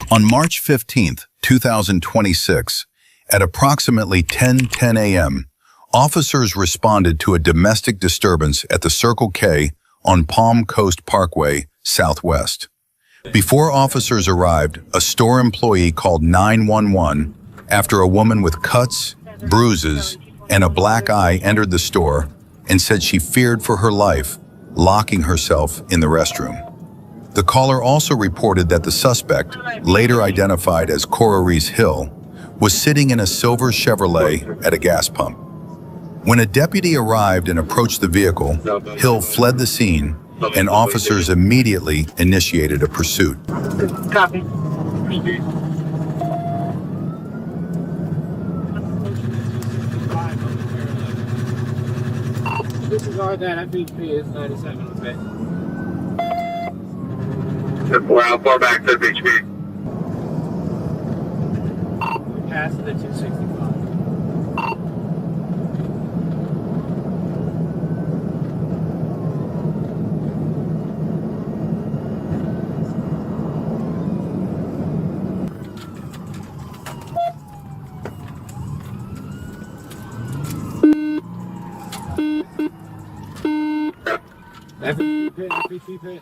On March 15, 2026, at approximately 10:10 a.m., officers responded to a domestic disturbance at the Circle K on Palm Coast Parkway, Southwest. Before officers arrived, a store employee called 911 after a woman with cuts, bruises, and a black eye entered the store and said she feared for her life, locking herself in the restroom. The caller also reported that the suspect, later identified as Corey Hill, was sitting in a silver Chevrolet at a gas pump. When a deputy arrived and approached the vehicle, Hill fled the scene, and officers immediately initiated a pursuit. Copy. Disregard that. That BP is 97. Okay. 4 out, 4 back, 3 HP. We passed the 265. FP pit.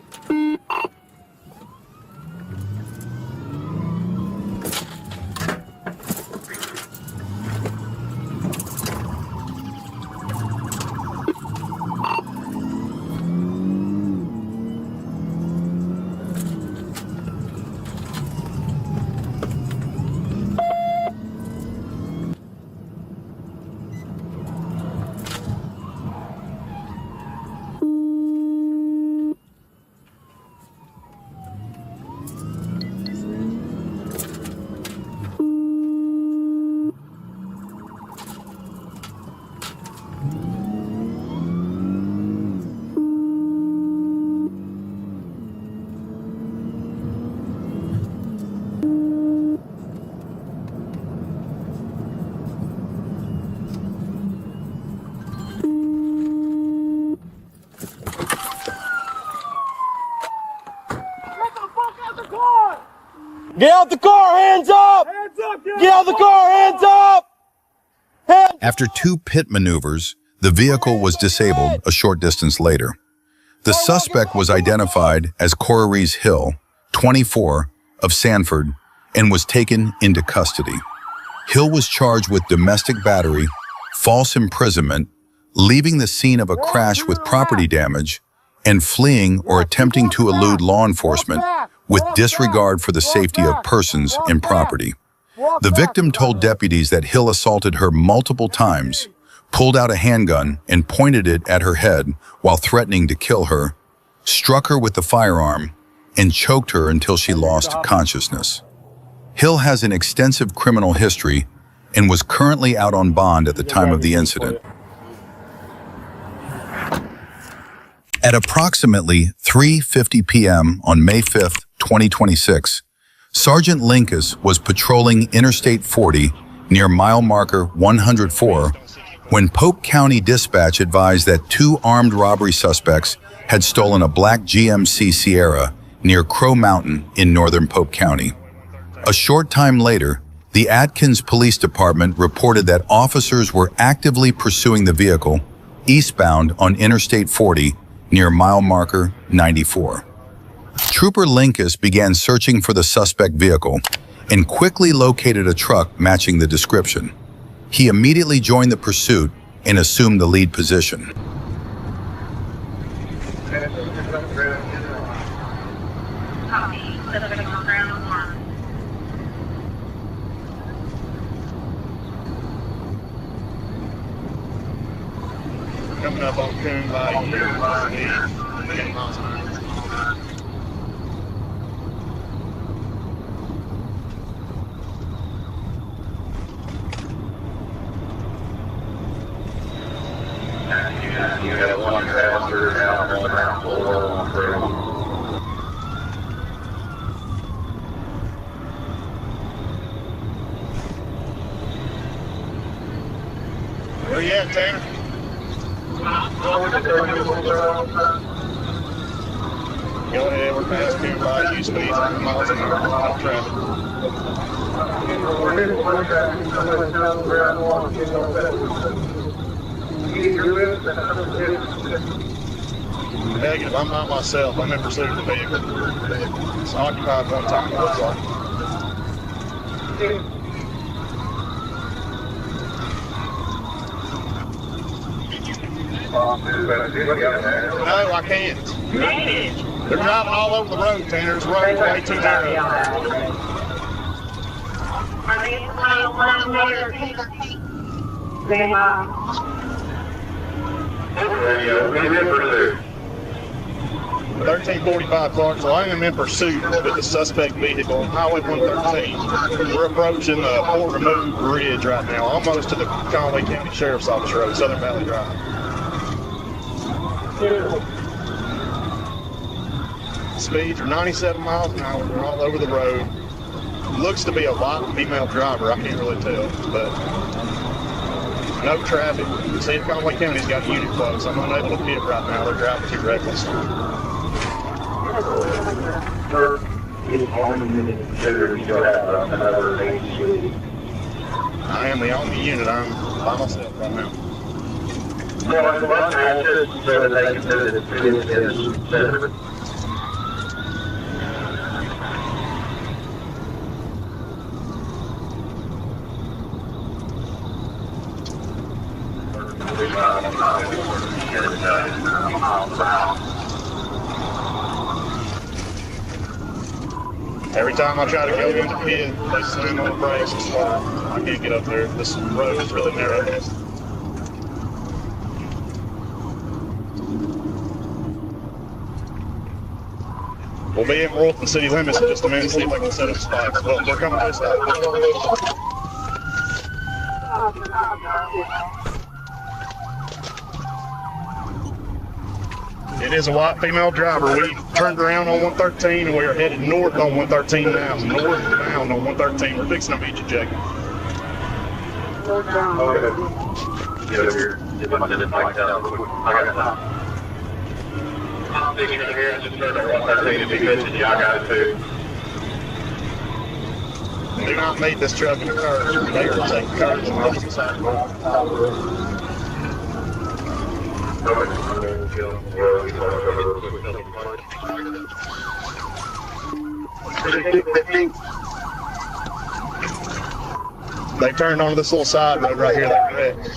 Get out the car, hands up! Hands up! Get out the car, hands up! After 2 pit maneuvers, the vehicle was disabled a short distance later. The suspect was identified as Corey Hill, 24, of Sanford, and was taken into custody. Hill was charged with domestic battery, false imprisonment, leaving the scene of a crash with property damage, and fleeing or attempting to elude law enforcement with disregard for the safety of persons and property. The victim told deputies that Hill assaulted her multiple times, pulled out a handgun and pointed it at her head while threatening to kill her, struck her with the firearm, and choked her until she lost consciousness. Hill has an extensive criminal history and was currently out on bond at the time of the incident. At approximately 3:50 p.m. on May 5, 2026, Sergeant Linkus was patrolling Interstate 40 near mile marker 104 when Pope County Dispatch advised that 2 armed robbery suspects had stolen a black GMC Sierra near Crow Mountain in northern Pope County. A short time later, the Atkins Police Department reported that officers were actively pursuing the vehicle eastbound on Interstate 40 near mile marker 94. Trooper Linkus began searching for the suspect vehicle and quickly located a truck matching the description. He immediately joined the pursuit and assumed the lead position. Coming up on Coon by you. You got one faster now, one around 413. Where you at, Tanner? Go ahead, we're past by use speed 100 miles an hour, no traffic. Negative, I'm not myself. I'm in pursuit of the vehicle. It's occupied one time, it looks like. No, I can't. They're driving all over the road, Tanner. This road's way too narrow. Are they one later? 1345 Clarksville. I am in pursuit with the suspect vehicle on Highway 113. We're approaching the Fort Remove Bridge right now, almost to the Conway County Sheriff's Office Road, Southern Valley Drive. Speeds are 97 miles an hour. They're all over the road. Looks to be a white female driver. I can't really tell, but no traffic. See, Conway County's got a unit close. I'm unable to pit right now. They're driving too reckless. I am the only unit. I'm by myself right now. Every time I try to go in the pit, they slam on the brakes and slow. I can't get up there. This road is really narrow. We'll be in Royalton city limits in just a minute, see if I can set up spikes. Well, they're coming this side. It is a white female driver. We turned around on 113 and we are headed north on 113 now. Northbound on 113. We're fixing to meet you, Jake. Okay. Get over here. Get my bike down. I got time. I'm thinking in here, just turn on 113 if he mentioned you. I got it too. Do not meet this truck in the curve. They are taking curves on the opposite side of the road. They turned onto this little side road right here. They're wrecked.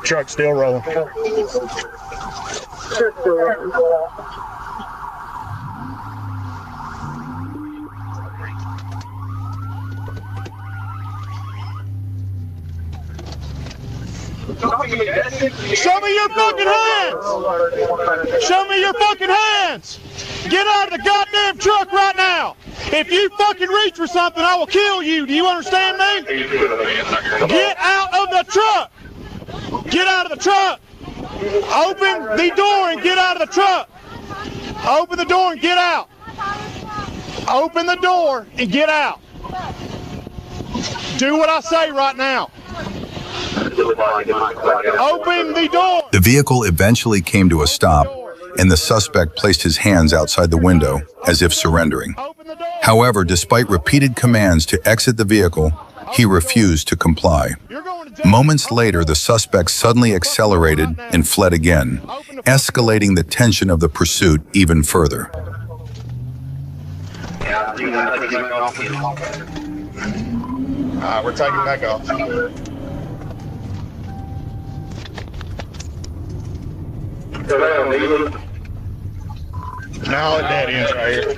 Truck's still rolling. Show me your fucking hands! Show me your fucking hands! Get out of the goddamn truck right now! If you fucking reach for something, I will kill you. Do you understand me? Get out of the truck! Get out of the truck! Open the door and get out of the truck! Open the door and get out! Open the door and get out! Do what I say right now! Open the door! The vehicle eventually came to a stop, and the suspect placed his hands outside the window, as if surrendering. However, despite repeated commands to exit the vehicle, he refused to comply. Moments later, the suspect suddenly accelerated and fled again, escalating the tension of the pursuit even further. We're taking back off. Now it dead ends right here.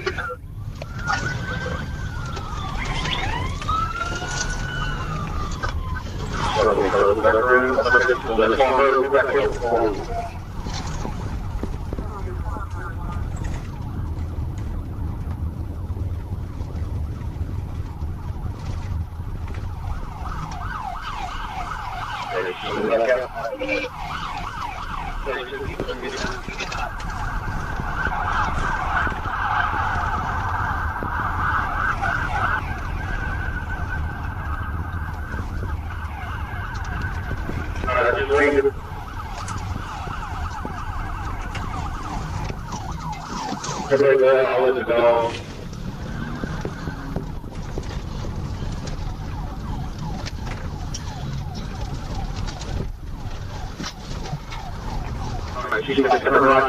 I'll let the dog. Alright, she's gonna turn right.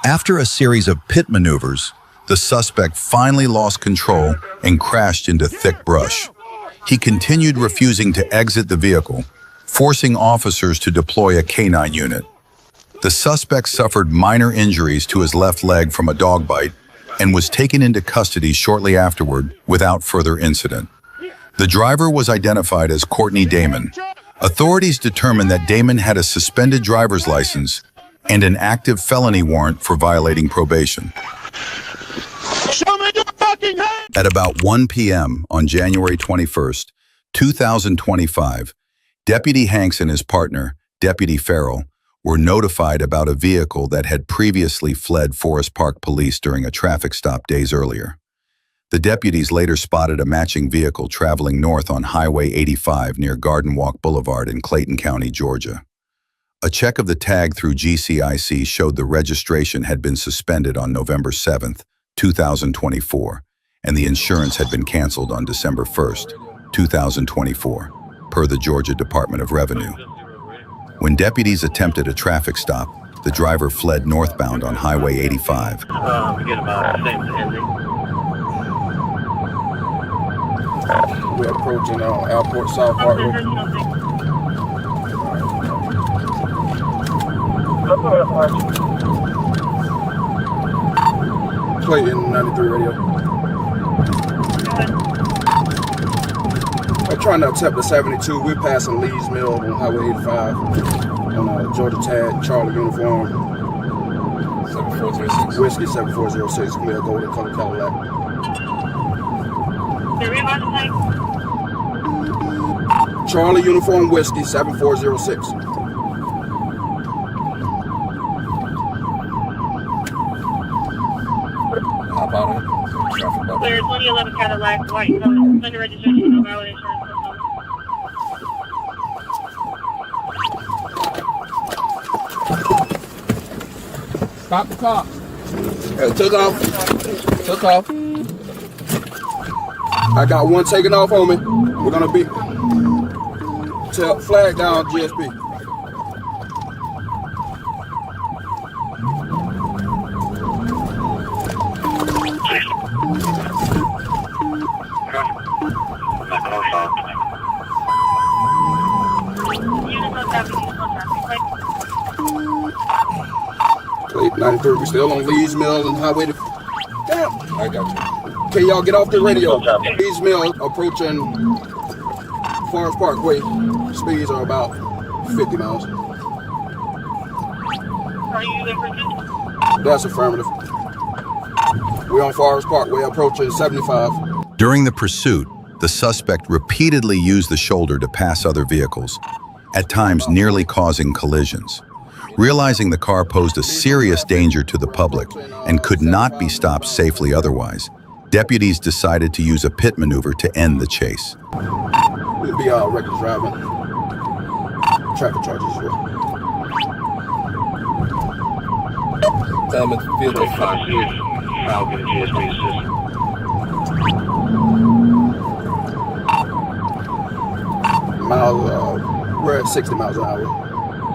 After a series of pit maneuvers, the suspect finally lost control and crashed into thick brush. He continued refusing to exit the vehicle, forcing officers to deploy a canine unit. The suspect suffered minor injuries to his left leg from a dog bite and was taken into custody shortly afterward without further incident. The driver was identified as Courtney Damon. Authorities determined that Damon had a suspended driver's license and an active felony warrant for violating probation. Show me your fucking hands! At about 1 p.m. on January 21st, 2025, Deputy Hanks and his partner, Deputy Farrell, were notified about a vehicle that had previously fled Forest Park Police during a traffic stop days earlier. The deputies later spotted a matching vehicle traveling north on Highway 85 near Garden Walk Boulevard in Clayton County, Georgia. A check of the tag through GCIC showed the registration had been suspended on November 7th, 2024, and the insurance had been canceled on December 1st, 2024, per the Georgia Department of Revenue. When deputies attempted a traffic stop, the driver fled northbound on Highway 85. Forget about the same ending. We're approaching Airport South Parkway. Clayton 93 radio. I'm trying to attempt the 72. We're passing Lee's Mill on Highway 85 on Georgia Tag, Charlie uniform. 7406. Whiskey 7406. Clear golden color Cadillac. Charlie uniform whiskey 7406. Hop out of it. Clear 2011 Cadillac, white color, under registration, no valid insurance. Stop the car. Took off. Took off. I got one taking off on me. We're gonna be flag down GSP. Clayton 93, we still on Lee's Mill and Highway. Damn. I got you. Okay, y'all get off the radio. Lee's Mill approaching Forest Parkway. Speeds are about 50 miles. Are you different? That's affirmative. We're on Forest Parkway approaching 75. During the pursuit, the suspect repeatedly used the shoulder to pass other vehicles, at times nearly causing collisions. Realizing the car posed a serious danger to the public and could not be stopped safely otherwise, deputies decided to use a pit maneuver to end the chase. We'll be reckless driving. Traffic charges as well. Field 5 Falcon GSP system. We're at 60 miles an hour.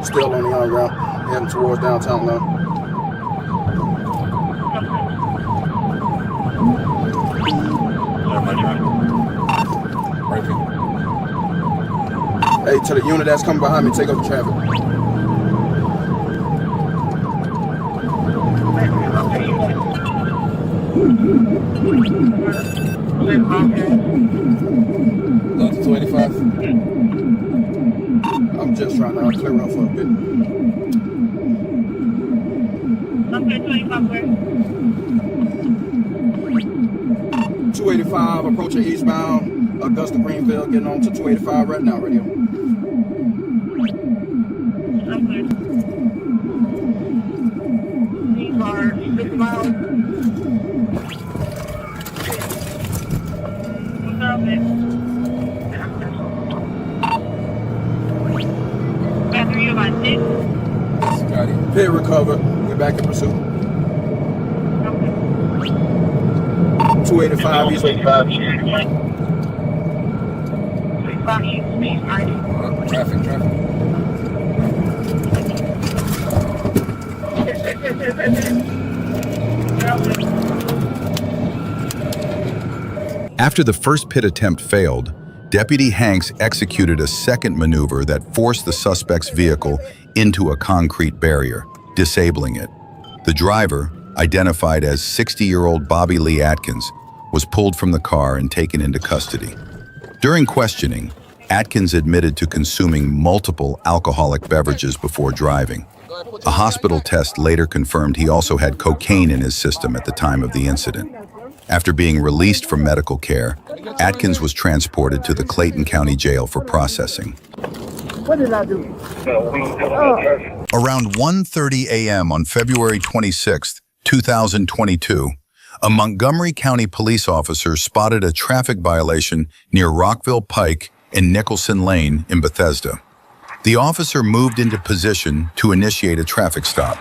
Still on the on route, heading towards downtown now. Hey, to the unit that's coming behind me, take up the traffic. Down to 25. clear up for a bit. Okay, 25 where? 285 approaching eastbound. Augusta Greenville getting on to 285 right now, radio. Okay. These are 6 miles. What's up, man? After you about 6? Got it. Pit recovered. We're back in pursuit. Okay. 285 east. 285 east. 25 east, speed, right? Traffic. After the first pit attempt failed, Deputy Hanks executed a second maneuver that forced the suspect's vehicle into a concrete barrier, disabling it. The driver, identified as 60-year-old Bobby Lee Atkins, was pulled from the car and taken into custody. During questioning, Atkins admitted to consuming multiple alcoholic beverages before driving. A hospital test later confirmed he also had cocaine in his system at the time of the incident. After being released from medical care, Atkins was transported to the Clayton County Jail for processing. What did I do? Around 1:30 a.m. on February 26, 2022, a Montgomery County police officer spotted a traffic violation near Rockville Pike and Nicholson Lane in Bethesda. The officer moved into position to initiate a traffic stop.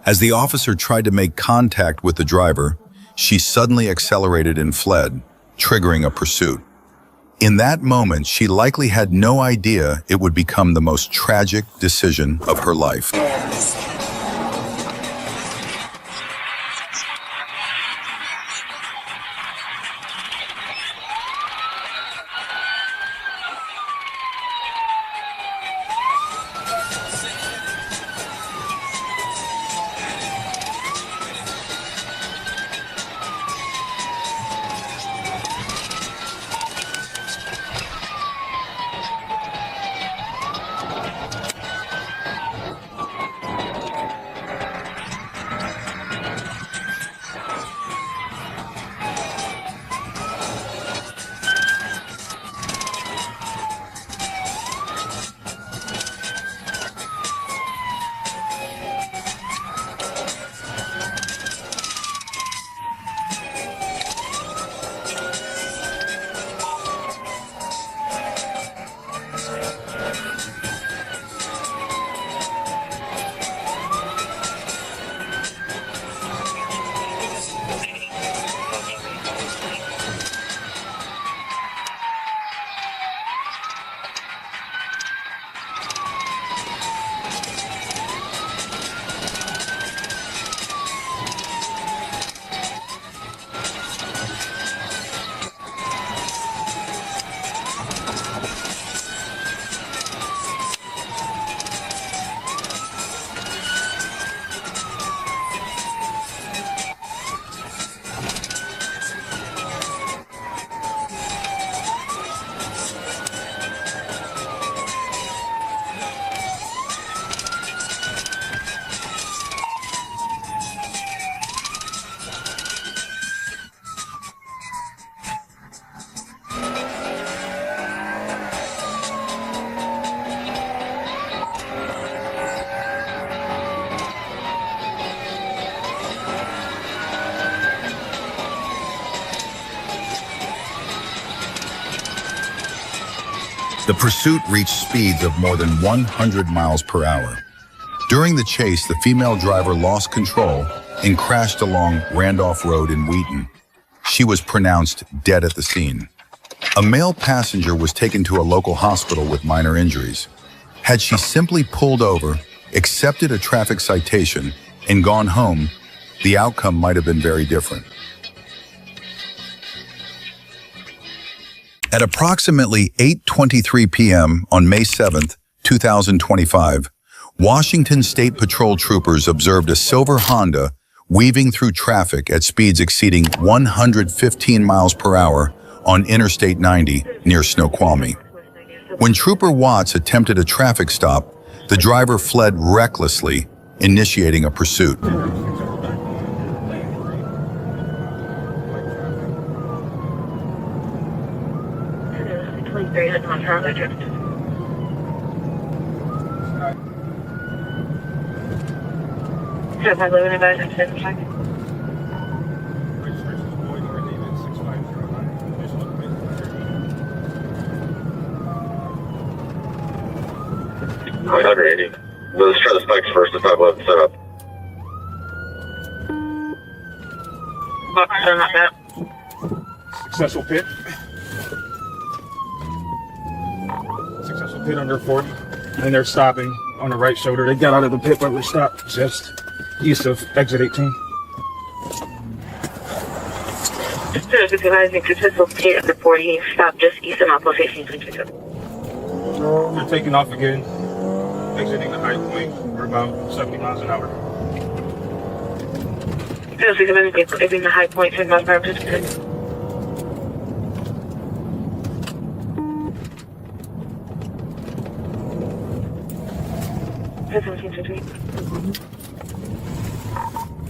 As the officer tried to make contact with the driver, she suddenly accelerated and fled, triggering a pursuit. In that moment, she likely had no idea it would become the most tragic decision of her life. The pursuit reached speeds of more than 100 miles per hour. During the chase, the female driver lost control and crashed along Randolph Road in Wheaton. She was pronounced dead at the scene. A male passenger was taken to a local hospital with minor injuries. Had she simply pulled over, accepted a traffic citation, and gone home, the outcome might have been very different. At approximately 8:23 p.m. on May 7, 2025, Washington State Patrol troopers observed a silver Honda weaving through traffic at speeds exceeding 115 miles per hour on Interstate 90 near Snoqualmie. When Trooper Watts attempted a traffic stop, the driver fled recklessly, initiating a pursuit. Let's try the spikes first if I love set up. Successful pit. Successful pit under 40. And they're stopping on the right shoulder. They got out of the pit, but we stopped just east of exit 18. Supervising successful pit under 40, stop just east of Mount 18. They're taking off again, exiting the high point. We're about 70 miles an hour. Exiting the high point, 10 miles per hour.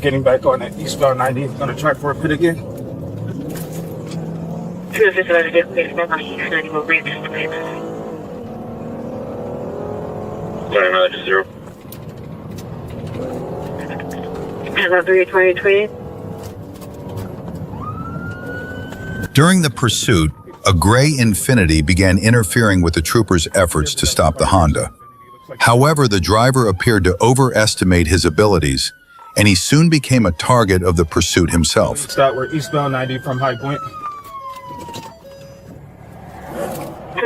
Getting back on that eastbound 90. Gonna try for a pit again. Sorry, another 0. During the pursuit, a gray Infiniti began interfering with the troopers' efforts to stop the Honda. However, the driver appeared to overestimate his abilities, and he soon became a target of the pursuit himself. Stop, we're eastbound 90 from High Point.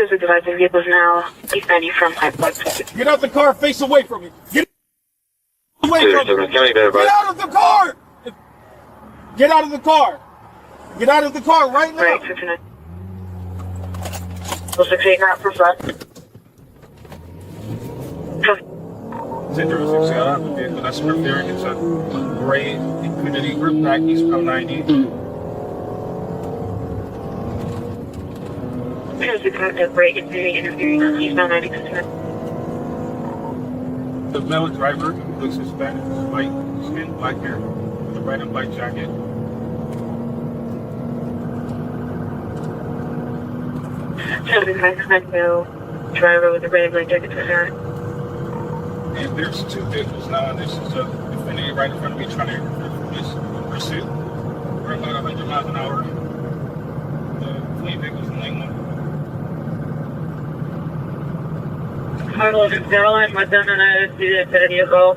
Supervising vehicles now, east 90 from High Point. Get out the car, face away from me. Get away from me. Get Get out of the car! Get out of the car! Get out of the car right now! Right, 59. 68 out for front. Zero 6 out of the vehicle. That's where there. It's a gray Infiniti group back eastbound 90. Great, interfering on eastbound 90. The male driver looks Hispanic, white skin, black hair, with a red and black jacket. Driver with a red and black jacket. And there's two vehicles now, and this is a Infiniti right in front of me trying to interfere from this pursuit. We're about 100 miles an hour. The fleet vehicle's in lane 1. Carlos, Caroline, my son and I see the Infiniti as well.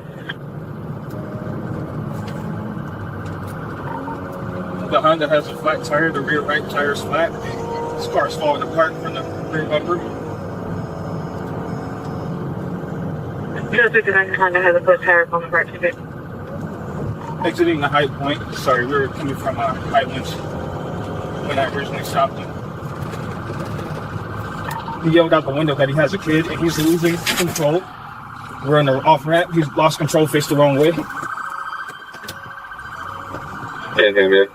The Honda has a flat tire, the rear right tire is flat. This car is falling apart from the rear bumper. Honda has a flat tire on the right to it. Exiting the High Point. Sorry, we were coming from Highlands when I originally stopped him. He yelled out the window that he has a kid and he's losing control. We're on the off ramp. He's lost control, faced the wrong way. man.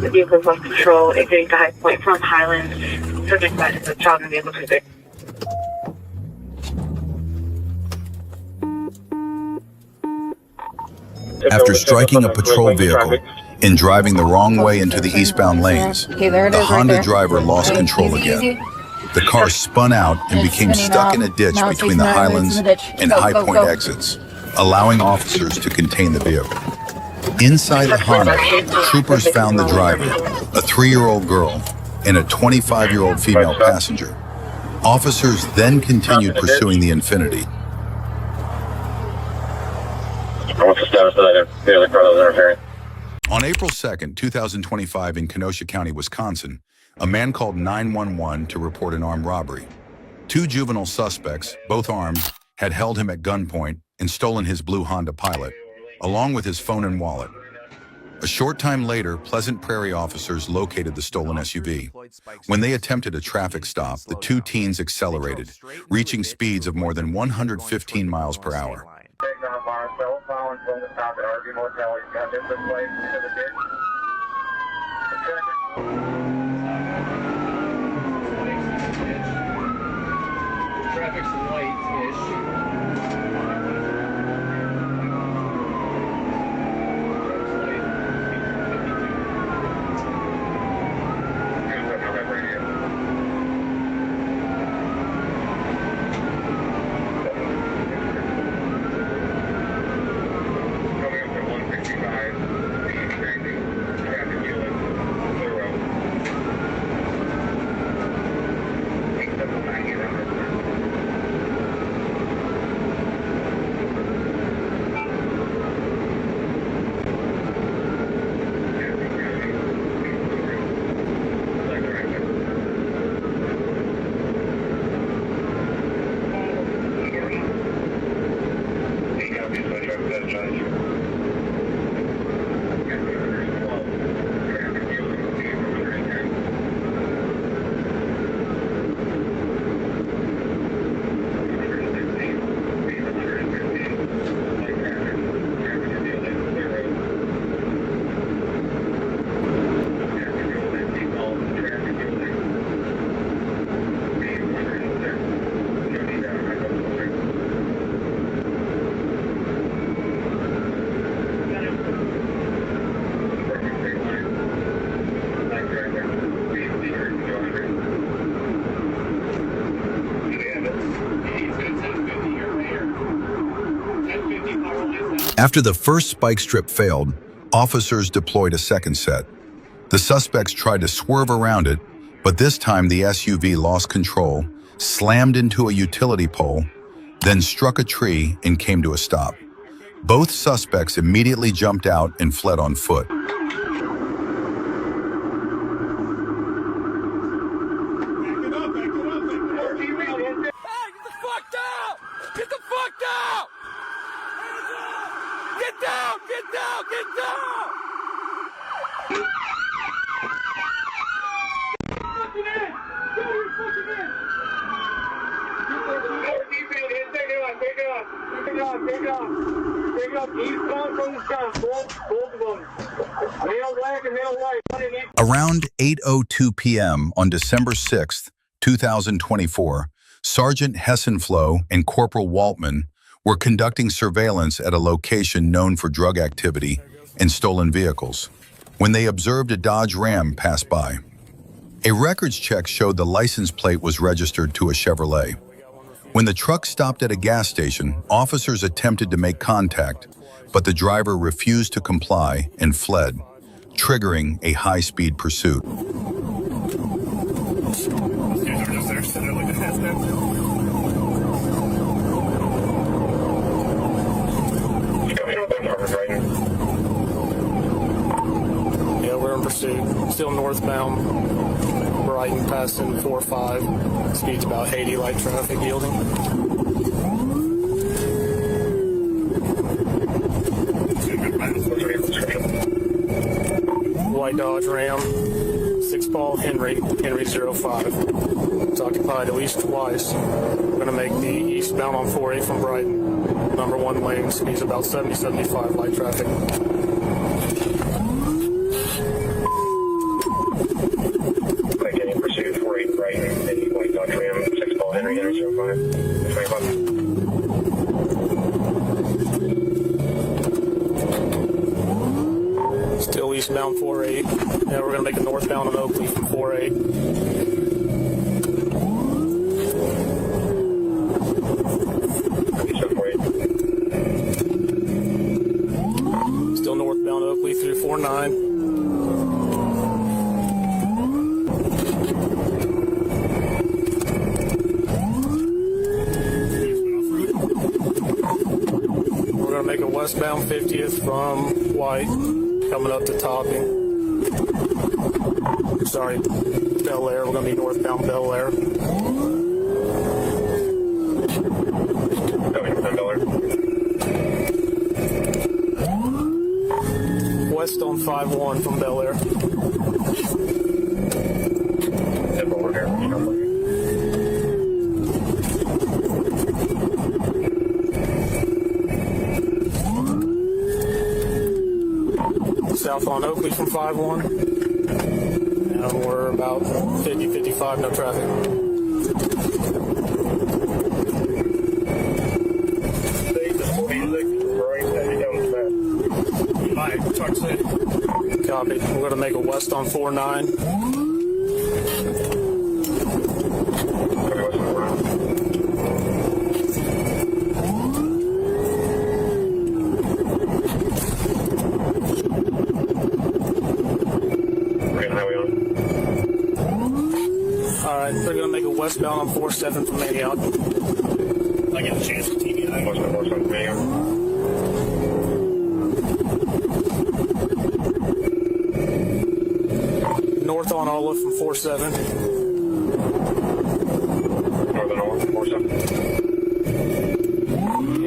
The vehicle lost control, exiting the High Point from Highlands. Subject back to the child in the vehicle today. After striking a patrol vehicle and driving the wrong way into the eastbound lanes, the Honda driver lost control again. The car spun out and became stuck in a ditch between the Highlands and High Point exits, allowing officers to contain the vehicle. Inside the Honda, troopers found the driver, a 3-year-old girl, and a 25-year-old female passenger. Officers then continued pursuing the Infiniti. What's the status of the other car that was interfering? On April 2nd, 2025 in Kenosha County, Wisconsin, a man called 911 to report an armed robbery. 2 juvenile suspects, both armed, had held him at gunpoint and stolen his blue Honda Pilot, along with his phone and wallet. A short time later, Pleasant Prairie officers located the stolen SUV. When they attempted a traffic stop, the 2 teens accelerated, reaching speeds of more than 115 miles per hour. Traffic's light-ish. After the first spike strip failed, officers deployed a second set. The suspects tried to swerve around it, but this time the SUV lost control, slammed into a utility pole, then struck a tree and came to a stop. Both suspects immediately jumped out and fled on foot. Around 8:02 p.m. on December 6, 2024, Sergeant Hessenflow and Corporal Waltman were conducting surveillance at a location known for drug activity and stolen vehicles when they observed a Dodge Ram pass by. A records check showed the license plate was registered to a Chevrolet. When the truck stopped at a gas station, officers attempted to make contact, but the driver refused to comply and fled, triggering a high-speed pursuit. Yeah, we're in pursuit. Still northbound. Brighton passing 4-5. Speed's about 80, light traffic yielding. White Dodge Ram, 6-ball Henry 05. It's occupied at least twice. We're going to make the eastbound on 4A from Brighton. Number 1 lane, speeds about 70-75, light traffic. Getting pursued 4-8 Brighton, and White Dodge Ram, 6-ball Henry 05. 25. Still eastbound 4-8. Now we're going to make a northbound on Oakley from 4-8. Still northbound Oakley. westbound 50th from White, coming up to Topping. Sorry, Bel Air. We're going to be northbound Bel Air. West on 5-1 from Bel Air. South on Oakley from 5-1. And we're about 50-55, no traffic. Copy. We're going to make a west on 4-9. All right, they're going to make a westbound on 4-7 from Antioch. I get a chance to TVI. North on Olive from 4-7. North on Olive from 4-7.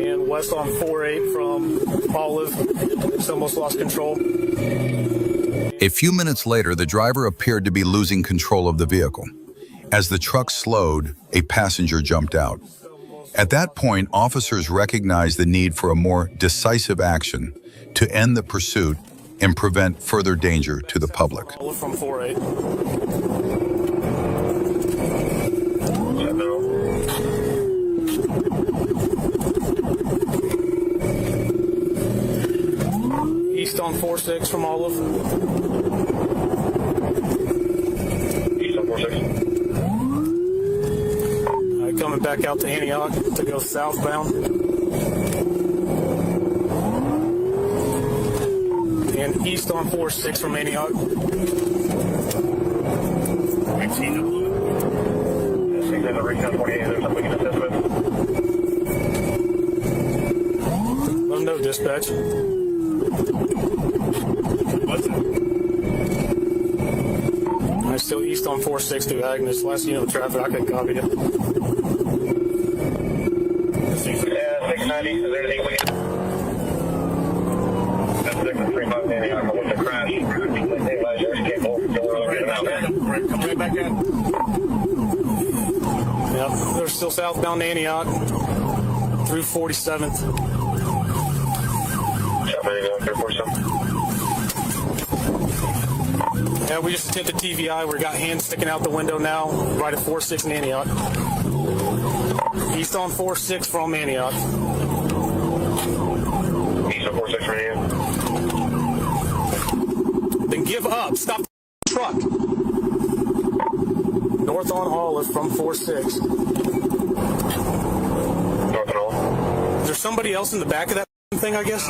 And west on 4-8 from Olive. It's almost lost control. A few minutes later, the driver appeared to be losing control of the vehicle. As the truck slowed, a passenger jumped out. At that point, officers recognized the need for a more decisive action to end the pursuit and prevent further danger to the public. Olive from 4-8. East on 4-6 from Olive. East on 4-6. Coming back out to Antioch to go southbound. And east on 4-6 from Antioch. We've seen them. I think there's a reach on 28. There's something we can assist with. Let them know, dispatch. What's it? I'm still east on 4-6 to Agnes. Last you know traffic, I could copy it. Yeah, 690. Is there anything we can... That's 635 Antioch. I'm with the crash. Come right back in. Yep, they're still southbound Antioch through 47th. Yeah, we just attempted TVI. We got hands sticking out the window now, right at 4-6 in Antioch. East on 4-6 from Antioch. East on 4-6 from Antioch. Then give up. Stop the truck. North on Olive from 4-6. North and Olive. Is there somebody else in the back of that thing, I guess?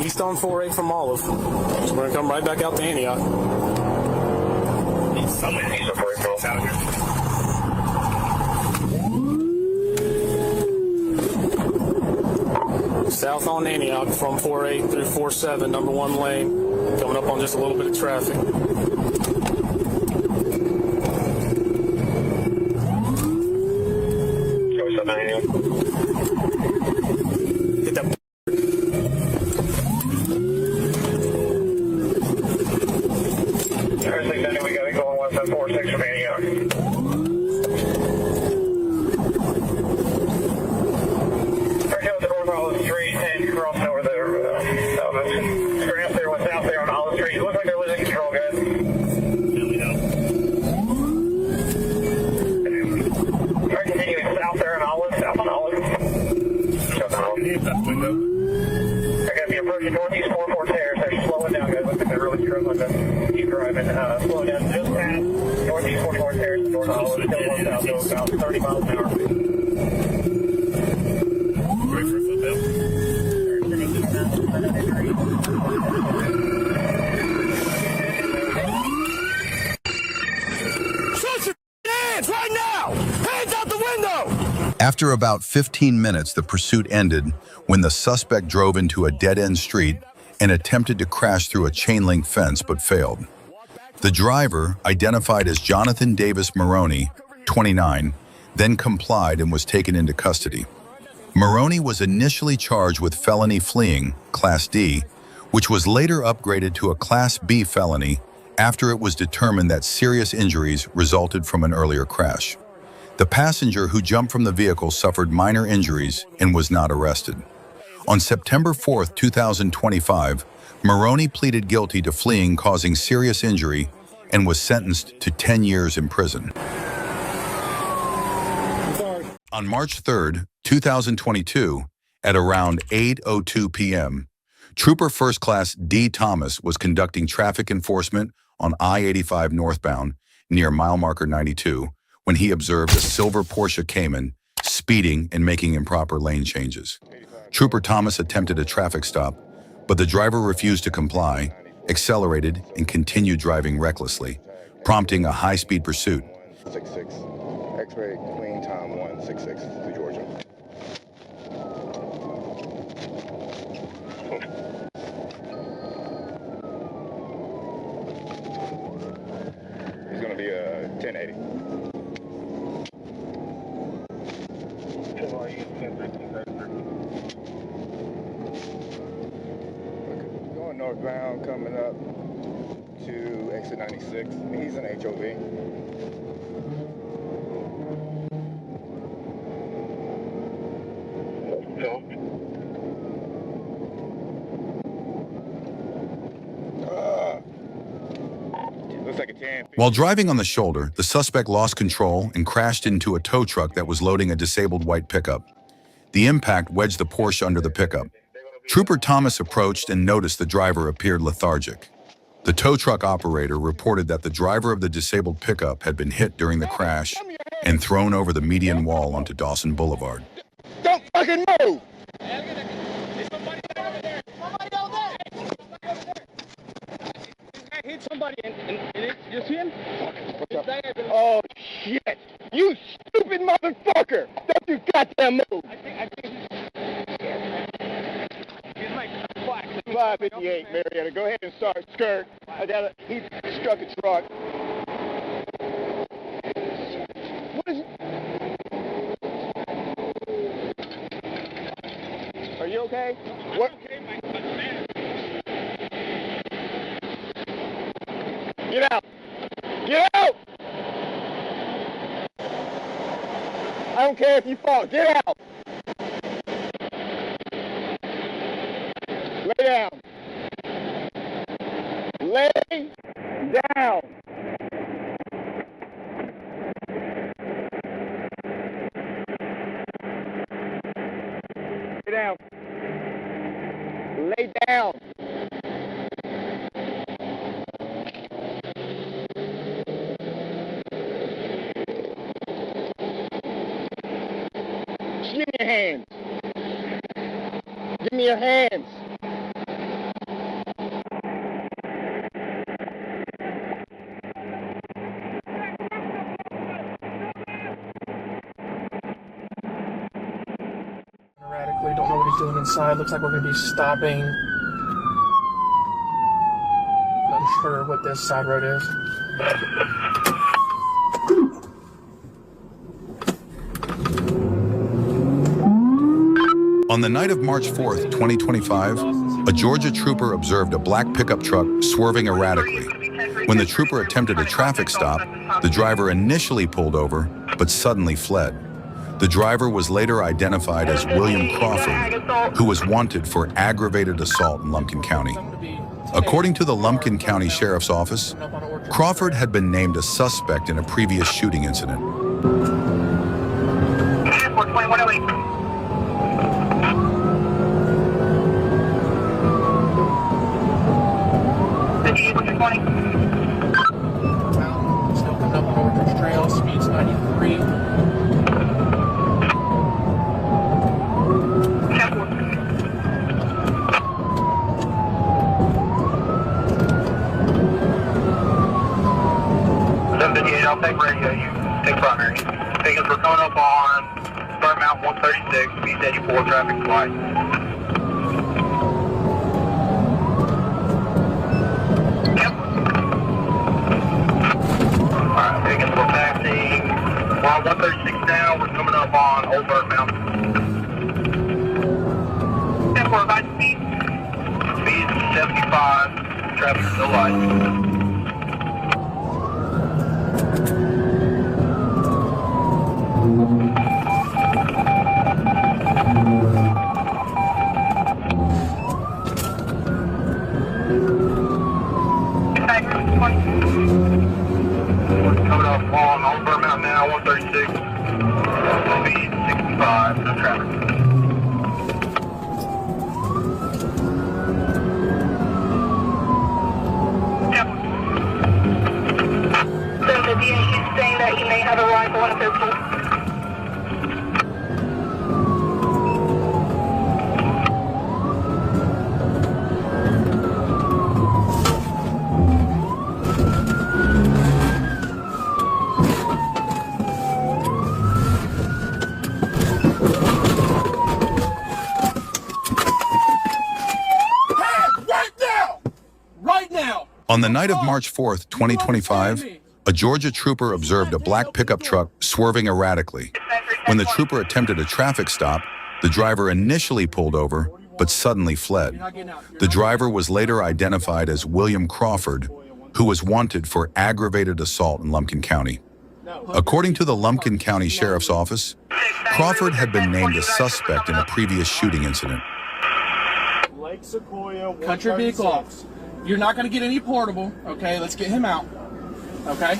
East on 4-8 from Olive. So we're going to come right back out to Antioch. East on 4-8 from Olive. South on Antioch from 4-8 through 4-7, number 1 lane. Coming up on just a little bit of traffic. Go south on Antioch. Hit that. Alright, 690, we got it going west on 4-6 from Antioch. Northeast 44 stairs, they're slowing down, guys. Looks like they're really struggling to keep driving. Slow down just past Northeast 44 stairs, north of Olive, still one south, go about 30 miles an hour. Ready for a footbill? Shoot your hands right now! After about 15 minutes, the pursuit ended when the suspect drove into a dead-end street and attempted to crash through a chain-link fence but failed. The driver, identified as Jonathan Davis Maroney, 29, then complied and was taken into custody. Maroney was initially charged with felony fleeing, Class D, which was later upgraded to a Class B felony after it was determined that serious injuries resulted from an earlier crash. The passenger who jumped from the vehicle suffered minor injuries and was not arrested. On September 4, 2025, Maroney pleaded guilty to fleeing causing serious injury and was sentenced to 10 years in prison. On March 3, 2022, at around 8:02 p.m., Trooper First Class D. Thomas was conducting traffic enforcement on I-85 northbound near mile marker 92 when he observed a silver Porsche Cayman speeding and making improper lane changes. Trooper Thomas attempted a traffic stop, but the driver refused to comply, accelerated, and continued driving recklessly, prompting a high-speed pursuit. 66, X-ray, clean time 166 to Georgia. He's going to be a 1080. Going northbound, coming up to exit 96. He's an HOV. Looks like a 10. While driving on the shoulder, the suspect lost control and crashed into a tow truck that was loading a disabled white pickup. The impact wedged the Porsche under the pickup. Trooper Thomas approached and noticed the driver appeared lethargic. The tow truck operator reported that the driver of the disabled pickup had been hit during the crash and thrown over the median wall onto Dawson Boulevard. Don't fucking move! Hit somebody and you see him? Oh shit! You stupid motherfucker! Don't you goddamn move! I think he's like 558, Marietta. Go ahead and start skirt. He struck a truck. What is it? Are you okay? What? Get out! Get out! I don't care if you fall. Get out! Lay down. Lay down. Lay down. Lay down. Give me your hands. Give me your hands. Erratically, don't know what he's doing inside. Looks like we're going to be stopping. Not sure what this side road is. On the night of March 4th, 2025, a Georgia trooper observed a black pickup truck swerving erratically. When the trooper attempted a traffic stop, the driver initially pulled over, but suddenly fled. The driver was later identified as William Crawford, who was wanted for aggravated assault in Lumpkin County. According to the Lumpkin County Sheriff's Office, Crawford had been named a suspect in a previous shooting incident. 2108. Still coming up on Orchard Trail, speed's 93. I'll take radio. You take primary. Take us. We're coming up on Burn Route 136, speed 84, traffic light. Yep. Alright, taking for passing. We're on 136 now, we're coming up on Old Bird Mountain. Yep, we're about speed. Speed 75, traffic still light. Coming up on Old Bird Mountain now, 136. Speed 65, no traffic. Yep. So the DA is saying that he may have a rifle and a pistol. On the night of March 4th, 2025, a Georgia trooper observed a black pickup truck swerving erratically. When the trooper attempted a traffic stop, the driver initially pulled over, but suddenly fled. The driver was later identified as William Crawford, who was wanted for aggravated assault in Lumpkin County. According to the Lumpkin County Sheriff's Office, Crawford had been named a suspect in a previous shooting incident. Cut your vehicle off. You're not going to get any portable, okay? Let's get him out, okay?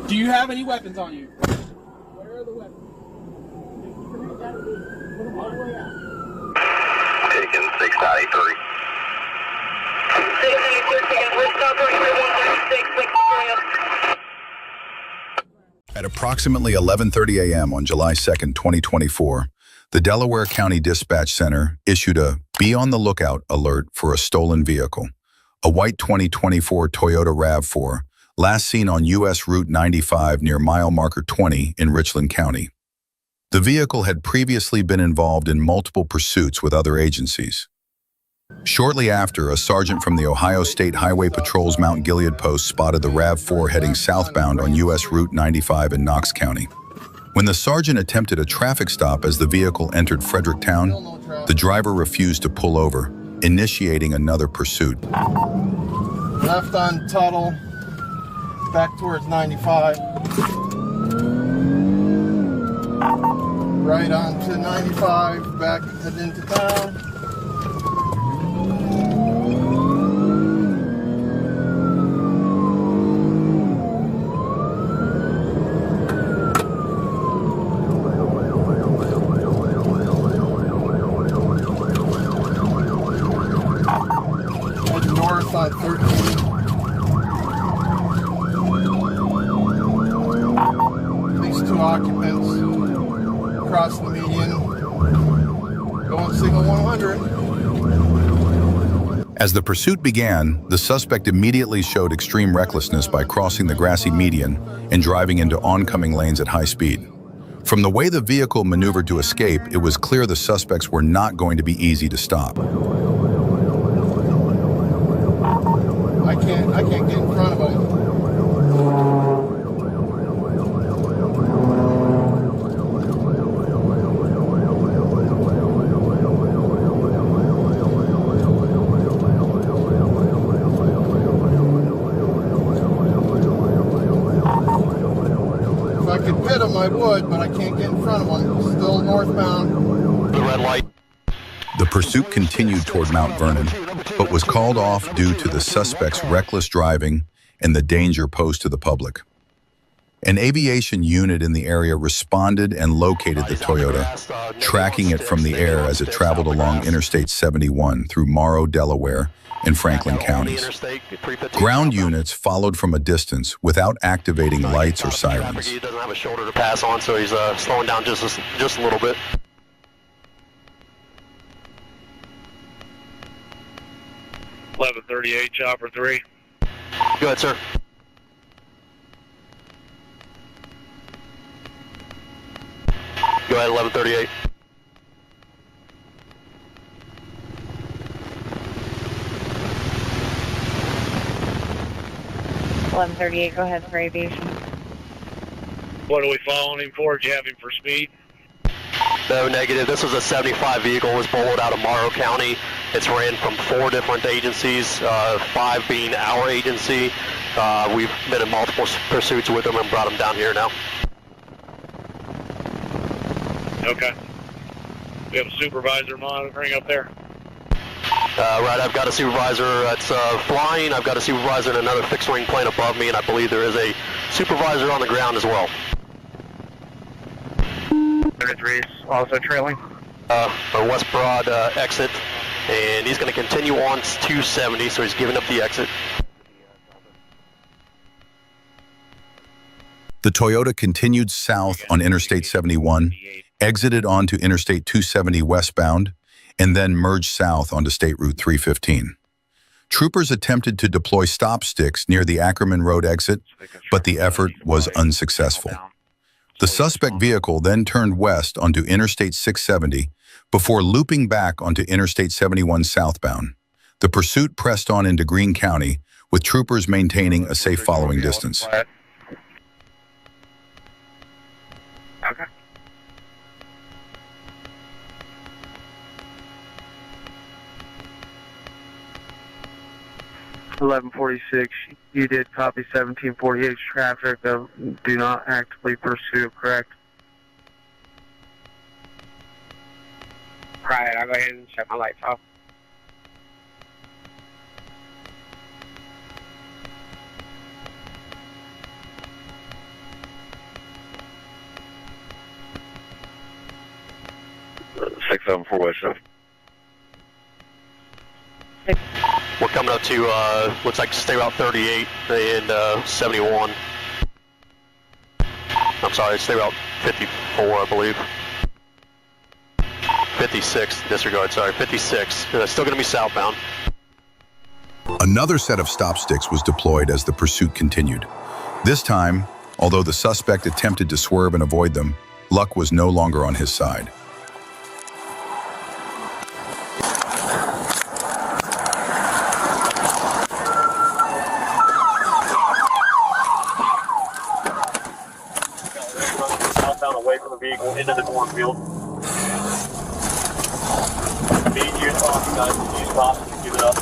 Do you have any weapons on you? Where are the weapons? Taking 693. 693, At approximately 11:30 a.m. on July 2nd, 2024, the Delaware County Dispatch Center issued a "Be on the lookout" alert for a stolen vehicle, a white 2024 Toyota RAV4, last seen on U.S. Route 95 near mile marker 20 in Richland County. The vehicle had previously been involved in multiple pursuits with other agencies. Shortly after, a sergeant from the Ohio State Highway Patrol's Mount Gilead post spotted the RAV4 heading southbound on U.S. Route 95 in Knox County. When the sergeant attempted a traffic stop as the vehicle entered Fredericktown, the driver refused to pull over, initiating another pursuit. Left on Tuttle, back towards 95. Right on to 95, back head into town. On 13. These two occupants crossing the median, going signal 100. As the pursuit began, the suspect immediately showed extreme recklessness by crossing the grassy median and driving into oncoming lanes at high speed. From the way the vehicle maneuvered to escape, it was clear the suspects were not going to be easy to stop. I can't get in front of them. If I could pit them, I would, but I can't get in front of them. Still northbound. The red light. The pursuit continued toward Mount Vernon, but was called off due to the suspect's reckless driving and the danger posed to the public. An aviation unit in the area responded and located the Toyota, tracking it from the air as it traveled along Interstate 71 through Morrow, Delaware, and Franklin counties. Ground units followed from a distance without activating lights or sirens. He doesn't have a shoulder to pass on, so he's slowing down just a little bit. .1138, chopper 3. Go ahead, sir. Go ahead, 1138. Go ahead for aviation. What are we following him for? Do you have him for speed? No, negative. This was a 75 vehicle. It was bowled out of Morrow County. It's ran from 4 different agencies, 5 being our agency. We've been in multiple pursuits with them and brought them down here now. Okay. We have a supervisor monitoring up there? Right, I've got a supervisor that's flying. I've got a supervisor in another fixed-wing plane above me, and I believe there is a supervisor on the ground as well. 33 is also trailing. A West Broad exit, and he's going to continue on 270, so he's giving up the exit. The Toyota continued south on Interstate 71, exited onto Interstate 270 westbound, and then merged south onto State Route 315. Troopers attempted to deploy stop sticks near the Ackerman Road exit, but the effort was unsuccessful. The suspect vehicle then turned west onto Interstate 670 before looping back onto Interstate 71 southbound. The pursuit pressed on into Greene County, with troopers maintaining a safe following distance. Okay. .1146, you did copy 1748 traffic of do not actively pursue, correct? Right, I'll go ahead and shut my lights off. Six 7 West. We're coming up to, looks like State Route 38 and 71. I'm sorry, State Route 54, I believe. 56, disregard, sorry, 56. Still going to be southbound. Another set of stop sticks was deployed as the pursuit continued. This time, although the suspect attempted to swerve and avoid them, luck was no longer on his side. Away from the vehicle into the cornfield. Need you stop, guys. You stop and give it up.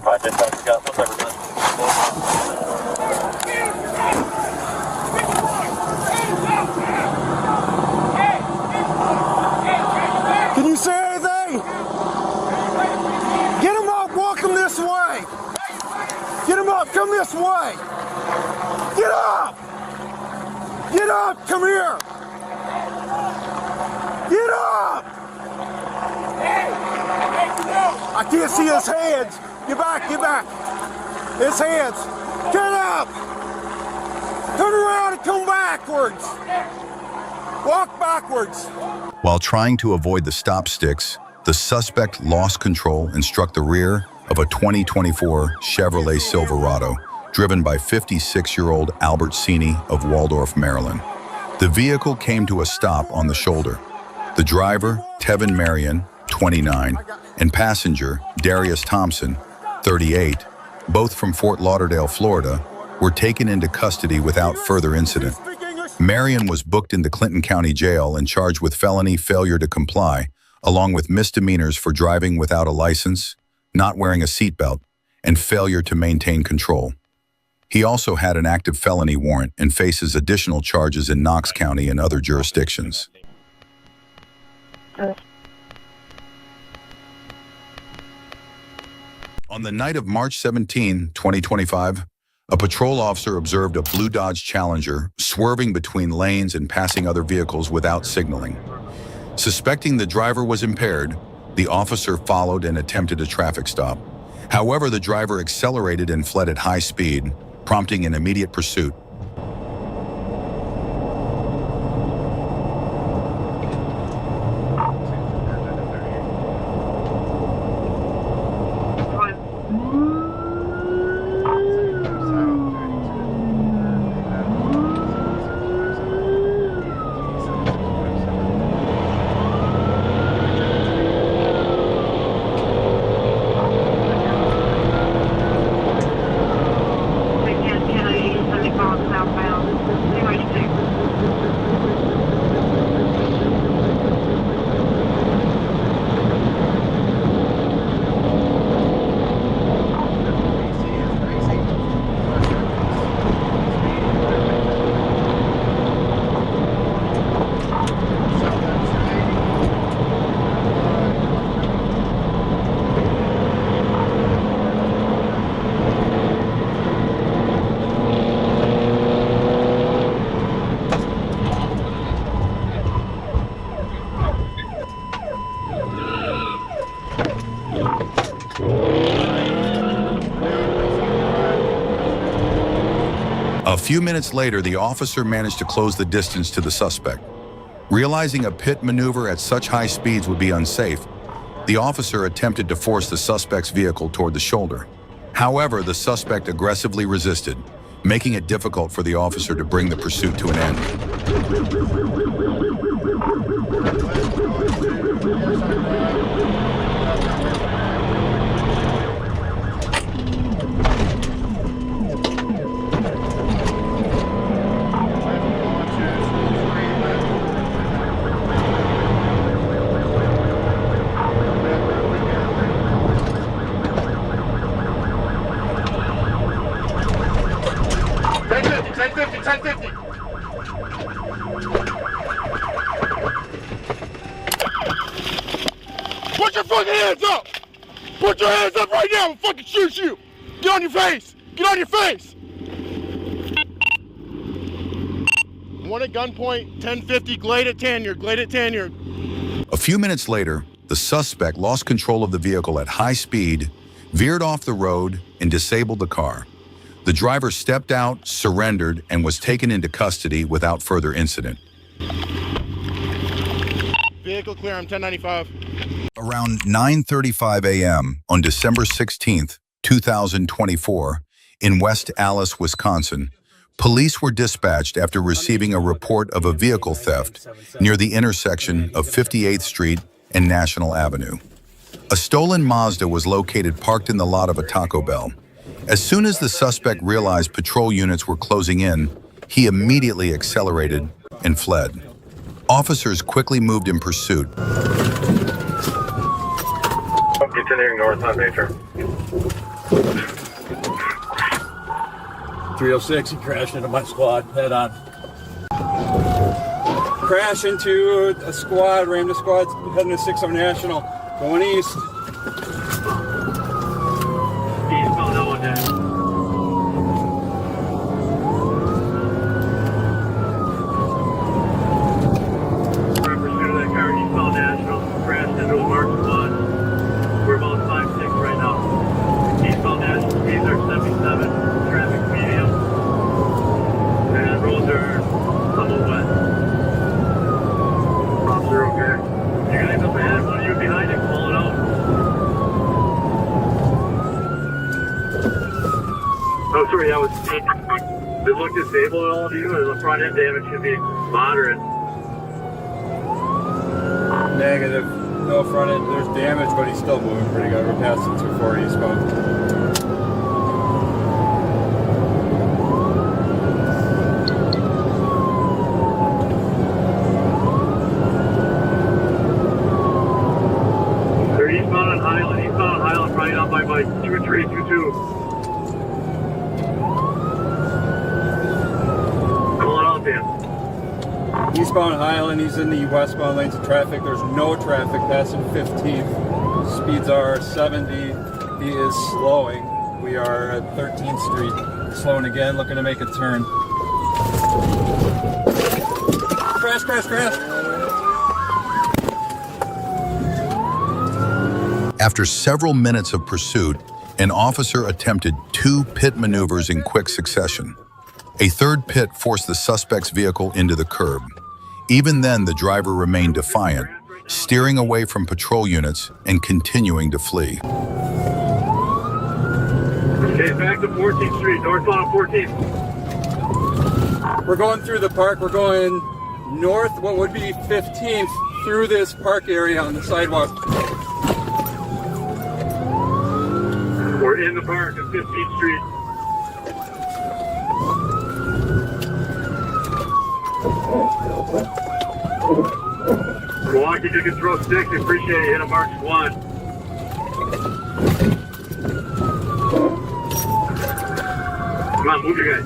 Alright, this time we got whatever done. Can you say anything? Get him up, walk him this way. Get him up, come this way. Get up! Get up, come here. Get up! I can't see his hands. Get back, get back. His hands. Get up! Turn around and come backwards. Walk backwards. While trying to avoid the stop sticks, the suspect lost control and struck the rear of a 2024 Chevrolet Silverado, driven by 56-year-old Albert Sini of Waldorf, Maryland. The vehicle came to a stop on the shoulder. The driver, Tevin Marion, 29, and passenger, Darius Thompson, 38, both from Fort Lauderdale, Florida, were taken into custody without further incident. Marion was booked into Clinton County Jail and charged with felony failure to comply, along with misdemeanors for driving without a license, not wearing a seatbelt, and failure to maintain control. He also had an active felony warrant and faces additional charges in Knox County and other jurisdictions. On the night of March 17, 2025, a patrol officer observed a blue Dodge Challenger swerving between lanes and passing other vehicles without signaling. Suspecting the driver was impaired, the officer followed and attempted a traffic stop. However, the driver accelerated and fled at high speed, prompting an immediate pursuit. few minutes later, the officer managed to close the distance to the suspect. Realizing a pit maneuver at such high speeds would be unsafe, the officer attempted to force the suspect's vehicle toward the shoulder. However, the suspect aggressively resisted, making it difficult for the officer to bring the pursuit to an end. 1050. Put your fucking hands up! Put your hands up right now! I'll fucking shoot you! Get on your face! Get on your face! One at gunpoint, 1050, Glade at Tanyard, Glade at Tanyard. A few minutes later, the suspect lost control of the vehicle at high speed, veered off the road, and disabled the car. The driver stepped out, surrendered, and was taken into custody without further incident. Vehicle clear, I'm 1095. Around 9:35 a.m. on December 16th, 2024, in West Allis, Wisconsin, police were dispatched after receiving a report of a vehicle theft near the intersection of 58th Street and National Avenue. A stolen Mazda was located parked in the lot of a Taco Bell. As soon as the suspect realized patrol units were closing in, he immediately accelerated and fled. Officers quickly moved in pursuit. Continuing north on Nature. 306, he crashed into my squad, head on. Crash into a squad, rammed a squad heading to 60 National, going east. Eastbound no one dead. We're in pursuit of that car, eastbound National, crashed into a marked squad. We're about 5-6 right now. Eastbound National, speeds are 77, traffic medium, and roads are somewhat wet. Officer, okay. You guys up ahead, one of you behind you, pull it out. Oh, sorry, that was... Does it look disabled at all to you, or the front end damage should be moderate? Negative. No front end, there's damage, but he's still moving pretty good. We're passing 240 eastbound. They're eastbound on Highland, right up by 2322. Calling out there. Eastbound Highland, he's in the westbound lanes of traffic. There's no traffic passing 15th. Speeds are 70. He is slowing. We are at 13th Street. Slowing again, looking to make a turn. Crash, crash, crash. After several minutes of pursuit, an officer attempted 2 pit maneuvers in quick succession. A third pit forced the suspect's vehicle into the curb. Even then, the driver remained defiant, steering away from patrol units and continuing to flee. Okay, back to 14th Street, northbound 14th. We're going through the park. We're going north, what would be 15th, through this park area on the sidewalk. We're in the park at 15th Street. Milwaukee, if you can throw sticks, I appreciate it. Hit a mark squad. Come on, move you guys.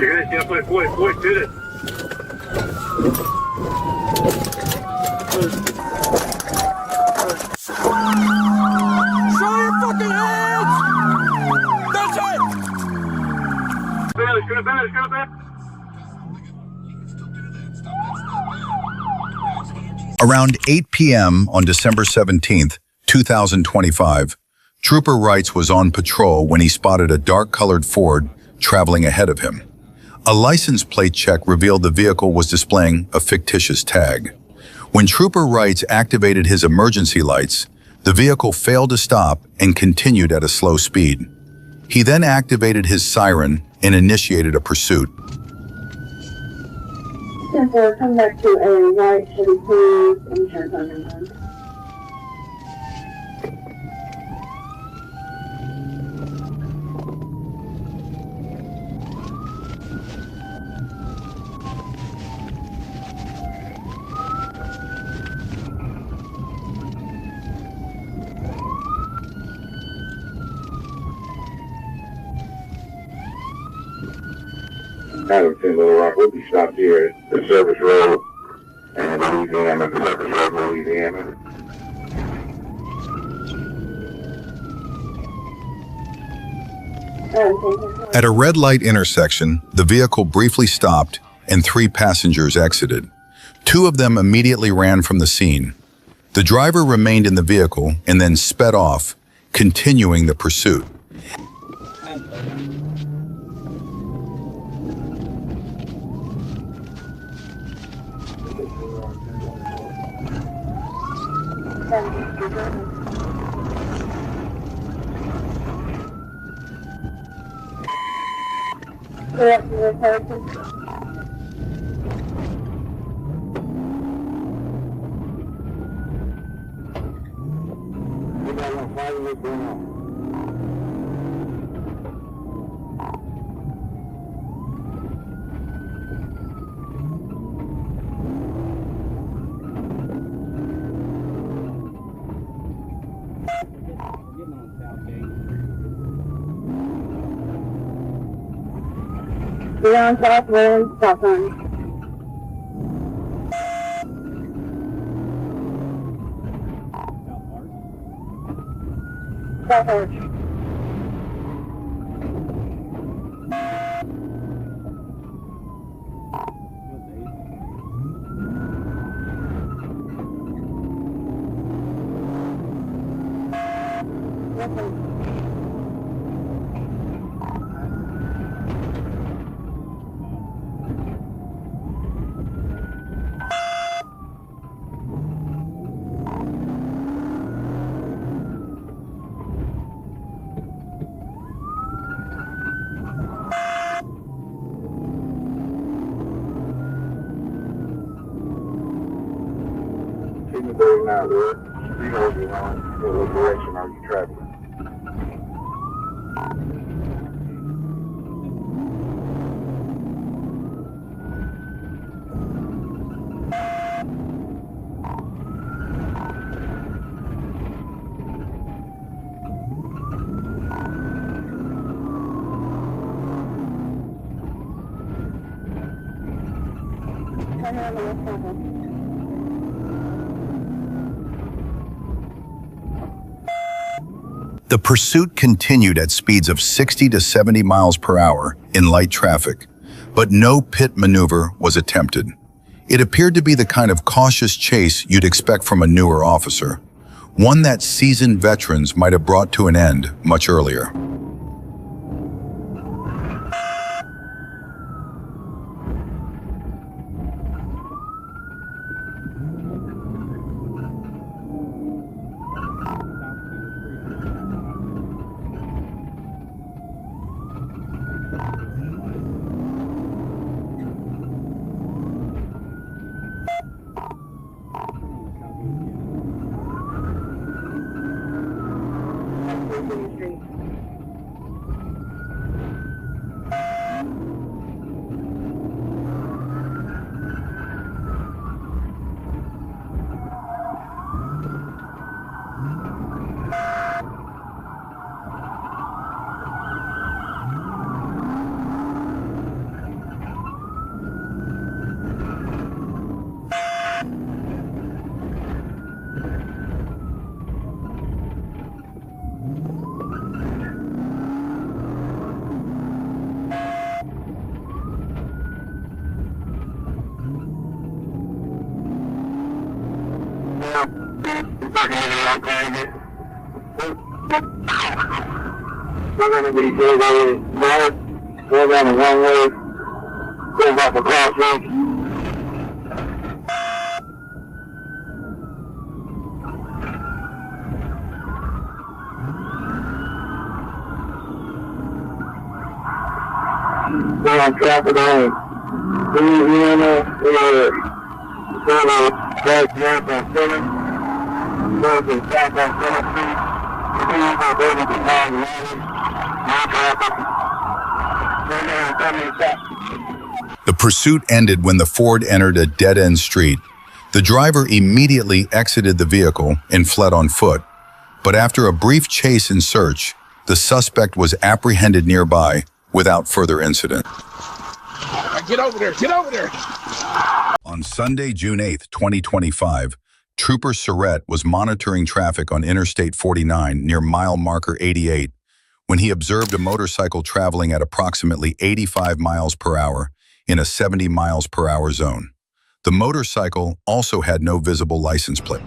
You guys get up my boy, did it. Show your fucking hands! That's it! Let's go back. Around 8 p.m. on December 17th, 2025, Trooper Wrights was on patrol when he spotted a dark-colored Ford traveling ahead of him. A license plate check revealed the vehicle was displaying a fictitious tag. When Trooper Wrights activated his emergency lights, the vehicle failed to stop and continued at a slow speed. He then activated his siren and initiated a pursuit. 10-4, come back to a white Chevy, please, insurance on your Adam 10 Little Rock will be stopped here at the service road and Louisiana, the service road, Louisiana. At a red light intersection, the vehicle briefly stopped and 3 passengers exited. 2 of them immediately ran from the scene. The driver remained in the vehicle and then sped off, continuing the pursuit. We're on South Road, stop on. South Arch. Signal 39 there. Street will be on. What direction are you traveling? Turn around the left side. The pursuit continued at speeds of 60 to 70 miles per hour in light traffic, but no pit maneuver was attempted. It appeared to be the kind of cautious chase you'd expect from a newer officer, one that seasoned veterans might have brought to an end much earlier. You're talking to the wrong target. We're going to be going north, go down the one way, go back across road. We're on traffic on Louisiana, we're going on back north on 7, north and south on 7th Street. The pursuit ended when the Ford entered a dead-end street. The driver immediately exited the vehicle and fled on foot, but after a brief chase and search, the suspect was apprehended nearby without further incident. Get over there! Get over there! On Sunday, June 8, 2025, Trooper Surratt was monitoring traffic on Interstate 49 near mile marker 88 when he observed a motorcycle traveling at approximately 85 miles per hour in a 70 miles per hour zone. The motorcycle also had no visible license plate.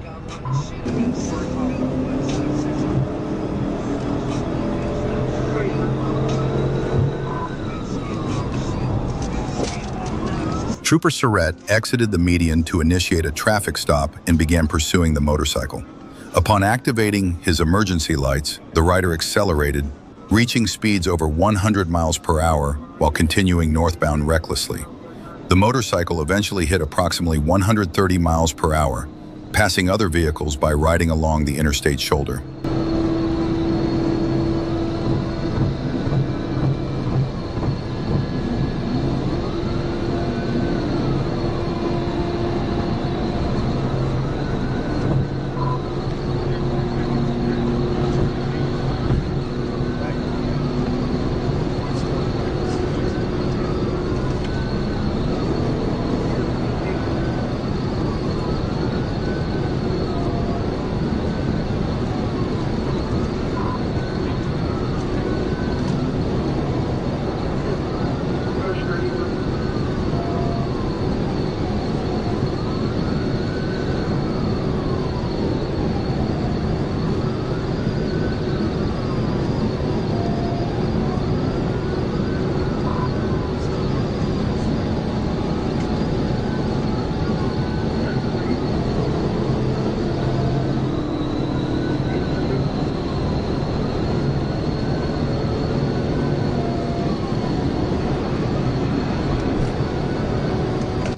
Trooper Surratt exited the median to initiate a traffic stop and began pursuing the motorcycle. Upon activating his emergency lights, the rider accelerated, reaching speeds over 100 miles per hour while continuing northbound recklessly. The motorcycle eventually hit approximately 130 miles per hour, passing other vehicles by riding along the interstate shoulder.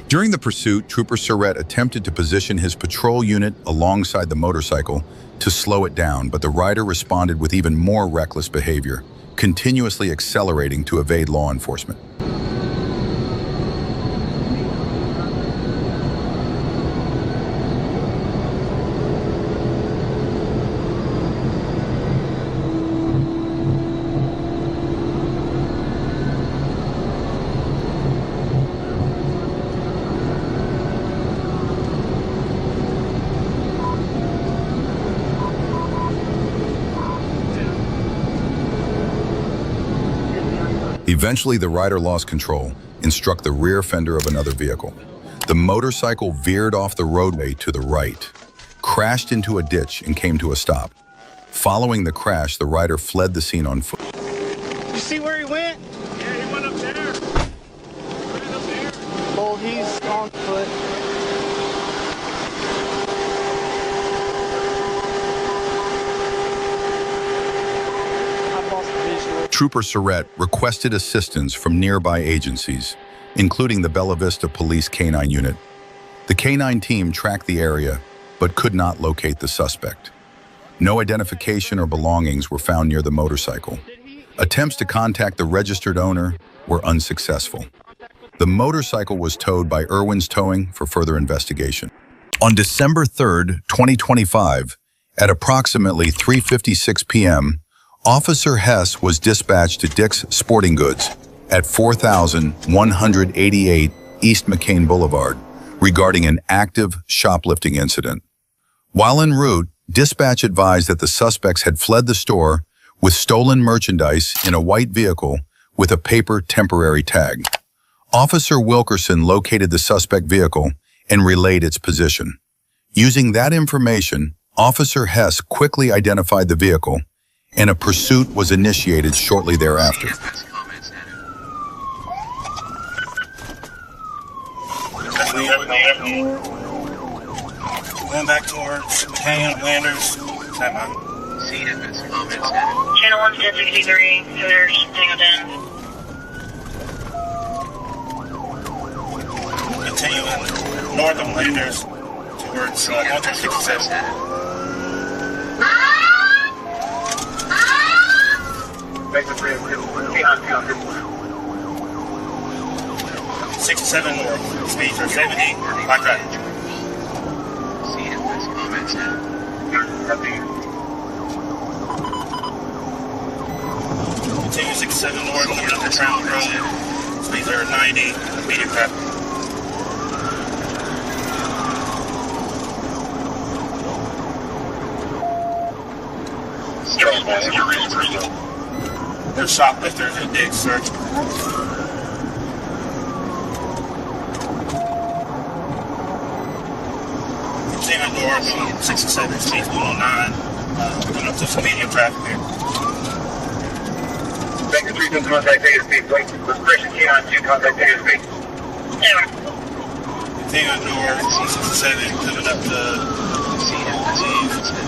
During the pursuit, Trooper Surratt attempted to position his patrol unit alongside the motorcycle to slow it down, but the rider responded with even more reckless behavior, continuously accelerating to evade law enforcement. Eventually, the rider lost control and struck the rear fender of another vehicle. The motorcycle veered off the roadway to the right, crashed into a ditch, and came to a stop. Following the crash, the rider fled the scene on foot. You see where he went? Yeah, he went up there. Right up there. Well, he's on foot. I've lost the visual. Trooper Surratt requested assistance from nearby agencies, including the Bella Vista Police K-9 unit. The K-9 team tracked the area, but could not locate the suspect. No identification or belongings were found near the motorcycle. Attempts to contact the registered owner were unsuccessful. The motorcycle was towed by Irwin's Towing for further investigation. On December 3rd, 2025, at approximately 3:56 p.m., Officer Hess was dispatched to Dick's Sporting Goods at 4188 East McCain Boulevard regarding an active shoplifting incident. While en route, dispatch advised that the suspects had fled the store with stolen merchandise in a white vehicle with a paper temporary tag. Officer Wilkerson located the suspect vehicle and relayed its position. Using that information, Officer Hess quickly identified the vehicle and a pursuit was initiated shortly thereafter. Going back towards McCann, Landers. Channel 1 1063, there's Tango 10. Continuing north of Landers towards 167. 67 north, speeds are 70, by traffic. Continue 67 north, coming up the Trammel Road, speeds are 90, medium traffic. There's shoplifters and digs search. Continuing north on 67, speeds 109, coming up to some medium traffic here. Baker 3 to contact ASP. Wait for Christian Keon to contact ASP. Continuing north, 67, coming up to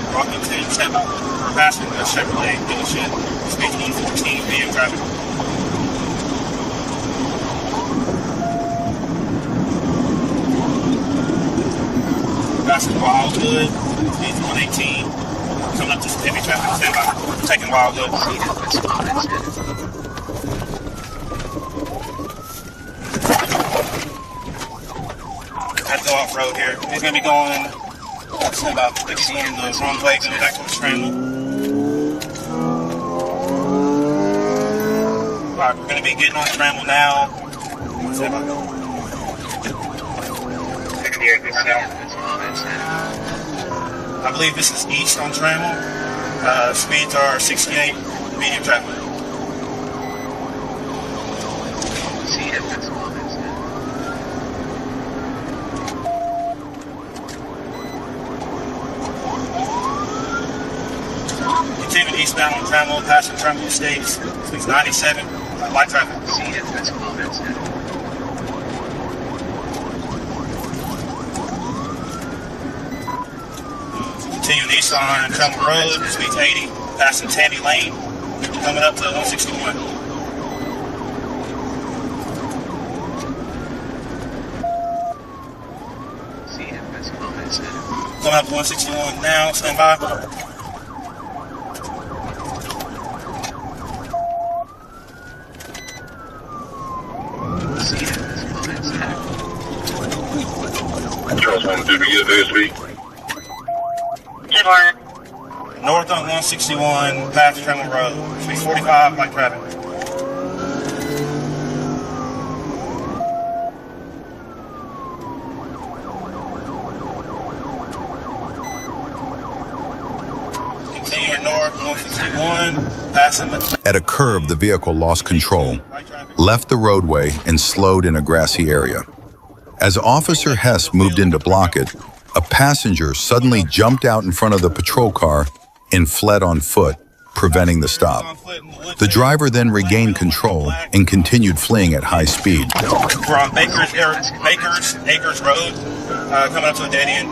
Rockington, we're passing the Chevrolet dealership, speed 114, medium traffic. Passing Wildwood, speed 118, coming up to some heavy traffic, stand by, taking Wildwood. Have to go off road here. He's going to be going about 60 in the wrong way, coming back to the Trammel. Alright, we're going to be getting on the Trammel now. What's that about? I believe this is east on Trammel. Speeds are 68, medium traffic. Continuing eastbound on Trammel, passing Trammel Estates, speeds 97, light traffic. Continuing east on Trammel Road, speeds 80, passing Tandy Lane, coming up to 161. Coming up to 161 now, stand by. Charles 1, did we get ASP? North on 161, past Trammel Road, speed 45, light traffic. Continuing north 161, passing the... At a curve, the vehicle lost control, left the roadway, and slowed in a grassy area. As Officer Hess moved in to block it, a passenger suddenly jumped out in front of the patrol car and fled on foot, preventing the stop. The driver then regained control and continued fleeing at high speed. We're on Baker's Acres Road, coming up to a dead end.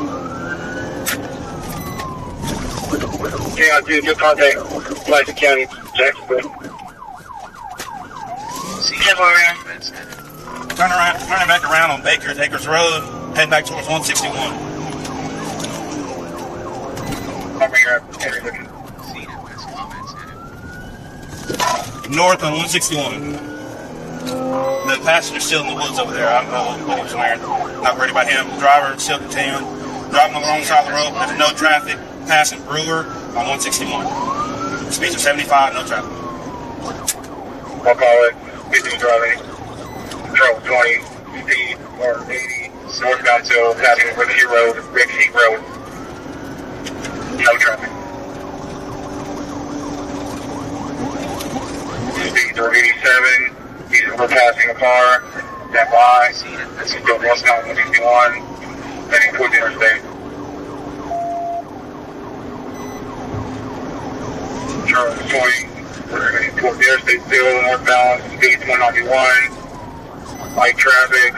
Keon 2, good contact, Placer County, Jacksonville. Turning back around on Baker's Acres Road, head back towards 161. North on 161. The passenger's still in the woods over there. I don't know what he was wearing. Not worried about him. Driver still continuing. Driving on the wrong side of the road. There's no traffic. Passing Brewer on 161. Speeds are 75, no traffic. I'll call it. Busy driving. Control 20, speed 180. Northbound to passing Rickey Road, Rickey Road. No traffic. Speeds are 87. We're passing a car. Stand by. This is still northbound 161. Heading towards the interstate. Charles 20. We're going to report the interstate still northbound, speed 191. Light traffic.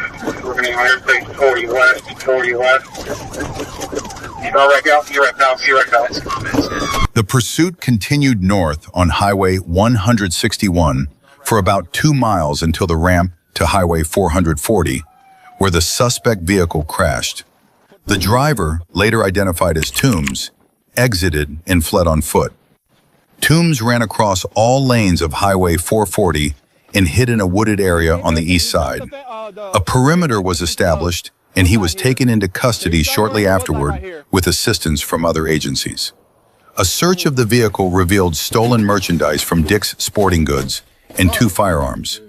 We're going to go interstate 40 west, 40 west. The pursuit continued north on Highway 161 for about 2 miles until the ramp to Highway 440, where the suspect vehicle crashed. The driver, later identified as Toombs, exited and fled on foot. Toombs ran across all lanes of Highway 440 and hid in a wooded area on the east side. A perimeter was established, and he was taken into custody shortly afterward with assistance from other agencies. A search of the vehicle revealed stolen merchandise from Dick's Sporting Goods and 2 firearms.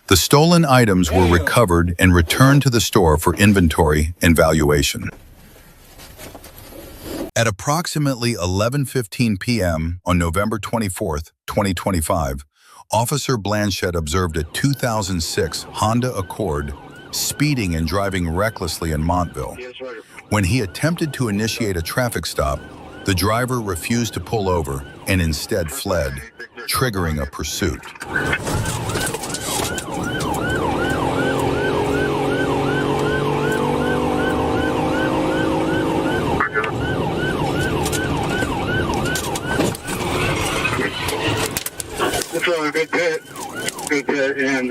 The stolen items were recovered and returned to the store for inventory and valuation. At approximately 11:15 p.m. on November 24, 2025, Officer Blanchett observed a 2006 Honda Accord speeding and driving recklessly in Montville. When he attempted to initiate a traffic stop, the driver refused to pull over and instead fled, triggering a pursuit. It's a good pit, and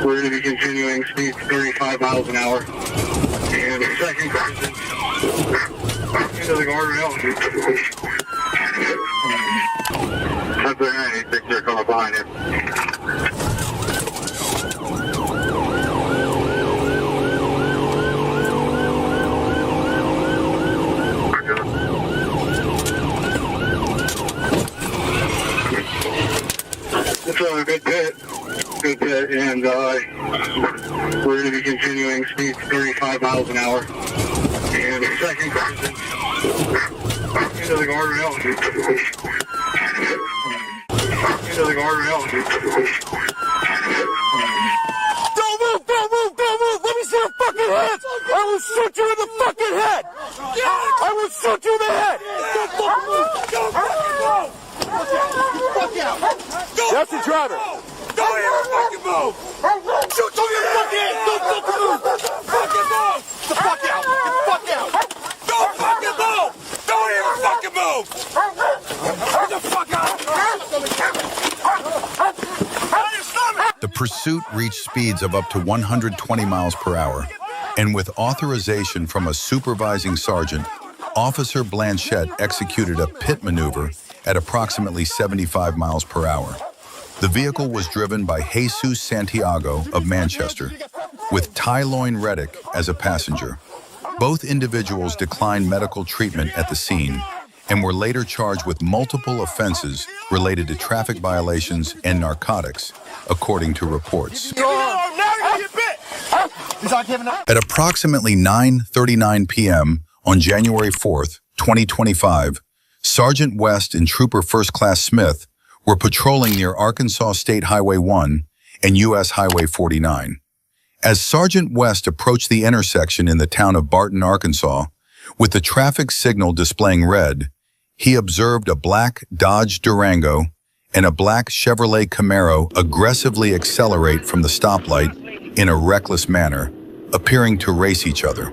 we're going to be continuing speed 35 miles an hour. And the second person into the guardrail. That's the 96, they're coming behind him. It's a good pit, and we're going to be continuing speed 35 miles an hour. And the second person into the guardrail. Into the guardrail. Don't move! Don't move! Don't move! Let me see your fucking hands! I will shoot you in the fucking head! I will shoot you in the head! Don't fucking move! Don't fucking move! Fuck out! That's the driver! Don't even fucking move! Shoot you in the fucking head! Don't fucking move! Fucking move! The fuck out! Get the fuck out! Don't fucking move! Don't even fucking move! Get the fuck out! The pursuit reached speeds of up to 120 miles per hour, and with authorization from a supervising sergeant, Officer Blanchett executed a pit maneuver at approximately 75 miles per hour. The vehicle was driven by Jesus Santiago of Manchester, with Tyloin Reddick as a passenger. Both individuals declined medical treatment at the scene and were later charged with multiple offenses related to traffic violations and narcotics, according to reports. At approximately 9:39 p.m. on January 4th, 2025, Sergeant West and Trooper First Class Smith were patrolling near Arkansas State Highway 1 and U.S. Highway 49. As Sergeant West approached the intersection in the town of Barton, Arkansas, with the traffic signal displaying red, he observed a black Dodge Durango and a black Chevrolet Camaro aggressively accelerate from the stoplight in a reckless manner, appearing to race each other.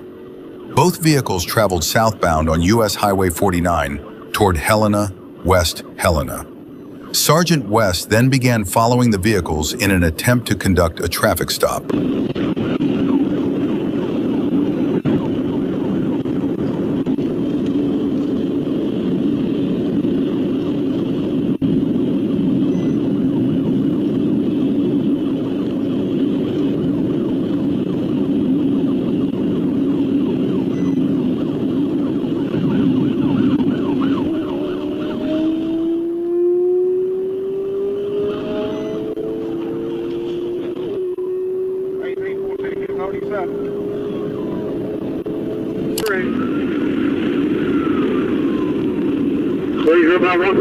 Both vehicles traveled southbound on U.S. Highway 49 toward Helena, West Helena. Sergeant West then began following the vehicles in an attempt to conduct a traffic stop.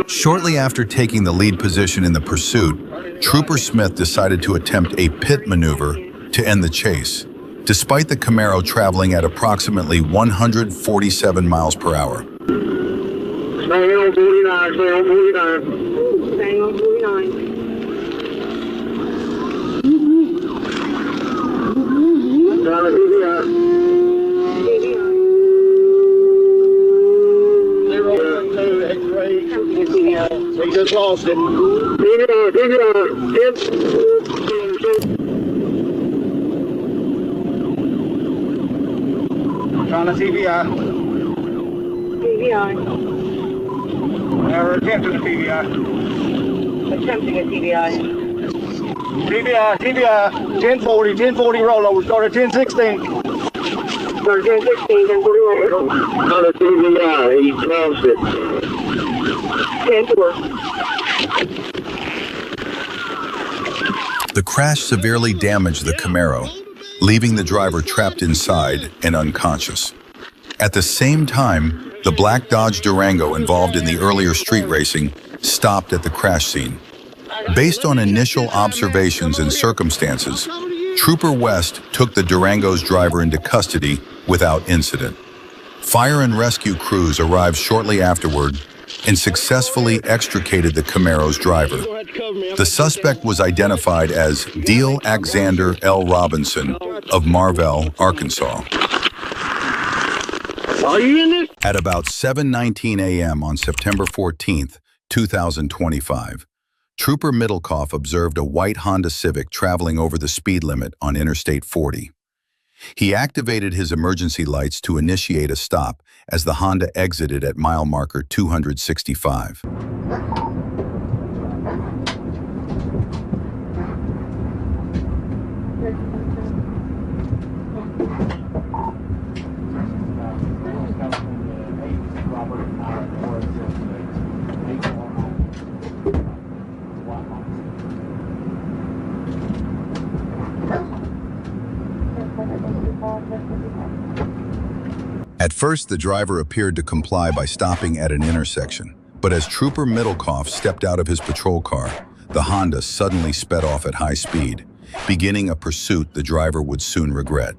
Shortly after taking the lead position in the pursuit, Trooper Smith decided to attempt a pit maneuver to end the chase, despite the Camaro traveling at approximately 147 miles per hour. stay on 49. Staying on 49. Down to TBI. We just lost it. Trying to TBI. TBI. We're attempting a TBI. Attempting a TBI. TBI. 1040 rollover. Start at 1016. Start at 1016, 1040 rollover. Down to TBI. He lost it. 10-4. The crash severely damaged the Camaro, leaving the driver trapped inside and unconscious. At the same time, the black Dodge Durango involved in the earlier street racing stopped at the crash scene. Based on initial observations and circumstances, Trooper West took the Durango's driver into custody without incident. Fire and rescue crews arrived shortly afterward and successfully extricated the Camaro's driver. The suspect was identified as Deal Alexander L. Robinson of Marvell, Arkansas. Are you in this? At about 7:19 a.m. on September 14th, 2025, Trooper Middlecoff observed a white Honda Civic traveling over the speed limit on Interstate 40. He activated his emergency lights to initiate a stop as the Honda exited at mile marker 265. At first, the driver appeared to comply by stopping at an intersection, but as Trooper Middlecoff stepped out of his patrol car, the Honda suddenly sped off at high speed, beginning a pursuit the driver would soon regret.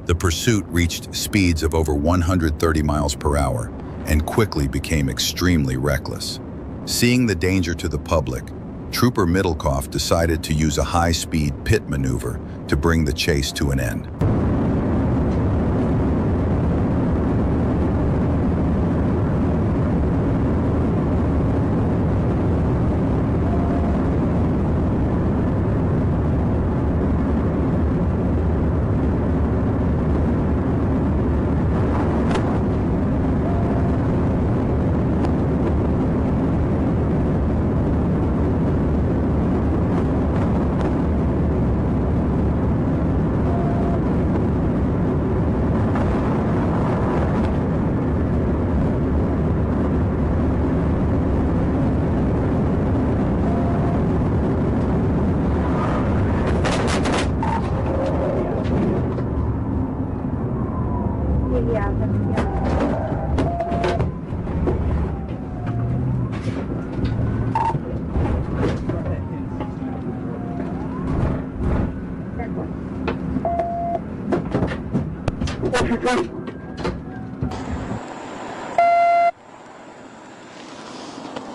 The pursuit reached speeds of over 130 miles per hour and quickly became extremely reckless. Seeing the danger to the public, Trooper Middlecoff decided to use a high-speed pit maneuver to bring the chase to an end.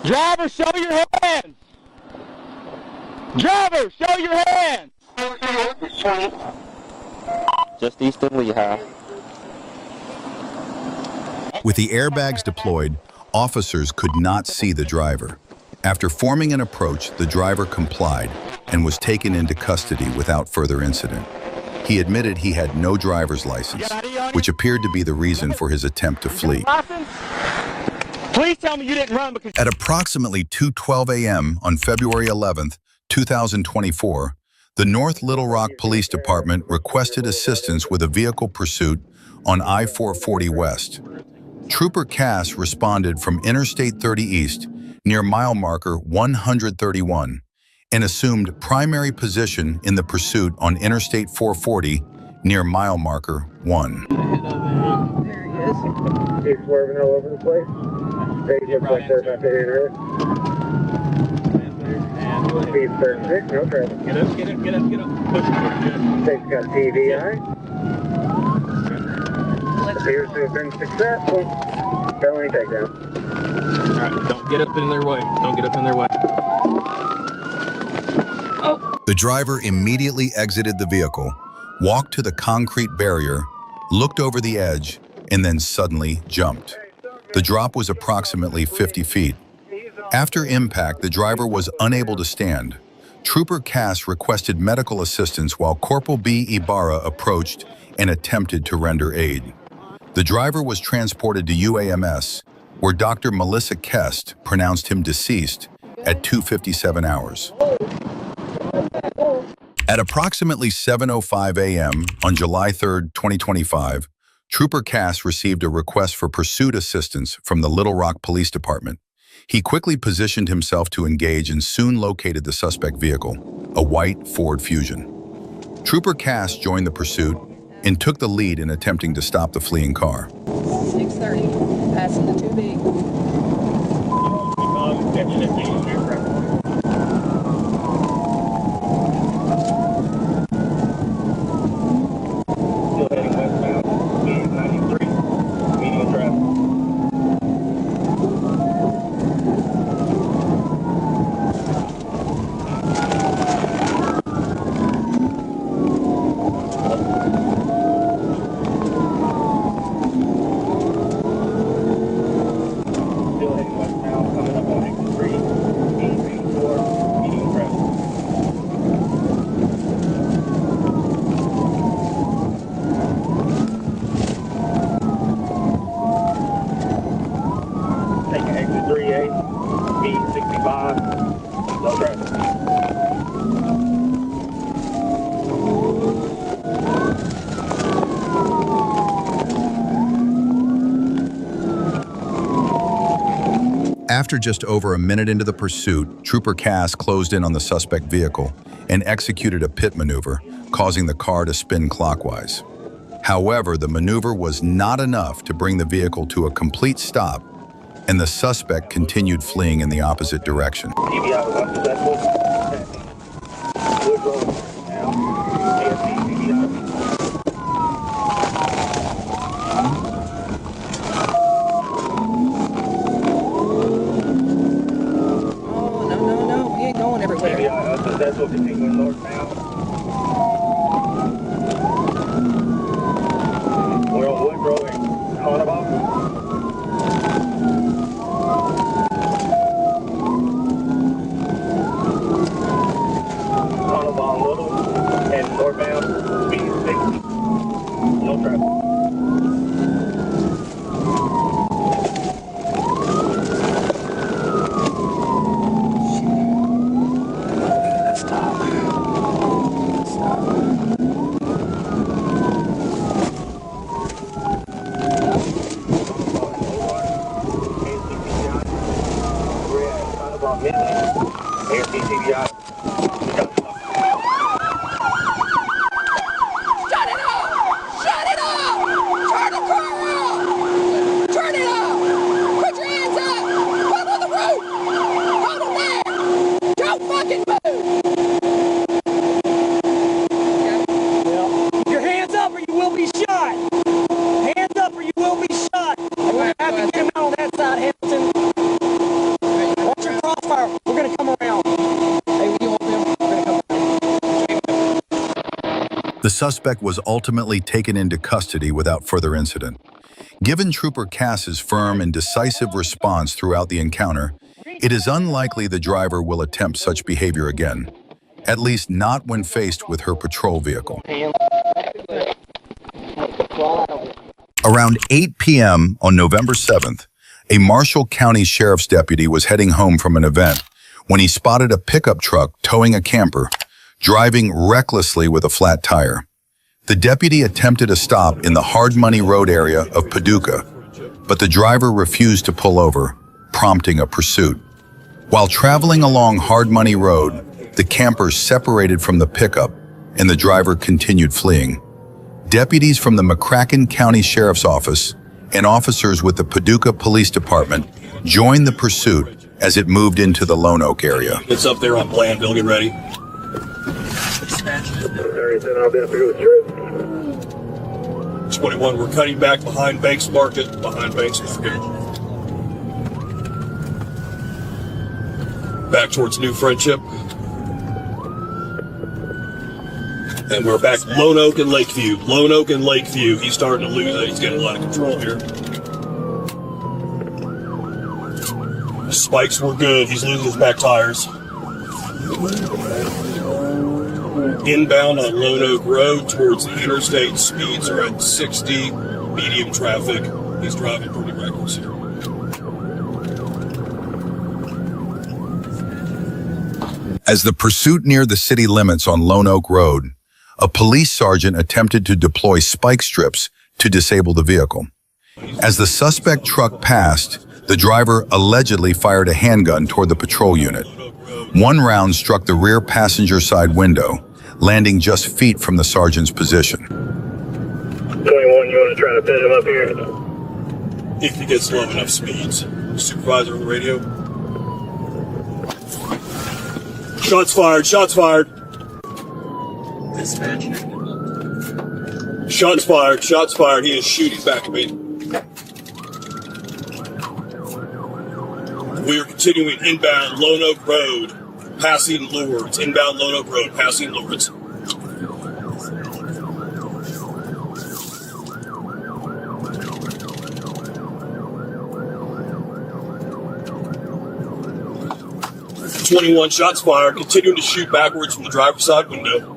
Driver, show your hands! Driver, show your hands! Just east of Lehigh. With the airbags deployed, officers could not see the driver. After forming an approach, the driver complied and was taken into custody without further incident. He admitted he had no driver's license, which appeared to be the reason for his attempt to flee. Please tell me you didn't run because... At approximately 2:12 a.m. on February 11th, 2024, the North Little Rock Police Department requested assistance with a vehicle pursuit on I-440 West. Trooper Cass responded from Interstate 30 East near mile marker 131 and assumed primary position in the pursuit on Interstate 440 near mile marker 1. There he is. He's swerving all over the place. They look like they're about to hit her. Speed 36, no traffic. Get up, get up, get up, get up. Push it, get up. State's got TVI. Appears to have been successful. Felony takedown. Alright, don't get up in their way. Don't get up in their way. The driver immediately exited the vehicle, walked to the concrete barrier, looked over the edge, and then suddenly jumped. The drop was approximately 50 feet. After impact, the driver was unable to stand. Trooper Cass requested medical assistance while Corporal B. Ibarra approached and attempted to render aid. The driver was transported to UAMS, where Dr. Melissa Kest pronounced him deceased at 2:57 hours. At approximately 7:05 a.m. on July 3, 2025, Trooper Cass received a request for pursuit assistance from the Little Rock Police Department. He quickly positioned himself to engage and soon located the suspect vehicle, a white Ford Fusion. Trooper Cass joined the pursuit and took the lead in attempting to stop the fleeing car. 630, passing the 2B. Still heading westbound, 93, medium traffic. Still heading westbound, coming up on 83, 84, medium traffic. Taking exit 3A, speed 65, no traffic. After just over a minute into the pursuit, Trooper Cass closed in on the suspect vehicle and executed a pit maneuver, causing the car to spin clockwise. However, the maneuver was not enough to bring the vehicle to a complete stop, and the suspect continued fleeing in the opposite direction. TBI was unsuccessful. Wood Road now. AFC TBI. Oh, no, we ain't going everywhere. The suspect was ultimately taken into custody without further incident. Given Trooper Cass's firm and decisive response throughout the encounter, it is unlikely the driver will attempt such behavior again, at least not when faced with her patrol vehicle. Around 8 p.m. on November 7th, a Marshall County Sheriff's deputy was heading home from an event when he spotted a pickup truck towing a camper, driving recklessly with a flat tire. The deputy attempted a stop in the Hard Money Road area of Paducah, but the driver refused to pull over, prompting a pursuit. While traveling along Hard Money Road, the camper separated from the pickup and the driver continued fleeing. Deputies from the McCracken County Sheriff's Office and officers with the Paducah Police Department joined the pursuit as it moved into the Lone Oak area. It's up there on Blandville, get ready. I'll be up here with Drew. 21, we're cutting back behind Banks Market, back towards New Friendship. And we're back Lone Oak and Lakeview. He's starting to lose it. He's getting a lot of control here. Spikes were good. He's losing his back tires. Inbound on Lone Oak Road towards the interstate. Speeds are at 60. Medium traffic. He's driving pretty reckless here. As the pursuit neared the city limits on Lone Oak Road, a police sergeant attempted to deploy spike strips to disable the vehicle. As the suspect truck passed, the driver allegedly fired a handgun toward the patrol unit. One round struck the rear passenger side window, landing just feet from the sergeant's position. 21, you want to try to pit him up here? If he gets low enough speeds. Supervisor on the radio. Shots fired. Shots fired. He is shooting back at me. We are continuing inbound Lone Oak Road, passing Lourdes. Inbound Lone Oak Road, passing Lourdes. .21 shots fired, continuing to shoot backwards from the driver's side window.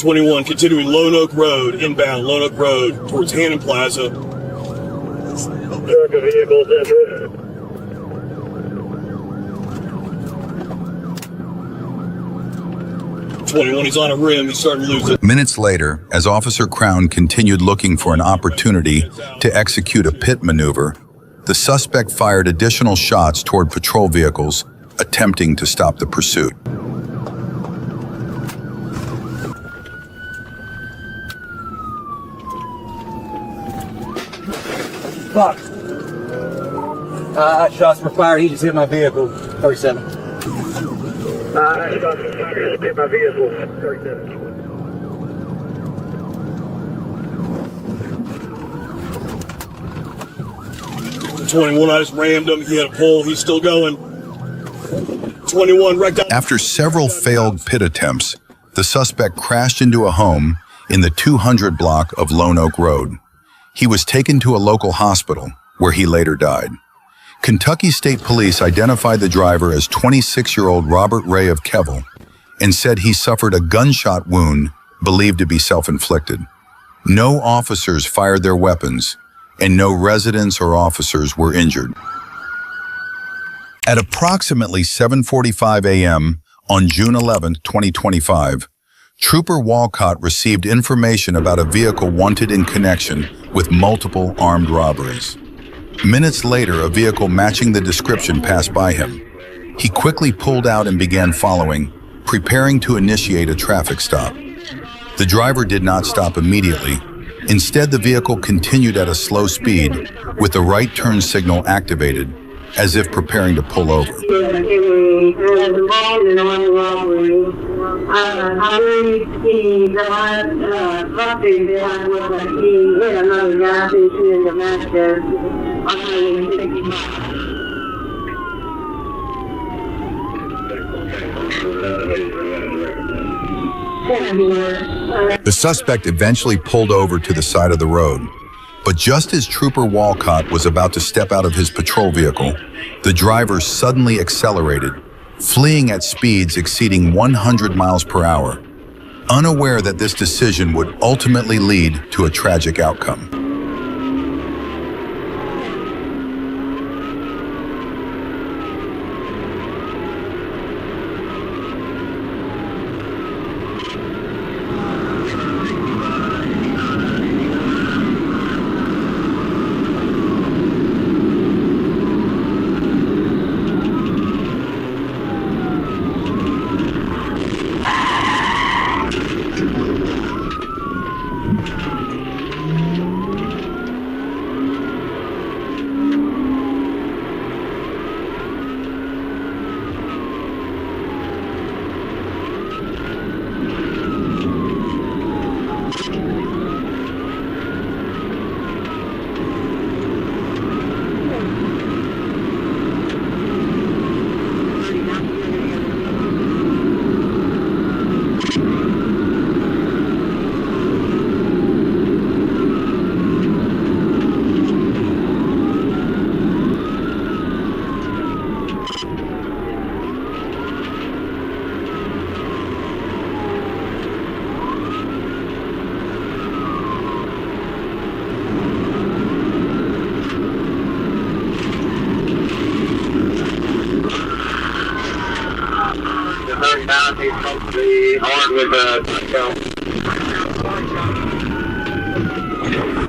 .21 continuing Lone Oak Road, inbound Lone Oak Road towards Hannon Plaza. Truck of vehicles entering. .21, he's on a rim, he's starting to lose it. Minutes later, as Officer Crown continued looking for an opportunity to execute a pit maneuver, the suspect fired additional shots toward patrol vehicles, attempting to stop the pursuit. Fuck. Shots were fired. He just hit my vehicle. 37. Shots were fired. Hit my vehicle. 37. 21, I just rammed him. He had a pull. He's still going. 21 wrecked out. After several failed pit attempts, the suspect crashed into a home in the 200 block of Lone Oak Road. He was taken to a local hospital, where he later died. Kentucky State Police identified the driver as 26-year-old Robert Ray of Kevel and said he suffered a gunshot wound believed to be self-inflicted. No officers fired their weapons, and no residents or officers were injured. At approximately 7:45 a.m. on June 11, 2025, Trooper Walcott received information about a vehicle wanted in connection with multiple armed robberies. Minutes later, a vehicle matching the description passed by him. He quickly pulled out and began following, preparing to initiate a traffic stop. The driver did not stop immediately. Instead, the vehicle continued at a slow speed with the right turn signal activated, as if preparing to pull over. I believe he, the last bumping behind was he hit another gas station in Damascus on Highway 65. The suspect eventually pulled over to the side of the road. But just as Trooper Walcott was about to step out of his patrol vehicle, the driver suddenly accelerated, fleeing at speeds exceeding 100 miles per hour, unaware that this decision would ultimately lead to a tragic outcome.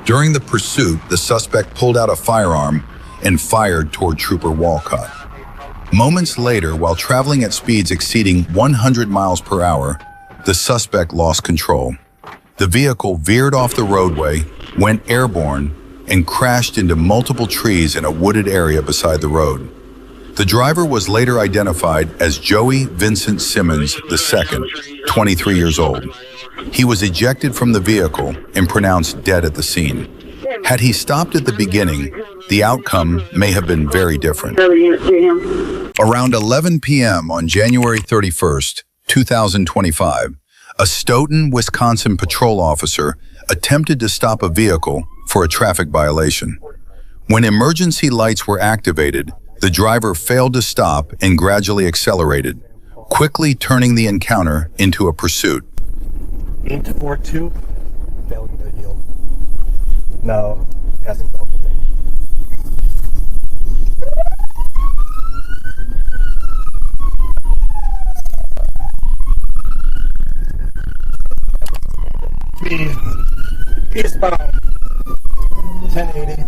During the pursuit, the suspect pulled out a firearm and fired toward Trooper Walcott. Moments later, while traveling at speeds exceeding 100 miles per hour, the suspect lost control. The vehicle veered off the roadway, went airborne, and crashed into multiple trees in a wooded area beside the road. The driver was later identified as Joey Vincent Simmons II, 23 years old. He was ejected from the vehicle and pronounced dead at the scene. Had he stopped at the beginning, the outcome may have been very different. Around 11 p.m. on January 31st, 2025, a Stoughton, Wisconsin patrol officer attempted to stop a vehicle for a traffic violation. When emergency lights were activated, the driver failed to stop and gradually accelerated, quickly turning the encounter into a pursuit. 842, failure to yield. Now, passing belt delay. Speed, eastbound, 1080.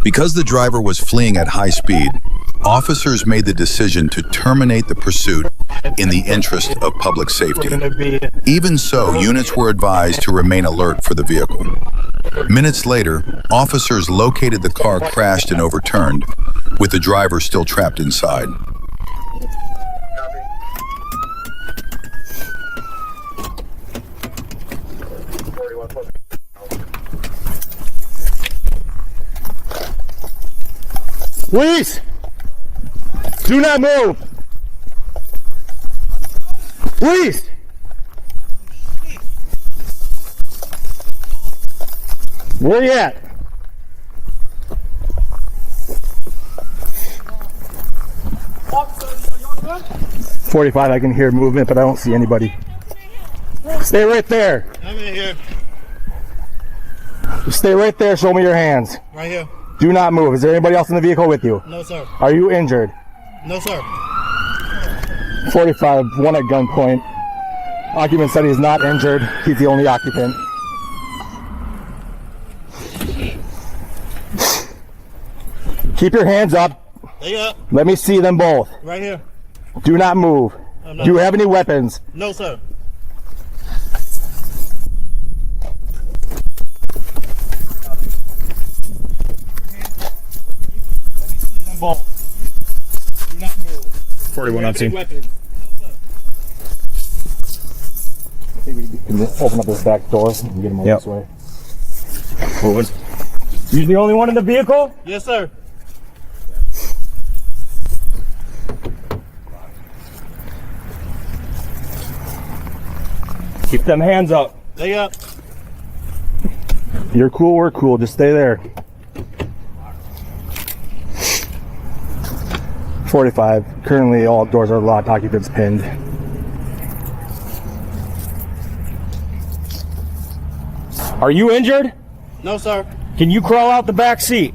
Because the driver was fleeing at high speed, officers made the decision to terminate the pursuit in the interest of public safety. Even so, units were advised to remain alert for the vehicle. Minutes later, officers located the car crashed and overturned, with the driver still trapped inside. Please, do not move. Please. Where you at? Officer, 45, I can hear movement, but I don't see anybody. Stay right there. I'm in here. Stay right there, show me your hands. Right here. Do not move. Is there anybody else in the vehicle with you? No, sir. Are you injured? No, sir. 45, one at gunpoint. Occupant said he's not injured. He's the only occupant. Keep your hands up. They up. Let me see them both. Right here. Do not move. Do you have any weapons? No, sir. Both. Do not move. 41 on scene. Weapons. I think we can open up this back door and get him over this way. You the only one in the vehicle? Yes, sir. Keep them hands up. They up. You're cool, we're cool. Just stay there. 45. Currently, all doors are locked. Occupants pinned. Are you injured? No, sir. Can you crawl out the back seat?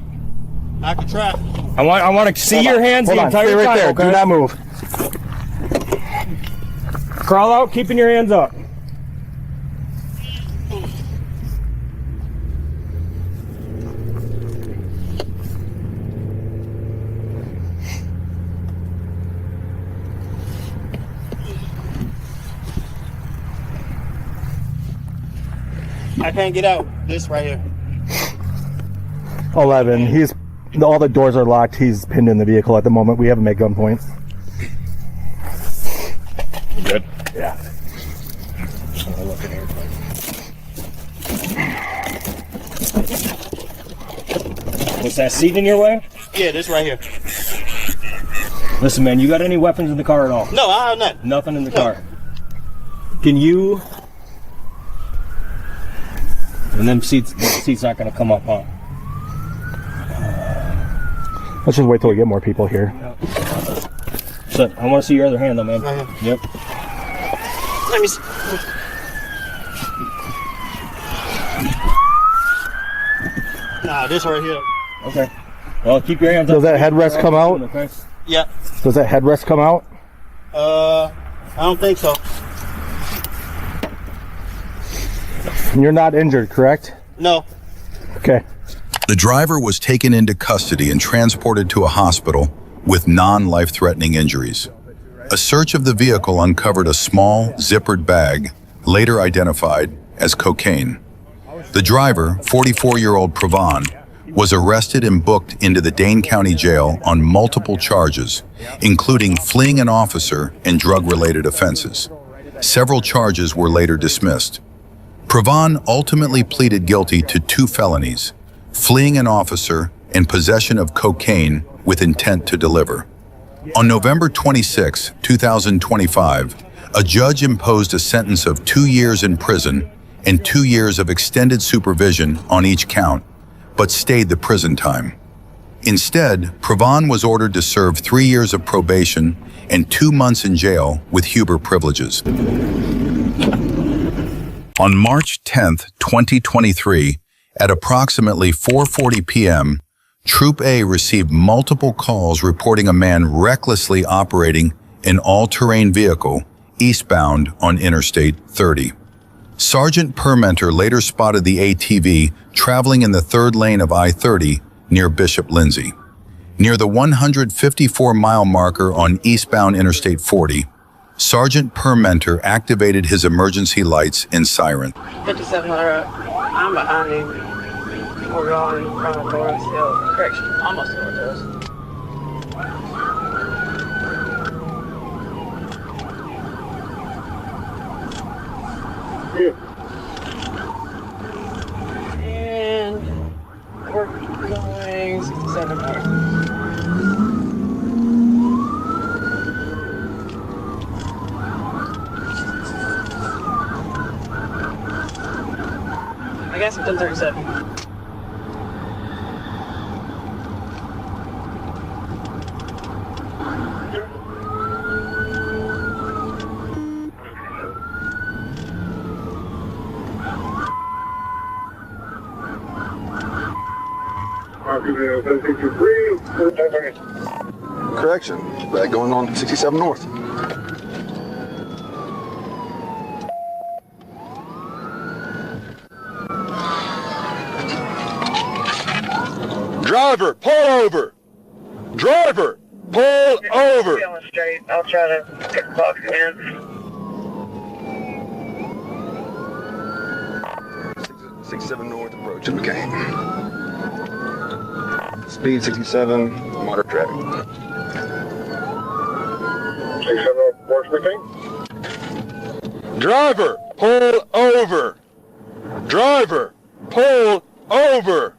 I can try. I want to see your hands the entire Stay right time. there. Okay? Do not move. Crawl out, keeping your hands up. I can't get out. This right here. 11. All the doors are locked. He's pinned in the vehicle at the moment. We have him at gunpoint. Good. Yeah. Was that seat in your way? Yeah, this right here. Listen, man, you got any weapons in the car at all? No, I have nothing. Nothing in the car. Can you... And them seats, the seat's not going to come up, huh? Let's just wait till we get more people here. So, I want to see your other hand, though, man. Right here. Yep. Let me see. Nah, this right here. Okay. Well, keep your hands up. Does that headrest come out? Okay. Yeah. Does that headrest come out? I don't think so. You're not injured, correct? No. Okay. The driver was taken into custody and transported to a hospital with non-life-threatening injuries. A search of the vehicle uncovered a small, zippered bag, later identified as cocaine. The driver, 44-year-old Pravan, was arrested and booked into the Dane County Jail on multiple charges, including fleeing an officer and drug-related offenses. Several charges were later dismissed. Pravan ultimately pleaded guilty to 2 felonies, fleeing an officer and possession of cocaine with intent to deliver. On November 26, 2025, a judge imposed a sentence of 2 years in prison and 2 years of extended supervision on each count, but stayed the prison time. Instead, Pravan was ordered to serve 3 years of probation and 2 months in jail with Huber privileges. On March 10, 2023, at approximately 4:40 p.m., Troop A received multiple calls reporting a man recklessly operating an all-terrain vehicle eastbound on Interstate 30. Sergeant Permenter later spotted the ATV traveling in the 3rd lane of I-30 near Bishop Lindsay. Near the 154-mile marker on eastbound Interstate 40, Sergeant Permenter activated his emergency lights and siren. 5700, I'm behind him. We're going in front of Torrance Hill. Correction, almost north of us. And we're going 6700. I guess I'm 1037. Correction, back going on 67 North. Driver, pull over! Driver, pull over! Straight. I'll try to get the box in. 67 North approaching McCain. Speed 67, moderate traffic. 67 North approach McCain. Driver, pull over! Driver, pull over!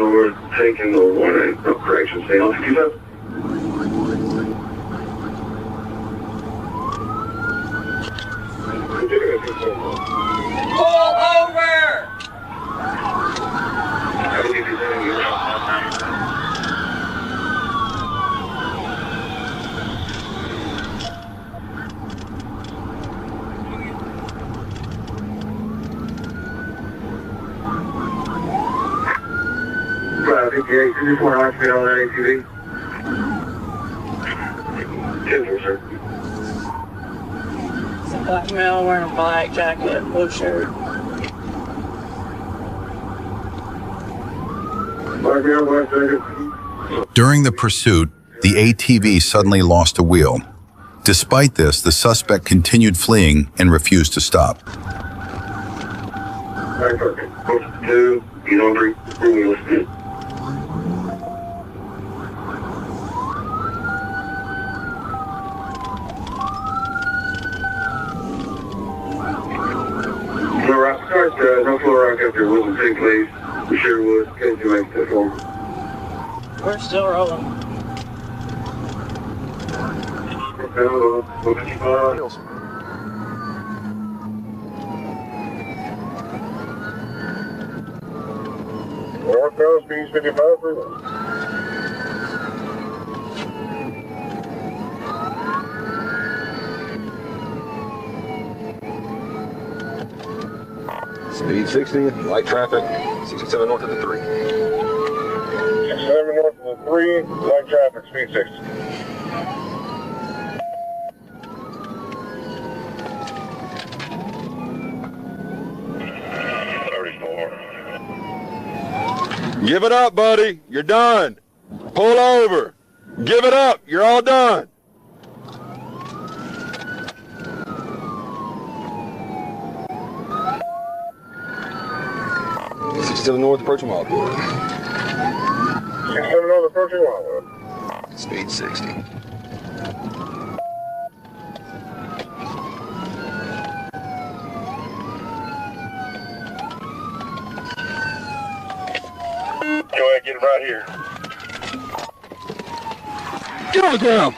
We're taking the warning of correction. Stay on 67. Pull over! Traffic, 64 Hospital on that ATV. 10-4, sir. It's a black male wearing a black jacket, blue shirt. Black male, black jacket. During the pursuit, the ATV suddenly lost a wheel. Despite this, the suspect continued fleeing and refused to stop. Black target. Post 2, you on 3, wheels. No floor rock after Wilson City, please. Sherwood, Casey Lake, platform. We're still rolling. Northbound, speed 55 freeway. Speed 60, light traffic, 67 North of the 3. 67 North of the 3, light traffic, speed 60. Give it up, buddy. You're done. Pull over. Give it up. You're all done. To the north approaching Wildwood. 67 North approaching Wildwood. Speed 60. Go ahead, get it right here. Get on the ground!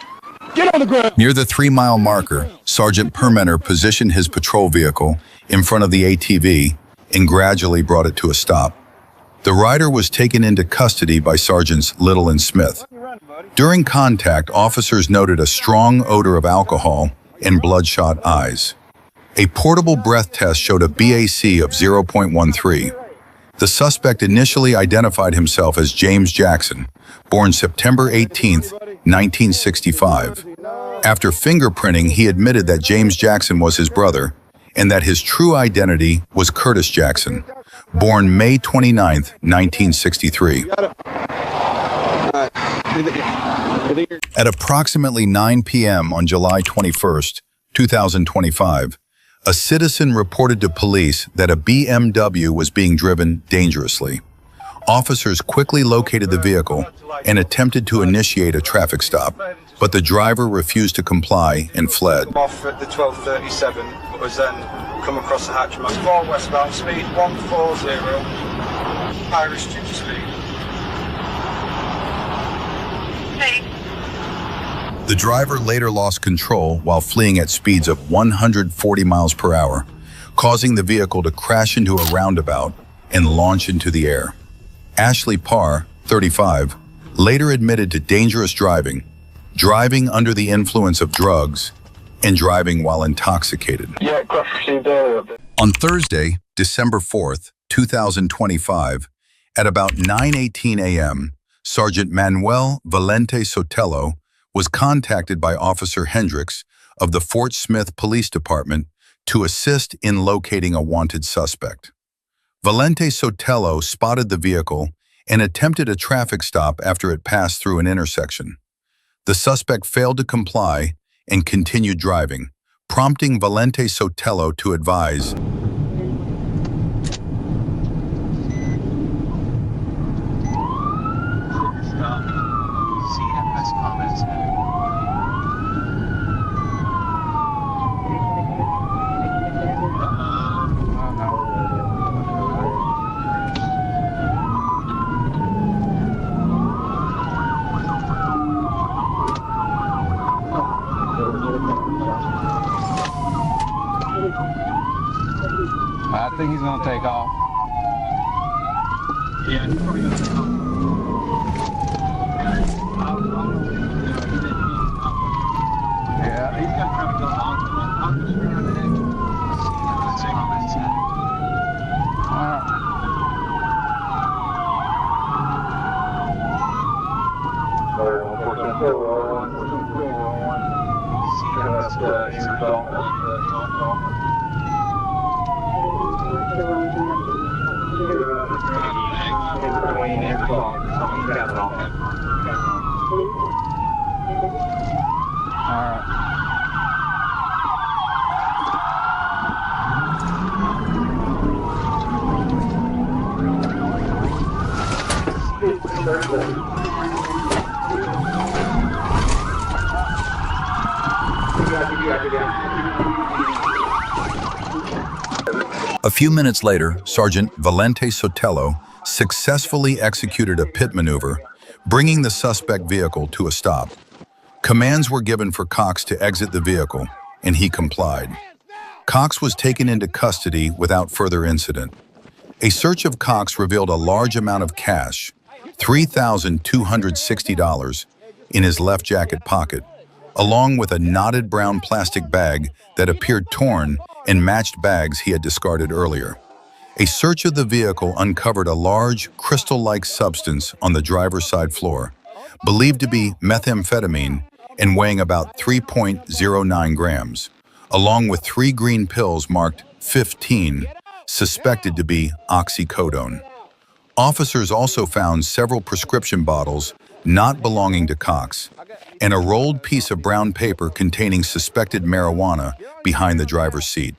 Get on the ground! Near the 3-mile marker, Sergeant Permenter positioned his patrol vehicle in front of the ATV and gradually brought it to a stop. The rider was taken into custody by Sergeants Little and Smith. During contact, officers noted a strong odor of alcohol and bloodshot eyes. A portable breath test showed a BAC of 0.13. The suspect initially identified himself as James Jackson, born September 18, 1965. After fingerprinting, he admitted that James Jackson was his brother and that his true identity was Curtis Jackson, born May 29, 1963. At approximately 9 p.m. on July 21, 2025, a citizen reported to police that a BMW was being driven dangerously. Officers quickly located the vehicle and attempted to initiate a traffic stop, but the driver refused to comply and fled. Off at the 1237, but was then come across the hatchback. 4 westbound, speed 140, high restricted speed. The driver later lost control while fleeing at speeds of 140 miles per hour, causing the vehicle to crash into a roundabout and launch into the air. Ashley Parr, 35, later admitted to dangerous driving, driving under the influence of drugs, and driving while intoxicated. Yeah, crash received earlier. On Thursday, December 4th, 2025, at about 9:18 a.m., Sergeant Manuel Valente Sotelo was contacted by Officer Hendricks of the Fort Smith Police Department to assist in locating a wanted suspect. Valente Sotelo spotted the vehicle and attempted a traffic stop after it passed through an intersection. The suspect failed to comply and continued driving, prompting Valente Sotelo to advise, I think he's gonna take off. Yeah, he's probably gonna take off. Yeah, He's got traffic going on. I'm just around the edge. A few minutes later, Sergeant Valente Sotelo successfully executed a pit maneuver, bringing the suspect vehicle to a stop. Commands were given for Cox to exit the vehicle, and he complied. Cox was taken into custody without further incident. A search of Cox revealed a large amount of cash, $3,260, in his left jacket pocket, along with a knotted brown plastic bag that appeared torn and matched bags he had discarded earlier. A search of the vehicle uncovered a large, crystal-like substance on the driver's side floor, believed to be methamphetamine and weighing about 3.09 grams, along with 3 green pills marked 15, suspected to be oxycodone. Officers also found several prescription bottles not belonging to Cox, and a rolled piece of brown paper containing suspected marijuana behind the driver's seat.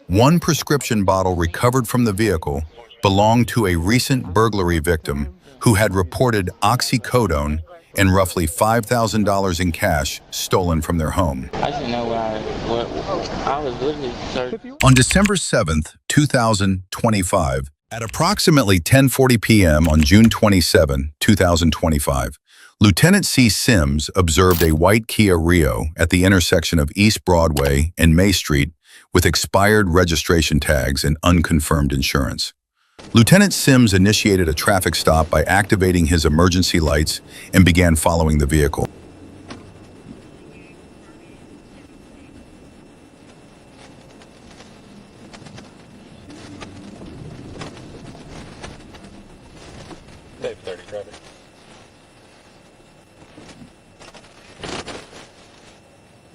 One prescription bottle recovered from the vehicle belonged to a recent burglary victim who had reported oxycodone and roughly $5,000 in cash stolen from their home. I didn't know what I was literally searching. On December 7th, 2025, at approximately 10:40 p.m. on June 27, 2025, Lieutenant C. Sims observed a white Kia Rio at the intersection of East Broadway and May Street with expired registration tags and unconfirmed insurance. Lieutenant Sims initiated a traffic stop by activating his emergency lights and began following the vehicle. Dave 30 traffic.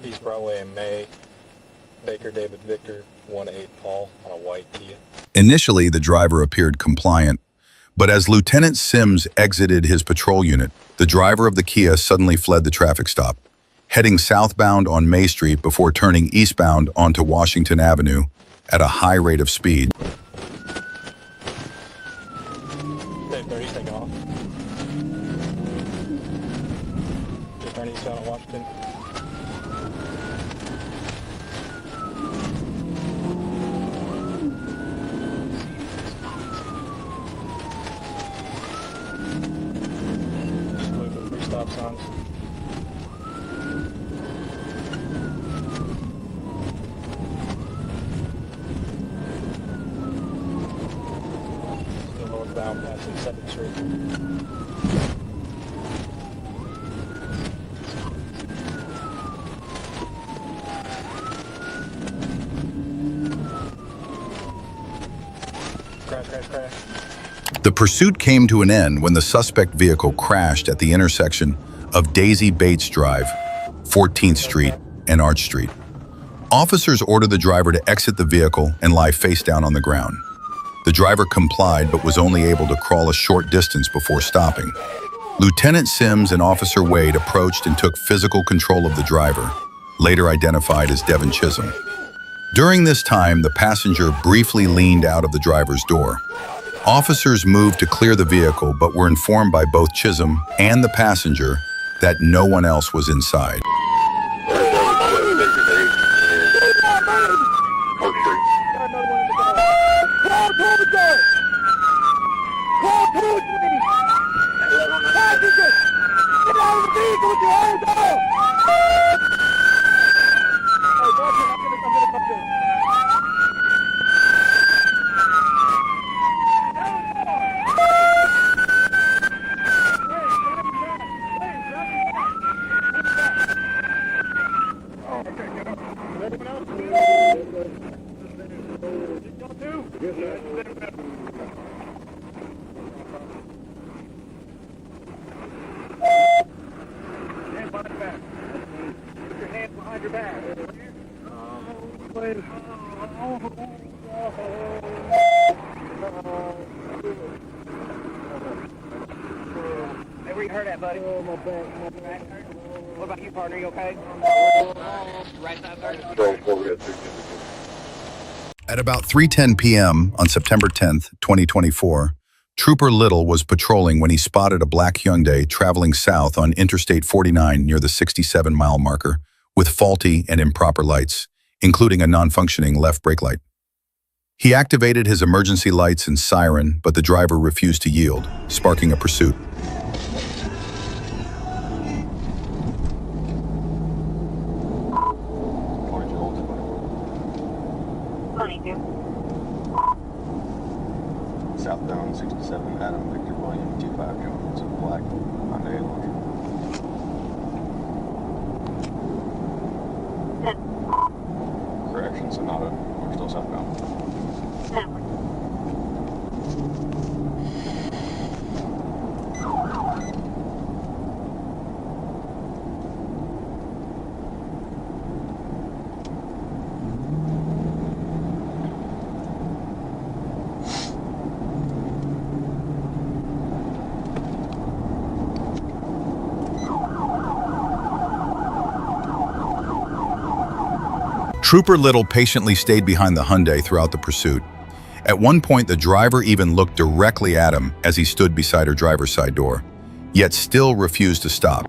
East Broadway and May. Baker David Victor, 1-8 Paul on a white Kia. Initially, the driver appeared compliant, but as Lieutenant Sims exited his patrol unit, the driver of the Kia suddenly fled the traffic stop, heading southbound on May Street before turning eastbound onto Washington Avenue at a high rate of speed. Dave 30's taking off. Just turn eastbound on Washington. Stop signs. Still northbound passing 7th Street. The pursuit came to an end when the suspect vehicle crashed at the intersection of Daisy Bates Drive, 14th Street, and Arch Street. Officers ordered the driver to exit the vehicle and lie face down on the ground. The driver complied but was only able to crawl a short distance before stopping. Lieutenant Sims and Officer Wade approached and took physical control of the driver, later identified as Devin Chisholm. During this time, the passenger briefly leaned out of the driver's door. Officers moved to clear the vehicle but were informed by both Chisholm and the passenger that no one else was inside. Hey, where you hurt at, buddy? Oh, my back. What about you, partner? You okay? Right side, sir? At about 3:10 p.m. on September 10th, 2024, Trooper Little was patrolling when he spotted a black Hyundai traveling south on Interstate 49 near the 67-mile marker with faulty and improper lights, including a non-functioning left brake light. He activated his emergency lights and siren, but the driver refused to yield, sparking a pursuit. Southbound 67 Adam Victor William 25 Jones, black Hyundai Elantra. Correction, Sonata. We're still southbound. Trooper Little patiently stayed behind the Hyundai throughout the pursuit. At one point, the driver even looked directly at him as he stood beside her driver's side door, yet still refused to stop.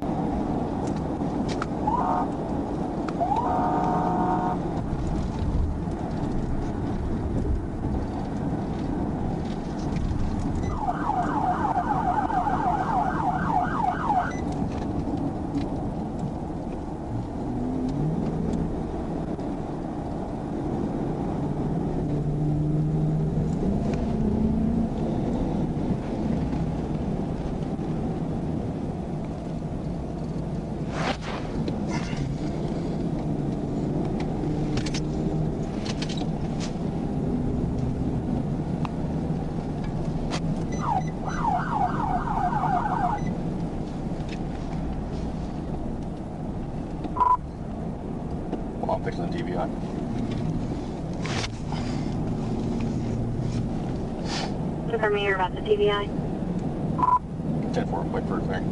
I'm fixing the TVI. Confirm you're about the TVI. 10-4, wait for a thing.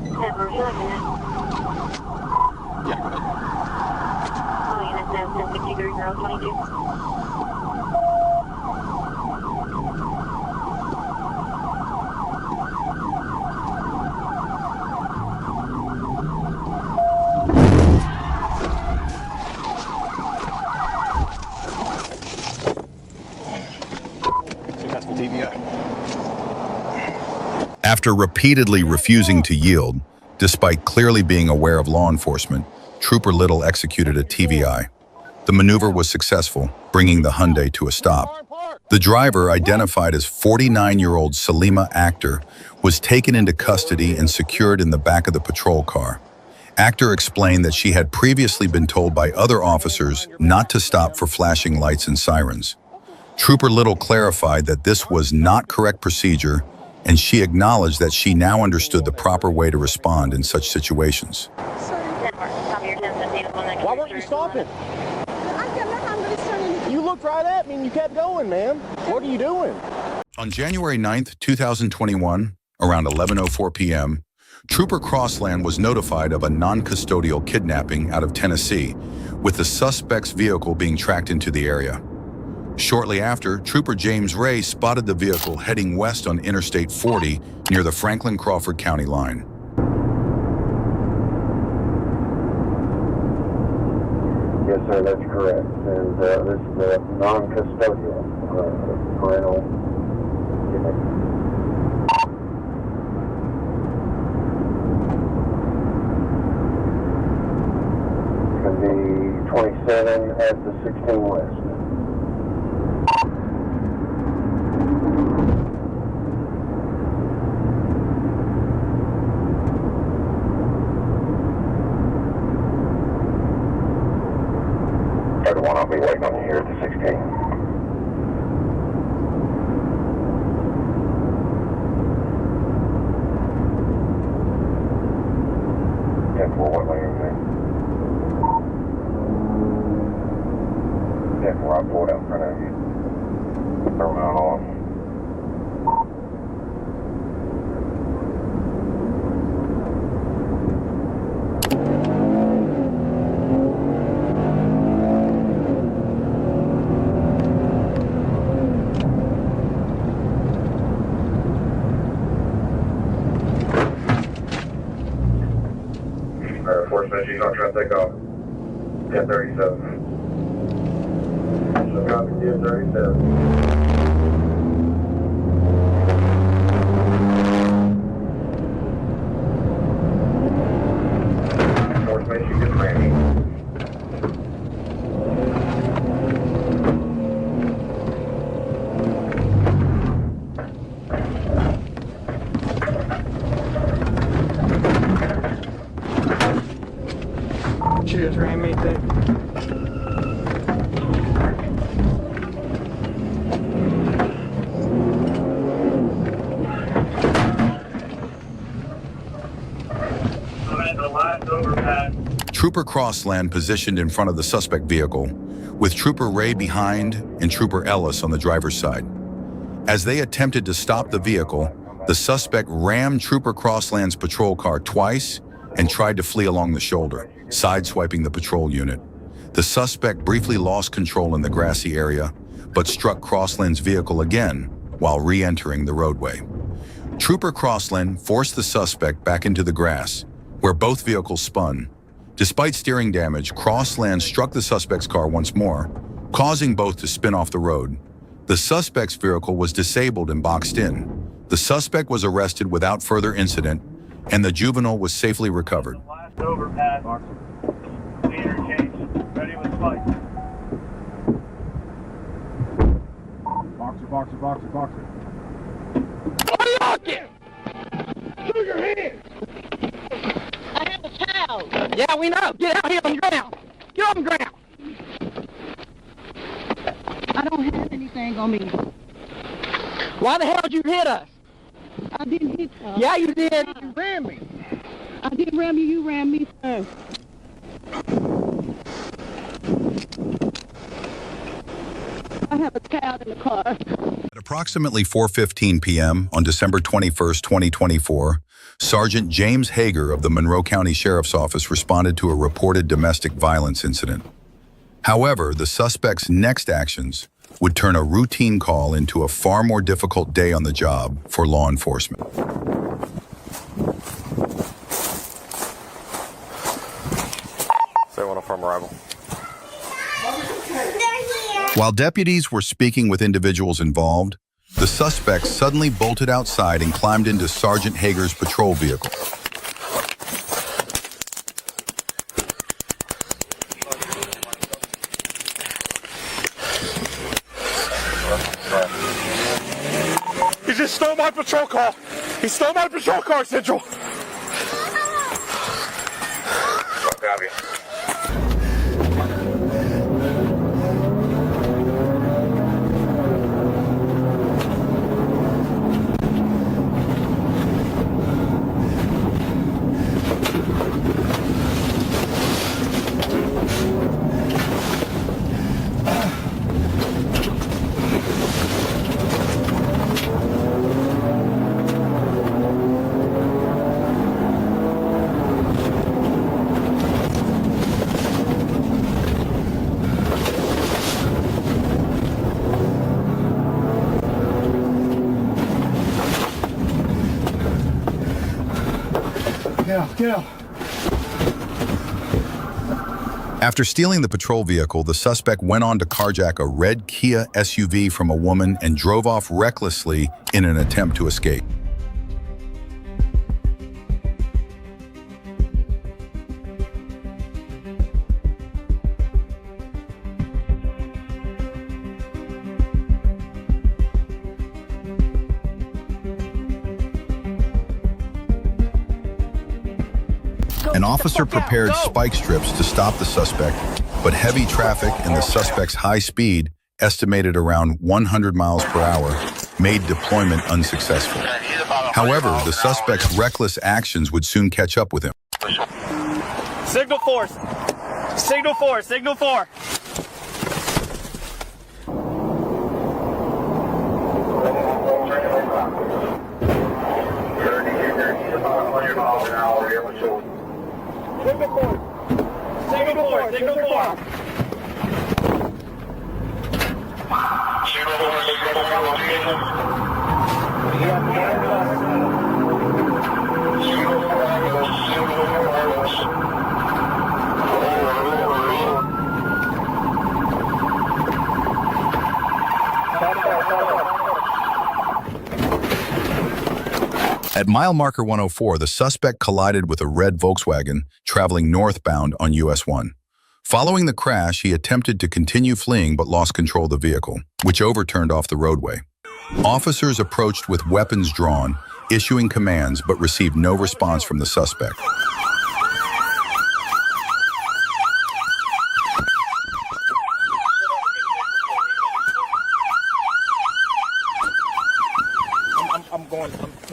Yeah, where would you like it at? Yeah, go ahead. Oh, unit now, 1063-022. After repeatedly refusing to yield, despite clearly being aware of law enforcement, Trooper Little executed a TVI. The maneuver was successful, bringing the Hyundai to a stop. The driver, identified as 49-year-old Salima Akhtar, was taken into custody and secured in the back of the patrol car. Akhtar explained that she had previously been told by other officers not to stop for flashing lights and sirens. Trooper Little clarified that this was not correct procedure, and she acknowledged that she now understood the proper way to respond in such situations. Why weren't you stopping? You looked right at me and you kept going, man. What are you doing? On January 9th, 2021, around 11:04 p.m., Trooper Crossland was notified of a non-custodial kidnapping out of Tennessee, with the suspect's vehicle being tracked into the area. Shortly after, Trooper James Ray spotted the vehicle heading west on Interstate 40 near the Franklin-Crawford County line. Yes, sir, that's correct. And this is a non-custodial parental kidnapping. It's going to be 27 at the 16 West. Everyone, I'll be waiting on you here at the 16. 10-4, what lane are you in? 10-4, I pulled out in front of you. Thermite on. She's not trying to take off. 1037. So copy 1037. Force base, you get ready. Cheers, ran me too. Trooper Crossland positioned in front of the suspect vehicle, with Trooper Ray behind and Trooper Ellis on the driver's side. As they attempted to stop the vehicle, the suspect rammed Trooper Crossland's patrol car twice and tried to flee along the shoulder, sideswiping the patrol unit. The suspect briefly lost control in the grassy area, but struck Crossland's vehicle again while re-entering the roadway. Trooper Crossland forced the suspect back into the grass, where both vehicles spun. Despite steering damage, Crossland struck the suspect's car once more, causing both to spin off the road. The suspect's vehicle was disabled and boxed in. The suspect was arrested without further incident, and the juvenile was safely recovered. Last overpass. Interchange. Ready with spike. Boxer, boxer, boxer, boxer. Unlock it! Move your hands! I have a towel. Yeah, we know. Get out here on the ground. Get on the ground. I don't have anything on me. Why the hell did you hit us? I didn't hit you. Yeah, you did. You ran me. I didn't ram you. You ran me first. I have a towel in the car. At approximately 4:15 p.m. on December 21st, 2024, Sergeant James Hager of the Monroe County Sheriff's Office responded to a reported domestic violence incident. However, the suspect's next actions would turn a routine call into a far more difficult day on the job for law enforcement. Say one from arrival. While deputies were speaking with individuals involved, the suspect suddenly bolted outside and climbed into Sergeant Hager's patrol vehicle. He just stole my patrol car. He stole my patrol car, Central. Copy. Go. After stealing the patrol vehicle, the suspect went on to carjack a red Kia SUV from a woman and drove off recklessly in an attempt to escape. An officer prepared spike strips to stop the suspect, but heavy traffic and the suspect's high speed, estimated around 100 miles per hour, made deployment unsuccessful. However, the suspect's reckless actions would soon catch up with him. Signal 4. Signal 4. Signal 4. Signal 4. Signal 4. Signal 4. At mile marker 104, the suspect collided with a red Volkswagen traveling northbound on US 1. Following the crash, he attempted to continue fleeing but lost control of the vehicle, which overturned off the roadway. Officers approached with weapons drawn, issuing commands but received no response from the suspect. I'm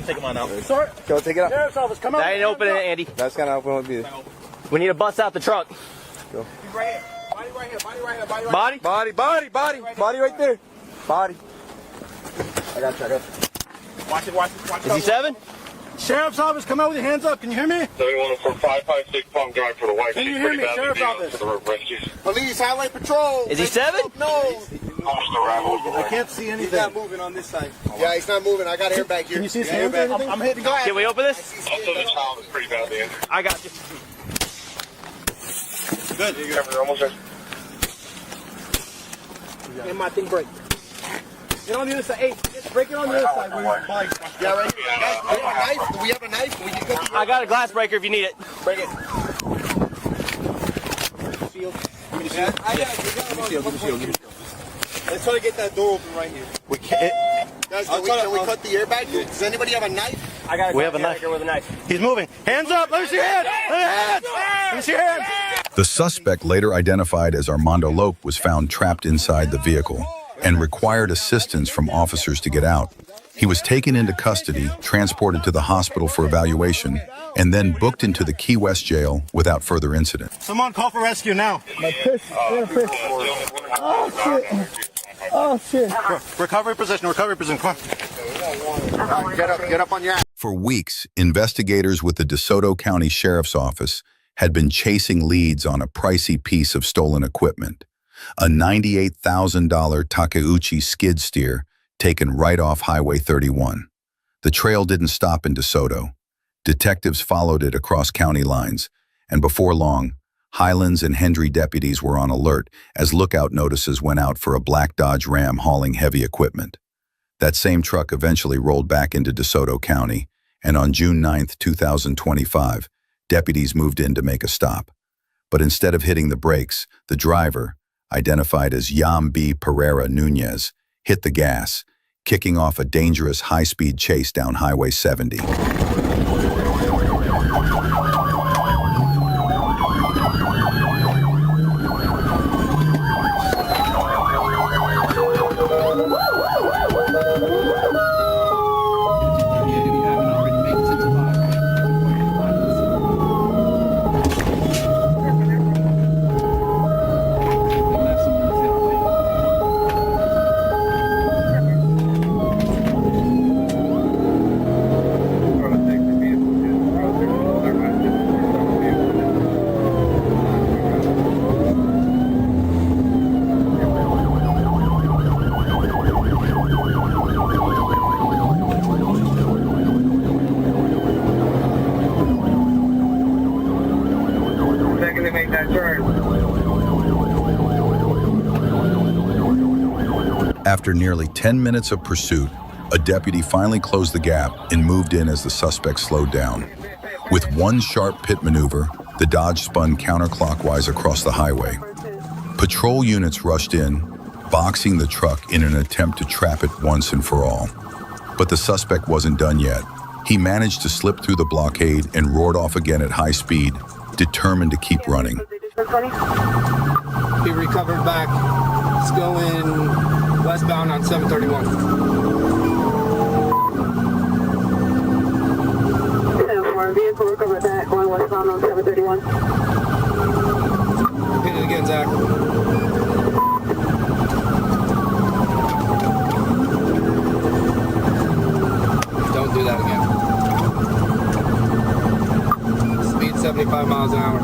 taking mine out. Sir, go take it out. Sheriff's office, come out. That ain't opening it, Andy. That's kind of open with me. We need to bust out the trunk. Go. He's right here. Body right here. Body right here. Body right here. Body right there. Body. I got you. Watch it. Watch it. Watch it. Is he 7? Sheriff's office, come out with your hands up. Can you hear me? 714-556 Palm Drive for the white. Can you hear me? Sheriff's office. Police, highway patrol. Is he 7? No. I can't see anything. He's not moving on this side. Yeah, he's not moving. I got air back here. Can you see his hands? I'm hitting. Go ahead. Can we open this? Also, the child is pretty badly injured. I got you. Good. You're almost there. And my thing break. Get on the other side. Hey, break it on the other side. Yeah, right here. Guys, do we have a knife? Do we have a knife? I got a glass breaker if you need it. Bring it. Let's try to get that door open right here. We can't. Guys, can we cut the airbag? Does anybody have a knife? We have a knife. With a knife. He's moving. Hands up. Let me see your hands. Let me see your hands. The suspect, later identified as Armando Lope, was found trapped inside the vehicle and required assistance from officers to get out. He was taken into custody, transported to the hospital for evaluation, and then booked into the Key West jail without further incident. Someone call for rescue now. My piss. Oh, shit. Oh, shit. Recovery position. Come on. Get up on your ass. For weeks, investigators with the DeSoto County Sheriff's Office had been chasing leads on a pricey piece of stolen equipment, a $98,000 Takeuchi skid steer taken right off Highway 31. The trail didn't stop in DeSoto. Detectives followed it across county lines, and before long, Highlands and Hendry deputies were on alert as lookout notices went out for a black Dodge Ram hauling heavy equipment. That same truck eventually rolled back into DeSoto County, and on June 9, 2025, deputies moved in to make a stop. But instead of hitting the brakes, the driver, identified as Yam B. Pereira Nunez, hit the gas, kicking off a dangerous high-speed chase down Highway 70. After nearly 10 minutes of pursuit, a deputy finally closed the gap and moved in as the suspect slowed down. With one sharp pit maneuver, the Dodge spun counterclockwise across the highway. Patrol units rushed in, boxing the truck in an attempt to trap it once and for all. But the suspect wasn't done yet. He managed to slip through the blockade and roared off again at high speed, determined to keep running. He recovered back. It's going westbound on 731. Vehicle recovered back, going westbound on 731. Hit it again, Zach. Don't do that again. Speed 75 miles an hour.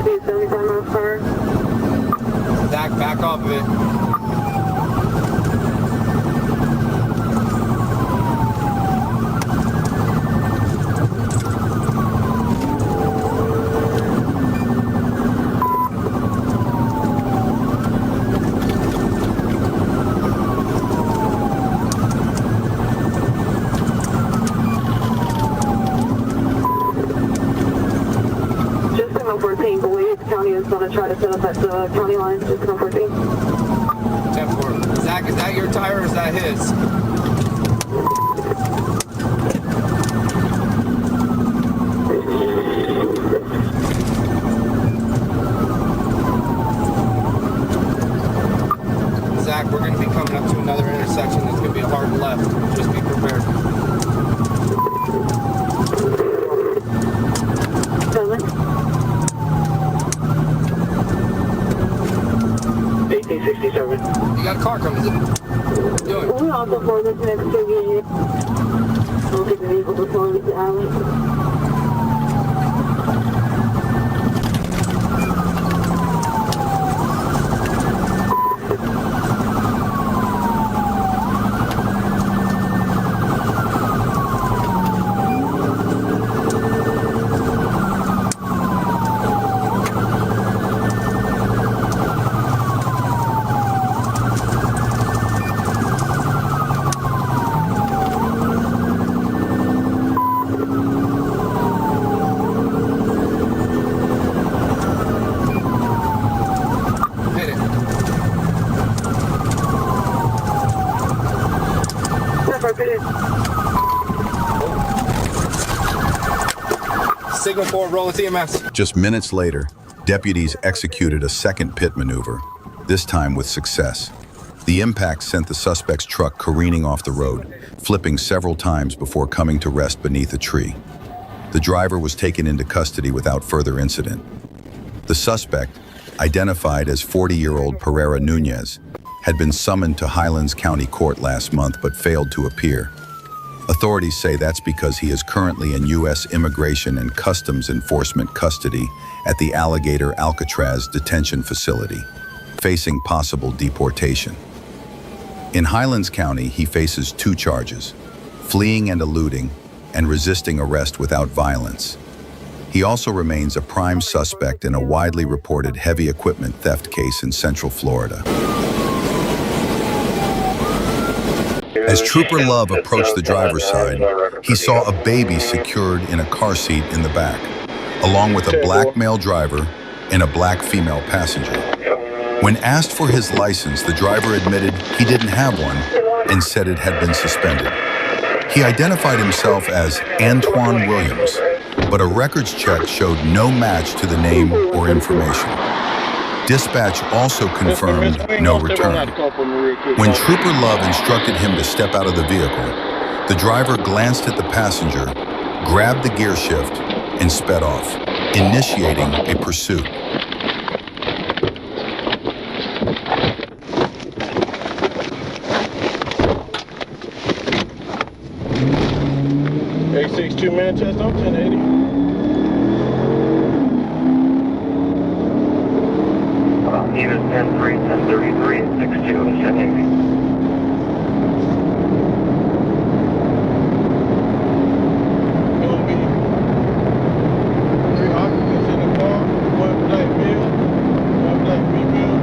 Speed 75 miles per hour. Zach, back off of it. Going to try to set up at the county line, just come 14. 10-4. Zach, is that your tire or is that his? Zach, we're going to be coming up to another intersection that's going to be a hard left. Just be prepared. 1867. You got a car coming. Doing. We also forward this next to you. We'll get the vehicle before the alley. Signal forward, rolling TMS. Just minutes later, deputies executed a second pit maneuver, this time with success. The impact sent the suspect's truck careening off the road, flipping several times before coming to rest beneath a tree. The driver was taken into custody without further incident. The suspect, identified as 40-year-old Pereira Nunez, had been summoned to Highlands County Court last month but failed to appear. Authorities say that's because he is currently in U.S. Immigration and Customs Enforcement custody at the Alligator Alcatraz detention facility, facing possible deportation. In Highlands County, he faces 2 charges: fleeing and eluding, and resisting arrest without violence. He also remains a prime suspect in a widely reported heavy equipment theft case in Central Florida. As Trooper Love approached the driver's side, he saw a baby secured in a car seat in the back, along with a black male driver and a black female passenger. When asked for his license, the driver admitted he didn't have one and said it had been suspended. He identified himself as Antoine Williams, but a records check showed no match to the name or information. Dispatch also confirmed no return. When Trooper Love instructed him to step out of the vehicle, the driver glanced at the passenger, grabbed the gear shift, and sped off, initiating a pursuit. A6 2-minute test on 1080. Unit 10-3, 1033, 62, 1080. Three occupants in the car, one black male, one black female.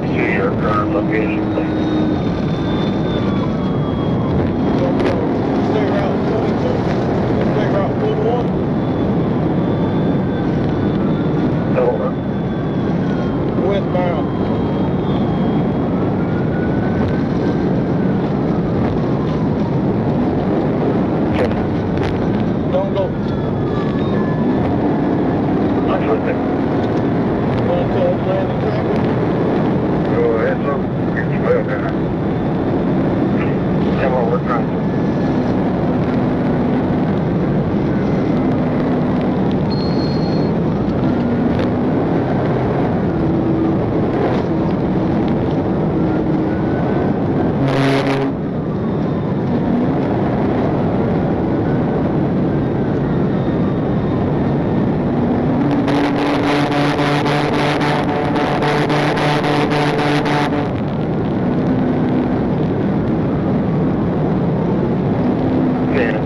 to your current location, please. State Route 22. State Route 41. Over. Westbound. Don't go. I'm with it. Going towards landing traffic. Go ahead, sir. It's well done. Come on, we're trying to.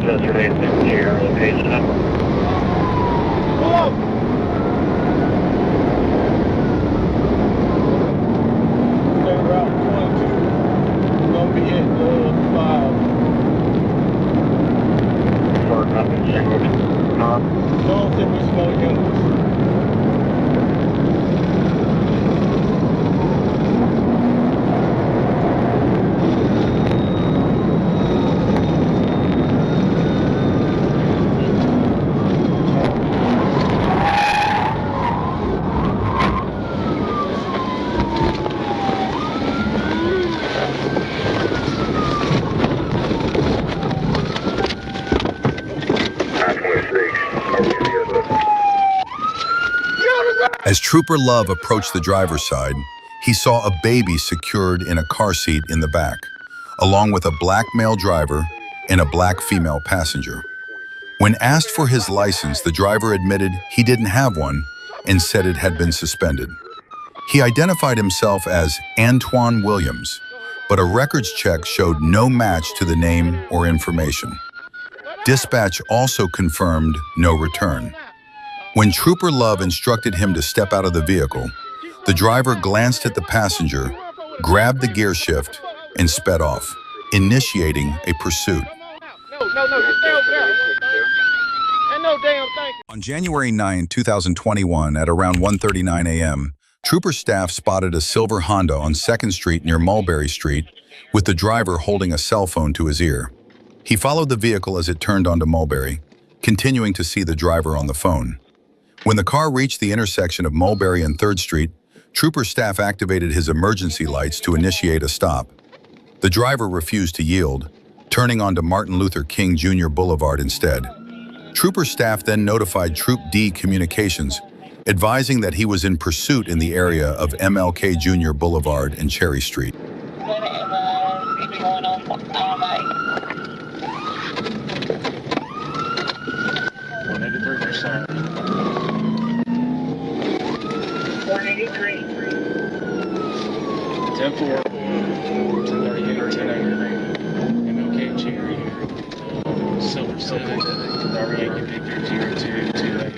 Today's your location number. Pull up. State Route 22. Gonna be at 5. For nothing single. Don't send me smoke units. As Trooper Love approached the driver's side, he saw a baby secured in a car seat in the back, along with a black male driver and a black female passenger. When asked for his license, the driver admitted he didn't have one and said it had been suspended. He identified himself as Antoine Williams, but a records check showed no match to the name or information. Dispatch also confirmed no return. When Trooper Love instructed him to step out of the vehicle, the driver glanced at the passenger, grabbed the gear shift, and sped off, initiating a pursuit. No, just stay over there. Ain't no damn thing. On January 9, 2021, at around 1:39 a.m., Trooper staff spotted a silver Honda on 2nd Street near Mulberry Street, with the driver holding a cell phone to his ear. He followed the vehicle as it turned onto Mulberry, continuing to see the driver on the phone. When the car reached the intersection of Mulberry and 3rd Street, Trooper staff activated his emergency lights to initiate a stop. The driver refused to yield, turning onto Martin Luther King Jr. Boulevard instead. Trooper staff then notified Troop D Communications, advising that he was in pursuit in the area of MLK Jr. Boulevard and Cherry Street. Temple, 1038 or 1080, MLK Cherry, Silver Civic, Robert Yankee Victor 0228.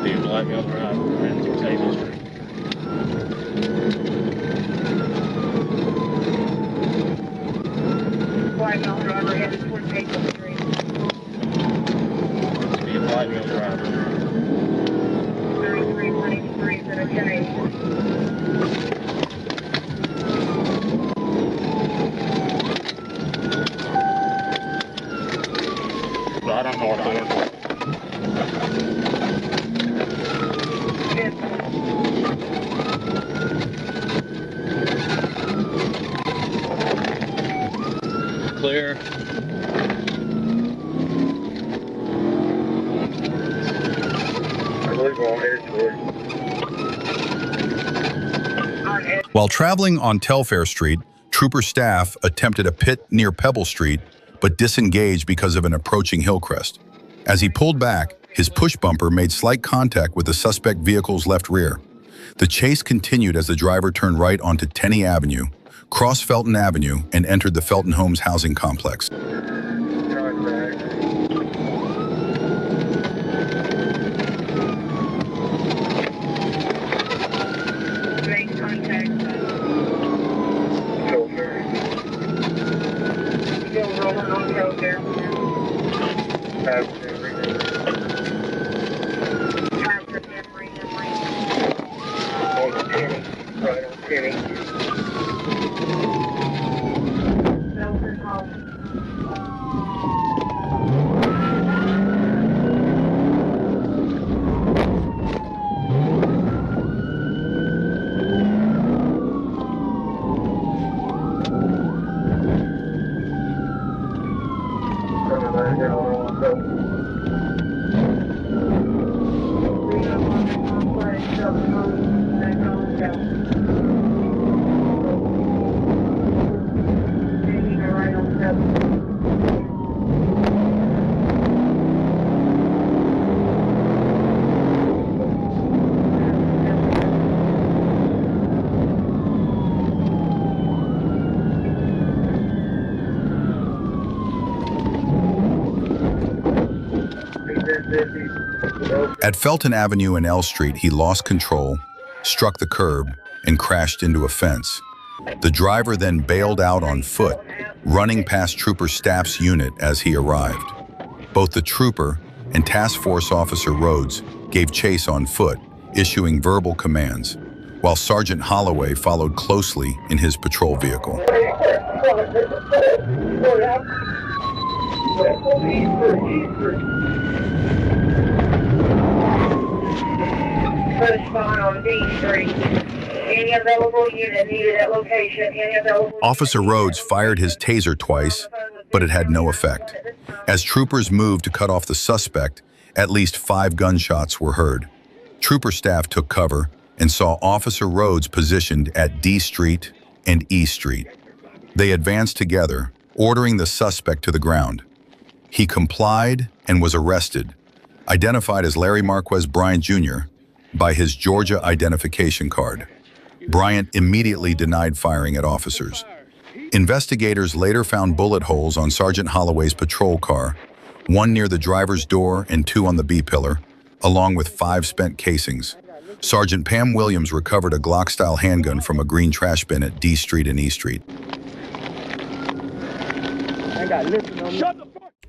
The Black Male Drive, ran through Table Street. Black Male Driver headed towards Table Street. Be a Black Male Driver. 3323 to the 1080. Right on North Orange. Clear. While traveling on Telfair Street, Trooper staff attempted a pit near Pebble Street, but disengaged because of an approaching hillcrest. As he pulled back, his push bumper made slight contact with the suspect vehicle's left rear. The chase continued as the driver turned right onto Tenney Avenue, crossed Felton Avenue, and entered the Felton Homes housing complex. At Felton Avenue and L Street, he lost control, struck the curb, and crashed into a fence. The driver then bailed out on foot, running past Trooper Staff's unit as he arrived. Both the trooper and Task Force Officer Rhodes gave chase on foot, issuing verbal commands, while Sergeant Holloway followed closely in his patrol vehicle. Respond on D Street. Any available unit needed at location. Any available. Officer Rhodes fired his taser twice, but it had no effect. As troopers moved to cut off the suspect, at least 5 gunshots were heard. Trooper staff took cover and saw Officer Rhodes positioned at D Street and E Street. They advanced together, ordering the suspect to the ground. He complied and was arrested, identified as Larry Marquez Bryant Jr. by his Georgia identification card. Bryant immediately denied firing at officers. Investigators later found bullet holes on Sergeant Holloway's patrol car, 1 near the driver's door and 2 on the B-pillar, along with 5 spent casings. Sergeant Pam Williams recovered a Glock-style handgun from a green trash bin at D Street and E Street.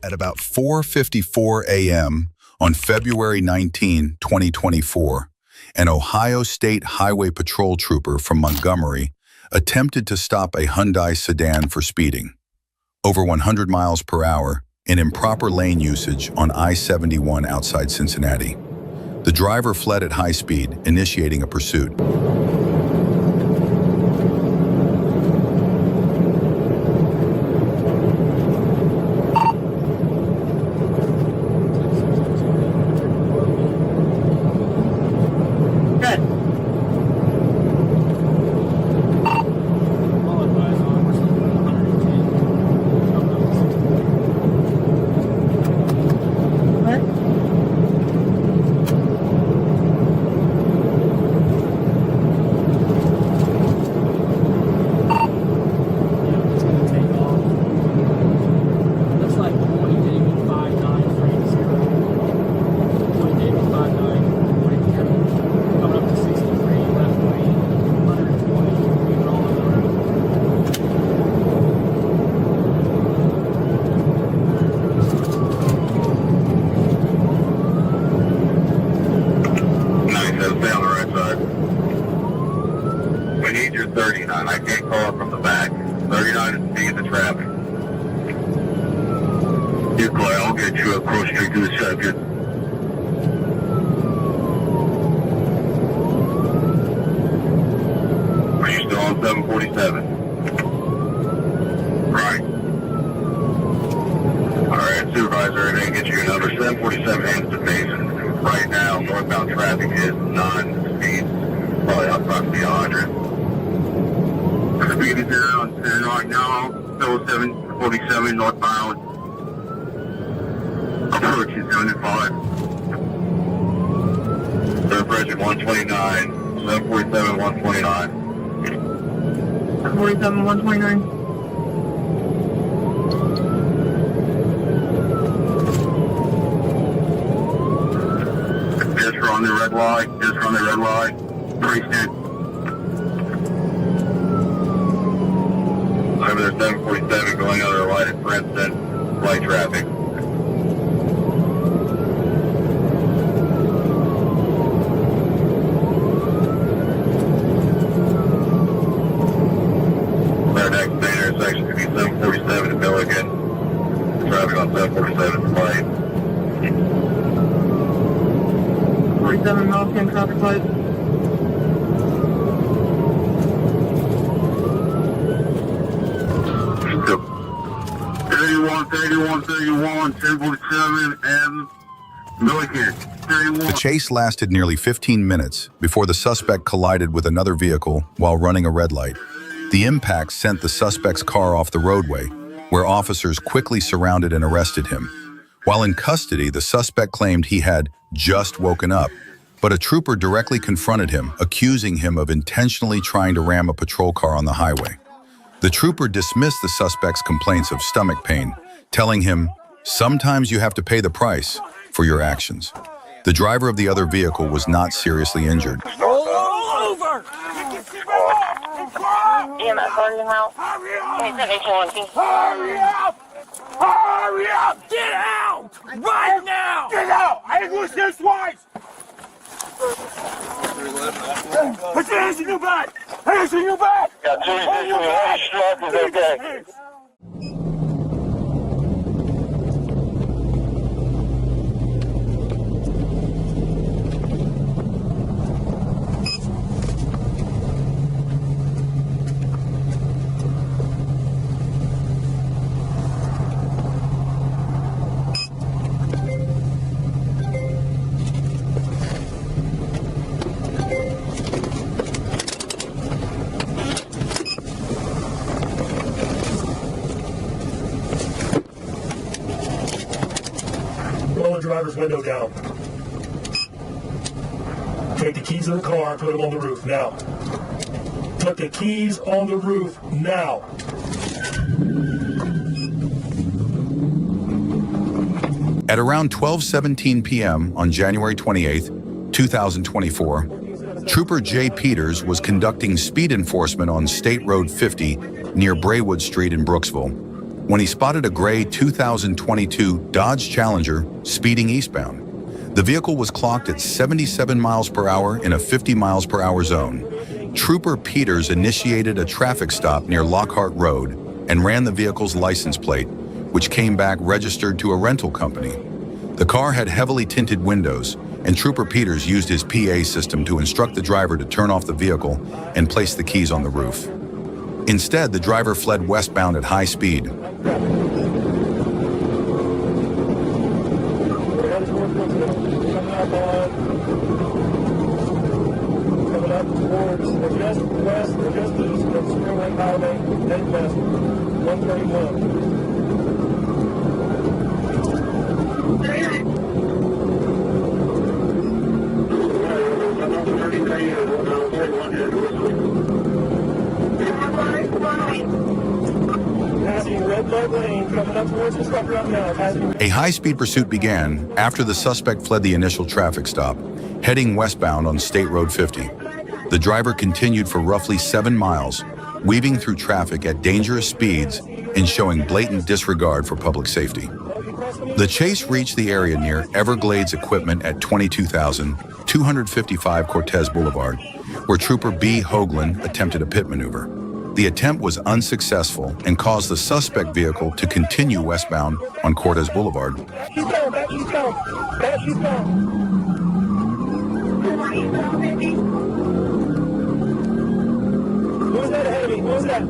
At about 4:54 a.m. on February 19, 2024, an Ohio State Highway Patrol trooper from Montgomery attempted to stop a Hyundai sedan for speeding over 100 miles per hour in improper lane usage on I-71 outside Cincinnati. The driver fled at high speed, initiating a pursuit. I can't call it from the back. 39 is speed the traffic. You're clear. I'll get you across street to the second. Are you still on 747? Right. Alright, supervisor, I didn't get you a number. 747 Hampton Mason. Right now, northbound traffic is non-speed. Probably approximately 100. Speed is there on 10 right now. Still 747 northbound. Approach is 75. They're approaching 129. 747 129. 47 129. Just run the red light. Just run the red light. Princeton. Over there, 747 going under the light at Princeton. Light traffic. Our next main intersection could be 747 to Milligan. Traffic on 747 is light. 47 Milligan traffic light. Still. 31, 31, 31, 747 and Milligan. The chase lasted nearly 15 minutes before the suspect collided with another vehicle while running a red light. The impact sent the suspect's car off the roadway, where officers quickly surrounded and arrested him. While in custody, the suspect claimed he had just woken up, but a trooper directly confronted him, accusing him of intentionally trying to ram a patrol car on the highway. The trooper dismissed the suspect's complaints of stomach pain, telling him, "Sometimes you have to pay the price for your actions." The driver of the other vehicle was not seriously injured. Roll over! EMS calling him out. Hurry up! Hurry up! Get out! Right now! Get out! I ain't gonna say twice! Put your hands in your back! Hands in your back! Got two additional okay. Roll the driver's window down. Take the keys in the car and put them on the roof now. Put the keys on the roof now. At around 12:17 p.m. on January 28, 2024, Trooper J. Peters was conducting speed enforcement on State Road 50 near Braywood Street in Brooksville when he spotted a gray 2022 Dodge Challenger speeding eastbound. The vehicle was clocked at 77 miles per hour in a 50 miles per hour zone. Trooper Peters initiated a traffic stop near Lockhart Road and ran the vehicle's license plate, which came back registered to a rental company. The car had heavily tinted windows, and Trooper Peters used his PA system to instruct the driver to turn off the vehicle and place the keys on the roof. Instead, the driver fled westbound at high speed. A high-speed pursuit began after the suspect fled the initial traffic stop, heading westbound on State Road 50. The driver continued for roughly 7 miles, weaving through traffic at dangerous speeds and showing blatant disregard for public safety. The chase reached the area near Everglades Equipment at 22,255 Cortez Boulevard, where Trooper B. Hoagland attempted a pit maneuver. The attempt was unsuccessful and caused the suspect vehicle to continue westbound on Cortez Boulevard. Back eastbound, back eastbound, back eastbound. What was that ahead of me? What was that?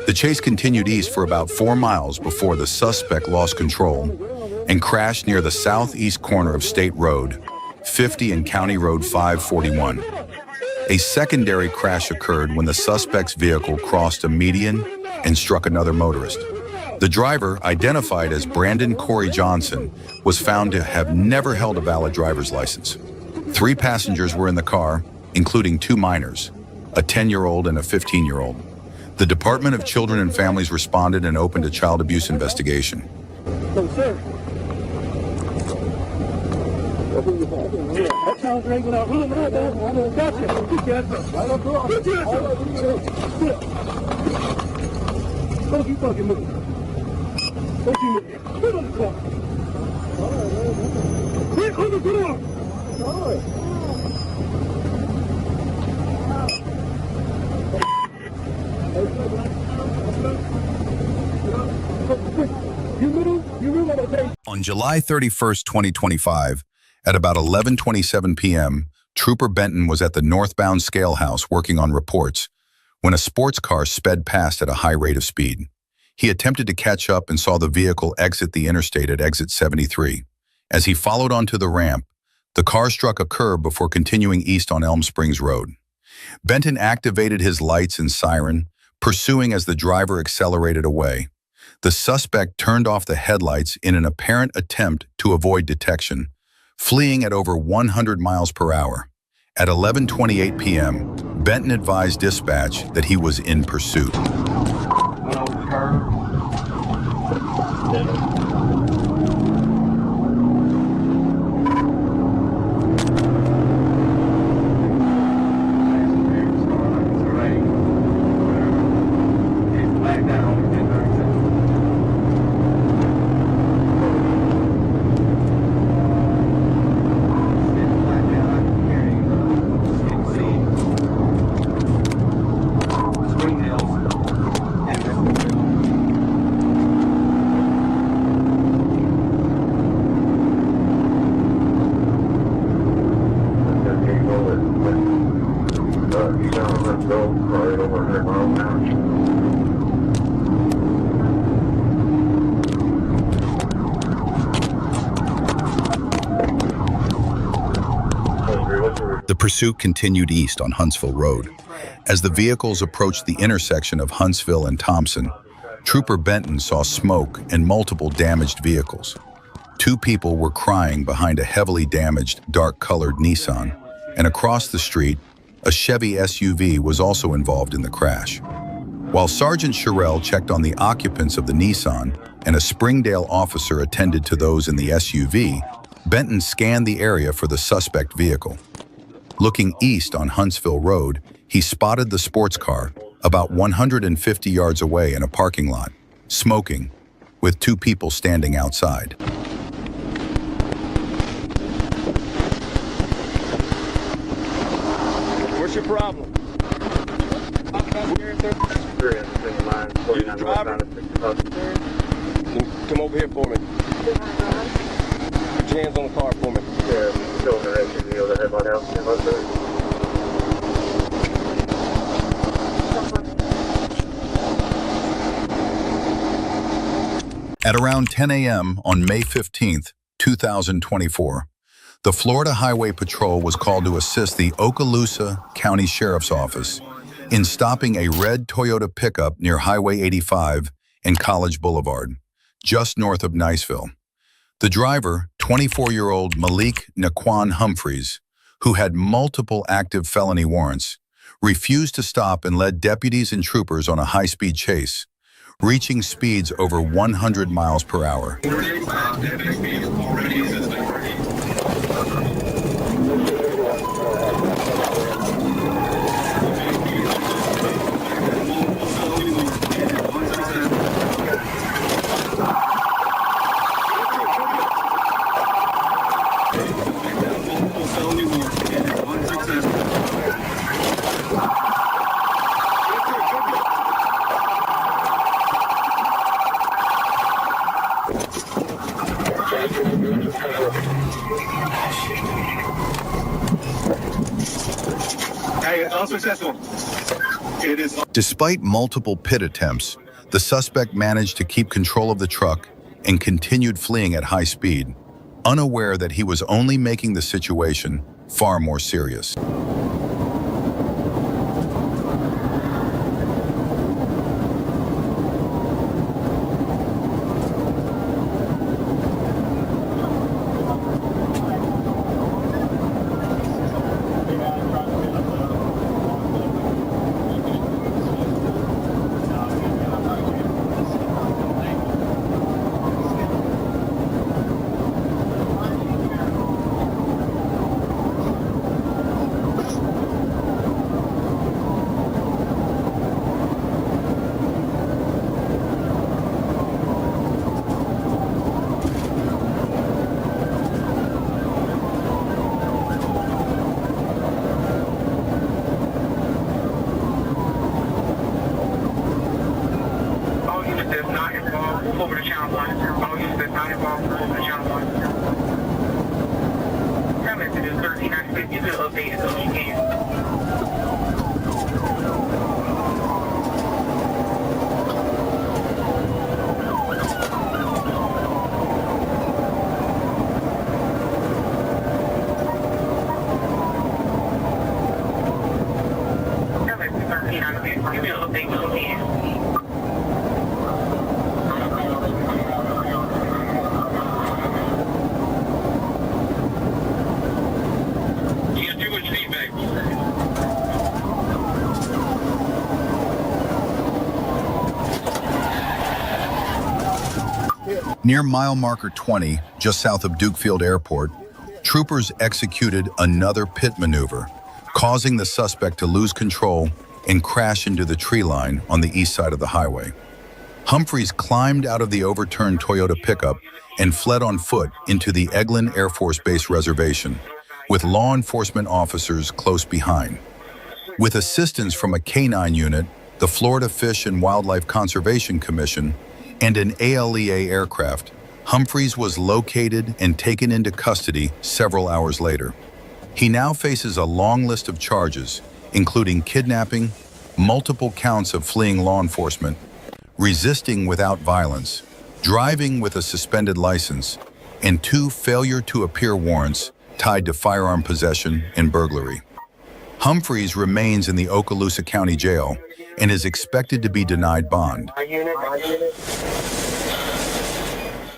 The chase continued east for about 4 miles before the suspect lost control and crashed near the southeast corner of State Road 50 and County Road 541. A secondary crash occurred when the suspect's vehicle crossed a median and struck another motorist. The driver, identified as Brandon Corey Johnson, was found to have never held a valid driver's license. 3 passengers were in the car, including 2 minors, a 10-year-old and a 15-year-old. The Department of Children and Families responded and opened a child abuse investigation. No, sir. That sounds great without running out there. Gotcha. Get your ass up. Right up there. Get your ass up. Sit. Don't you fucking move. Don't you move. Get on the car. Get on the door. All right. On July 31st, 2025, at about 11:27 p.m., Trooper Benton was at the northbound scale house working on reports when a sports car sped past at a high rate of speed. He attempted to catch up and saw the vehicle exit the interstate at exit 73. As he followed onto the ramp, the car struck a curb before continuing east on Elm Springs Road. Benton activated his lights and siren, pursuing as the driver accelerated away. The suspect turned off the headlights in an apparent attempt to avoid detection, fleeing at over 100 miles per hour. At 11:28 p.m., Benton advised dispatch that he was in pursuit. The pursuit continued east on Huntsville Road. As the vehicles approached the intersection of Huntsville and Thompson, Trooper Benton saw smoke and multiple damaged vehicles. 2 people were crying behind a heavily damaged, dark-colored Nissan, and across the street, a Chevy SUV was also involved in the crash. While Sergeant Sherrill checked on the occupants of the Nissan and a Springdale officer attended to those in the SUV, Benton scanned the area for the suspect vehicle. Looking east on Huntsville Road, he spotted the sports car about 150 yards away in a parking lot, smoking, with 2 people standing outside. What's your problem? Come over here for me. Put your hands on the car for me. At around 10 a.m. on May 15th, 2024, the Florida Highway Patrol was called to assist the Okaloosa County Sheriff's Office in stopping a red Toyota pickup near Highway 85 and College Boulevard, just north of Niceville. The driver, 24-year-old Malik Naquan Humphreys, who had multiple active felony warrants, refused to stop and led deputies and troopers on a high-speed chase, reaching speeds over 100 miles per hour. Despite multiple pit attempts, the suspect managed to keep control of the truck and continued fleeing at high speed, unaware that he was only making the situation far more serious. Near mile marker 20, just south of Dukefield Airport, troopers executed another pit maneuver, causing the suspect to lose control and crash into the tree line on the east side of the highway. Humphreys climbed out of the overturned Toyota pickup and fled on foot into the Eglin Air Force Base reservation, with law enforcement officers close behind. With assistance from a K-9 unit, the Florida Fish and Wildlife Conservation Commission, and an ALEA aircraft, Humphreys was located and taken into custody several hours later. He now faces a long list of charges, including kidnapping, multiple counts of fleeing law enforcement, resisting without violence, driving with a suspended license, and 2 failure to appear warrants tied to firearm possession and burglary. Humphreys remains in the Okaloosa County Jail and is expected to be denied bond.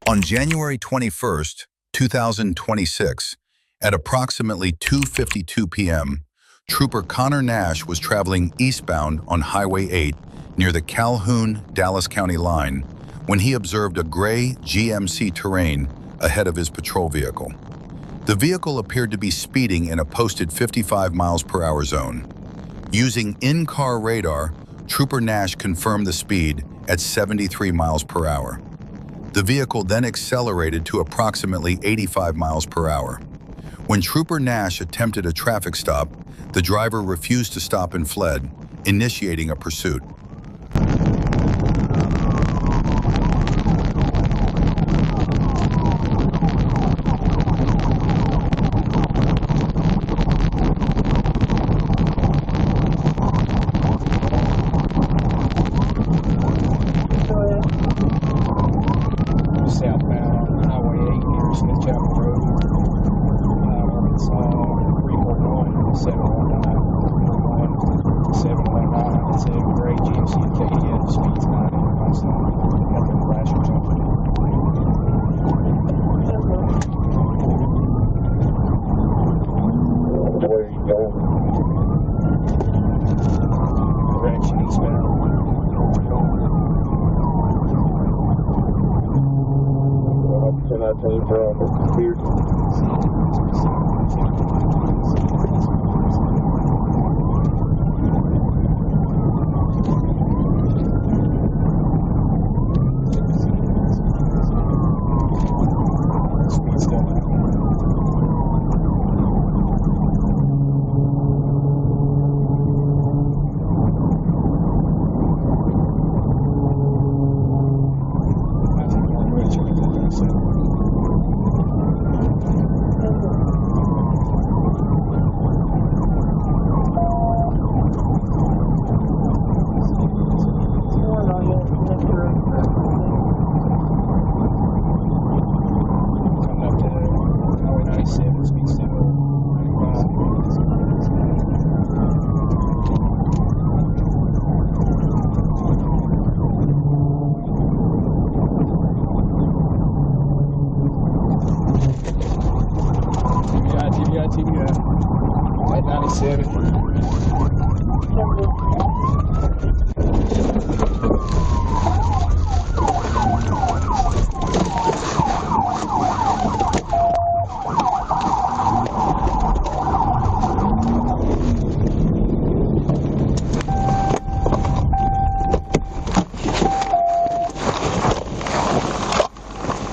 On January 21st, 2026, at approximately 2:52 p.m., Trooper Connor Nash was traveling eastbound on Highway 8 near the Calhoun-Dallas County line when he observed a gray GMC Terrain ahead of his patrol vehicle. The vehicle appeared to be speeding in a posted 55 miles per hour zone. Using in-car radar, Trooper Nash confirmed the speed at 73 miles per hour. The vehicle then accelerated to approximately 85 miles per hour. When Trooper Nash attempted a traffic stop, the driver refused to stop and fled, initiating a pursuit. Southbound Highway 8 near Smith Chapel Road, Arkansas, 341, 719, 719. It's a gray GMC KDF, speeds 90, lights on, nothing flash or something. Direction eastbound. At 97.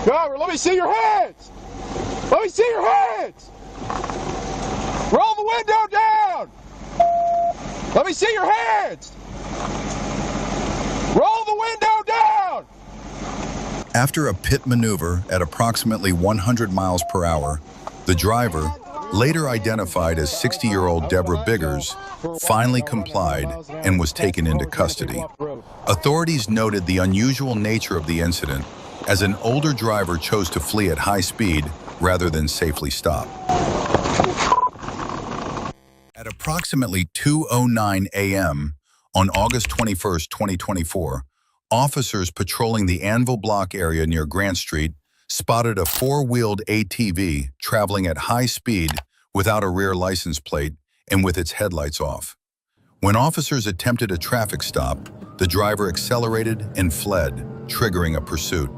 Driver, let me see your hands! Let me see your hands! Roll the window down! Let me see your hands! Roll the window down! After a pit maneuver at approximately 100 miles per hour, the driver, later identified as 60-year-old Deborah Biggers, finally complied and was taken into custody. Authorities noted the unusual nature of the incident, as an older driver chose to flee at high speed rather than safely stop. At approximately 2:09 a.m. on August 21, 2024, officers patrolling the Anvil Block area near Grant Street spotted a four-wheeled ATV traveling at high speed without a rear license plate and with its headlights off. When officers attempted a traffic stop, the driver accelerated and fled, triggering a pursuit.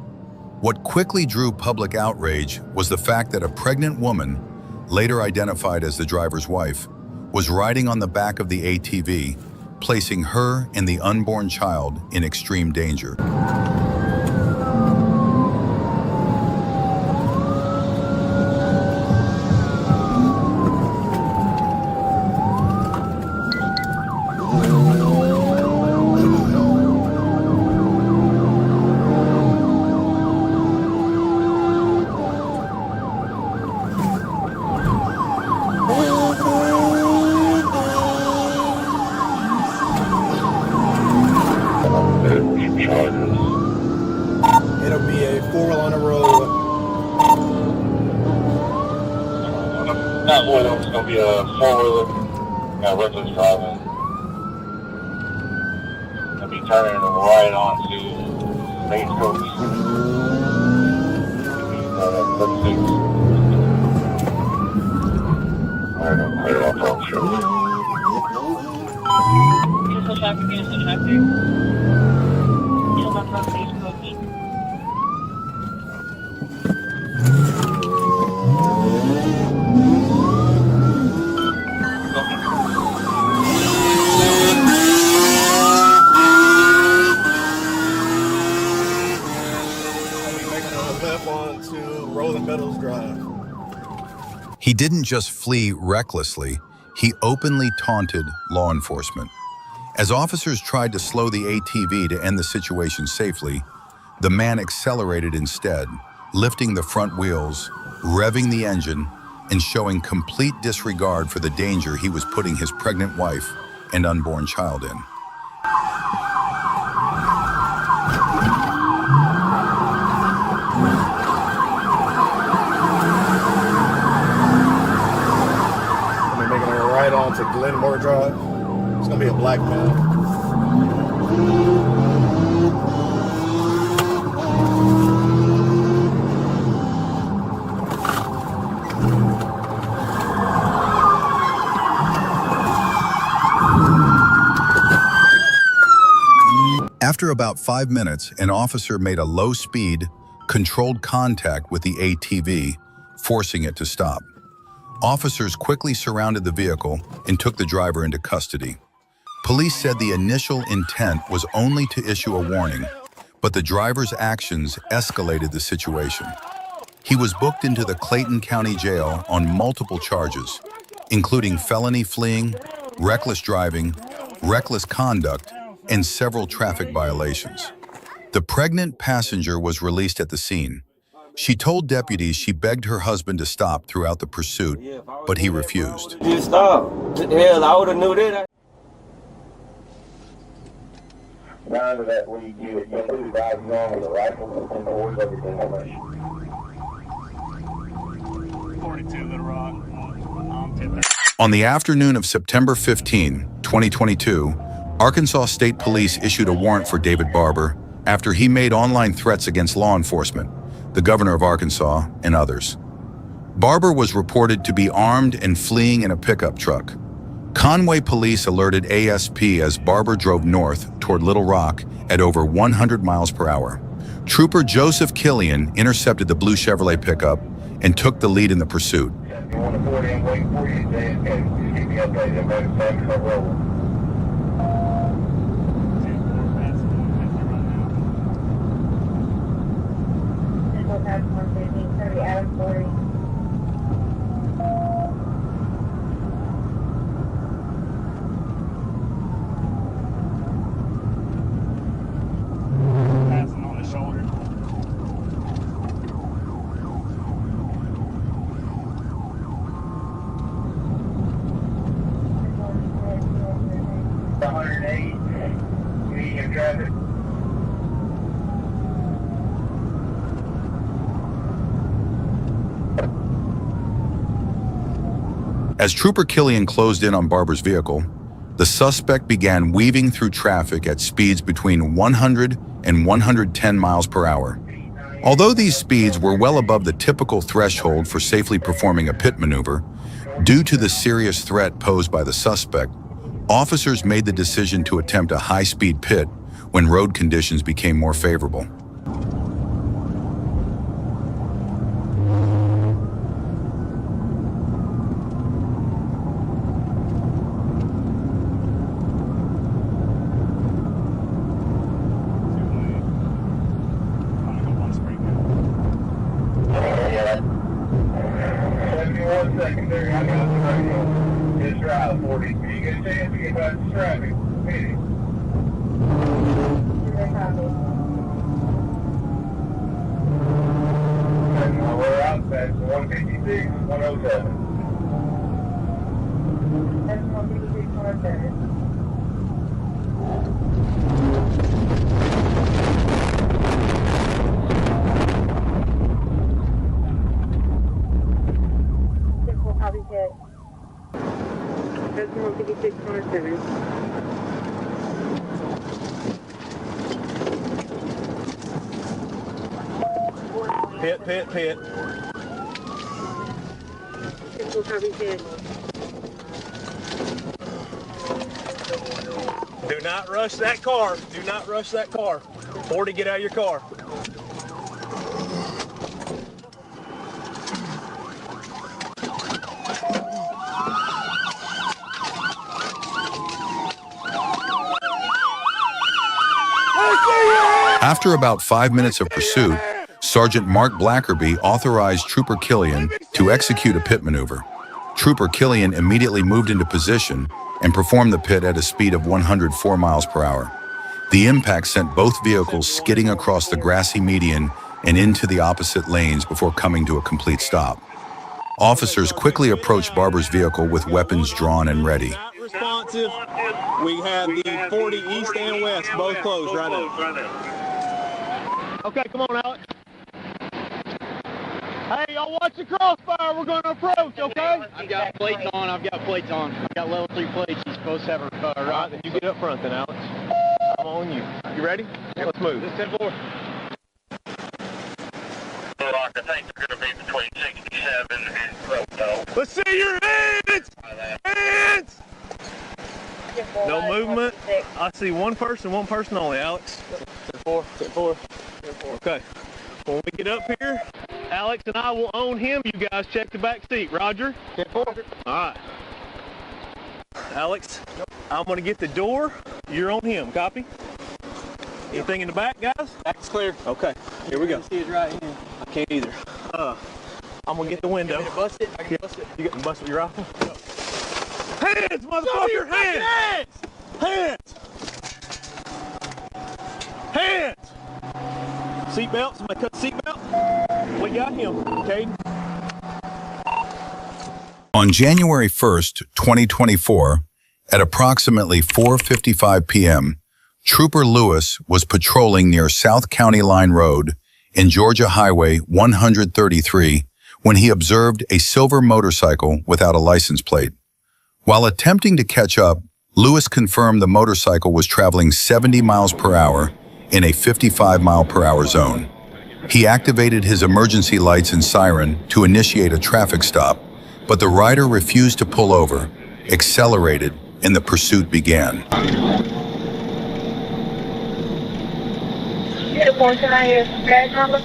What quickly drew public outrage was the fact that a pregnant woman, later identified as the driver's wife, was riding on the back of the ATV, placing her and the unborn child in extreme danger. It'll be a 4-wheel on the road. Not one of them. It's going to be a 4-wheeler. Reckless driving. I'll be turning right onto Main Coast. Let's see. Right off on show. Vehicle traffic, vehicle traffic. Kilburn Road, East Coast. He didn't just flee recklessly, he openly taunted law enforcement. As officers tried to slow the ATV to end the situation safely, the man accelerated instead, lifting the front wheels, revving the engine, and showing complete disregard for the danger he was putting his pregnant wife and unborn child in. Right on to Glenmore Drive. It's gonna be a black man. After about 5 minutes, an officer made a low-speed, controlled contact with the ATV, forcing it to stop. Officers quickly surrounded the vehicle and took the driver into custody. Police said the initial intent was only to issue a warning, but the driver's actions escalated the situation. He was booked into the Clayton County Jail on multiple charges, including felony fleeing, reckless driving, reckless conduct, and several traffic violations. The pregnant passenger was released at the scene. She told deputies she begged her husband to stop throughout the pursuit, but he refused. You stop. Hell, I would have knew that. Now that we do it, you guys along with a rifle and orders everything. How much? 42 Little Rock. On the afternoon of September 15, 2022, Arkansas State Police issued a warrant for David Barber after he made online threats against law enforcement, the governor of Arkansas, and others. Barber was reported to be armed and fleeing in a pickup truck. Conway police alerted ASP as Barber drove north toward Little Rock at over 100 miles per hour. Trooper Joseph Killian intercepted the blue Chevrolet pickup and took the lead in the pursuit. You want to board in, wait for you, and keep me updated about the back of the road. Passing on the shoulder. Medium traffic. As Trooper Killian closed in on Barber's vehicle, the suspect began weaving through traffic at speeds between 100 and 110 miles per hour. Although these speeds were well above the typical threshold for safely performing a pit maneuver, due to the serious threat posed by the suspect, officers made the decision to attempt a high-speed pit when road conditions became more favorable. you get a chance to get back to traffic, hit it. And we're out, that's 156, 107. That's 156, 107. That's 156, 107. Pit. Do not rush that car. Do not rush that car. 40, get out of your car. After about 5 minutes of pursuit, Sergeant Mark Blackerby authorized Trooper Killian to execute a pit maneuver. Trooper Killian immediately moved into position and performed the pit at a speed of 104 miles per hour. The impact sent both vehicles skidding across the grassy median and into the opposite lanes before coming to a complete stop. Officers quickly approached Barber's vehicle with weapons drawn and ready. Not responsive. We have the 40 east and west both closed right now. Okay, come on, Alex. Hey, y'all watch the crossfire. We're going to approach, okay? I've got plates on. I've got level 3 plates. You're supposed to have a right. Then you get up front then, Alex. I'm on you. You ready? Yeah, let's move. This 10-4. I think they're going to be between 67 and Proto. Let's see your hands! Hands! No movement. I see one person only, Alex. 10-4. Okay. When we get up here, Alex and I will own him. You guys check the back seat. Roger? 10-4. All right. Alex, I'm going to get the door. You're on him. Copy? Anything in the back, guys? Back's clear. Okay. Here we go. See his right hand. I can't either. I'm going to get the window. You want me to bust it? I can bust it. You got to bust with your rifle? Hands, motherfucker! Hands! Hands! Hands! Seatbelt. Somebody cut the seatbelt. We got him, Caden. On January 1st, 2024, at approximately 4:55 p.m., Trooper Lewis was patrolling near South County Line Road in Georgia Highway 133 when he observed a silver motorcycle without a license plate. While attempting to catch up, Lewis confirmed the motorcycle was traveling 70 miles per hour in a 55 mile per hour zone. He activated his emergency lights and siren to initiate a traffic stop, but the rider refused to pull over, accelerated, and the pursuit began. Get a point tonight here. Badge number?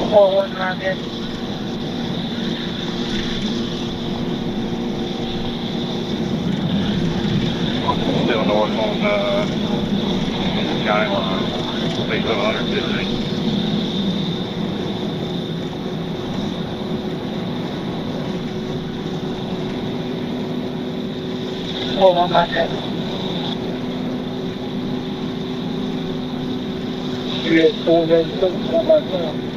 419. Still north on County Line. Speed 150. Hold on, my head. Yes, 419.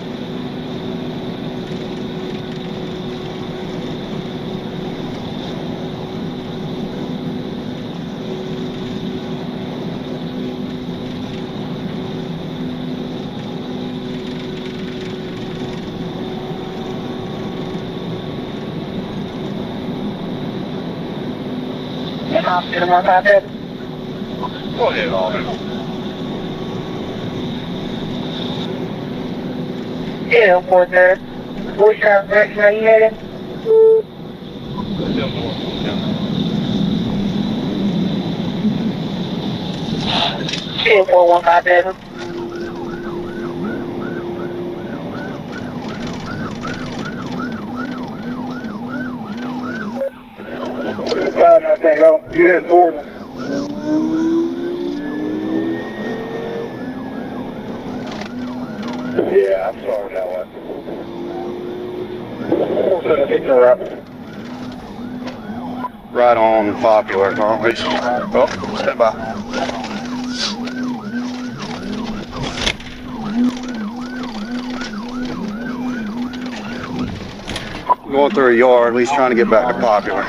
Get him on my bed. Go ahead, Alden. Yeah, for there. Which direction are you heading? Still north. Yeah, 415 bedroom. Tango, you head forward. Yeah, I'm sorry about that. Right on Popular, aren't we? Oh, stand by. Going through a yard, at least trying to get back to Popular.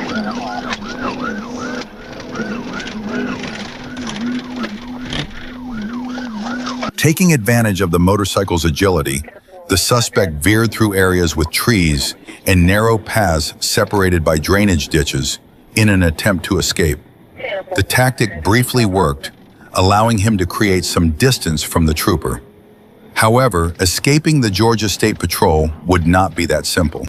Taking advantage of the motorcycle's agility, the suspect veered through areas with trees and narrow paths separated by drainage ditches in an attempt to escape. The tactic briefly worked, allowing him to create some distance from the trooper. However, escaping the Georgia State Patrol would not be that simple.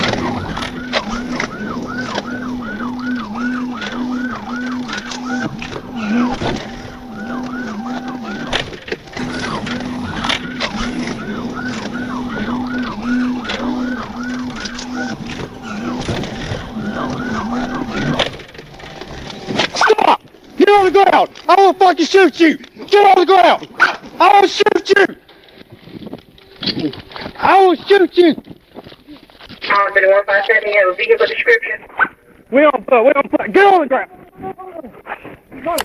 Stop! Get on the ground! I will fucking shoot you! Get on the ground! I will shoot you! I will shoot you! 157, you have a vehicle description? We don't put. Get on the ground!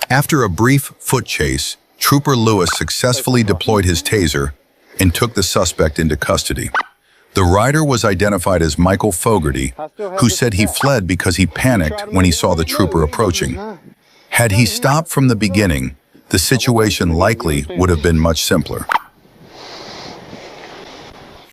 After a brief foot chase, Trooper Lewis successfully deployed his taser and took the suspect into custody. The rider was identified as Michael Fogarty, who said he fled because he panicked when he saw the trooper approaching. Had he stopped from the beginning, the situation likely would have been much simpler.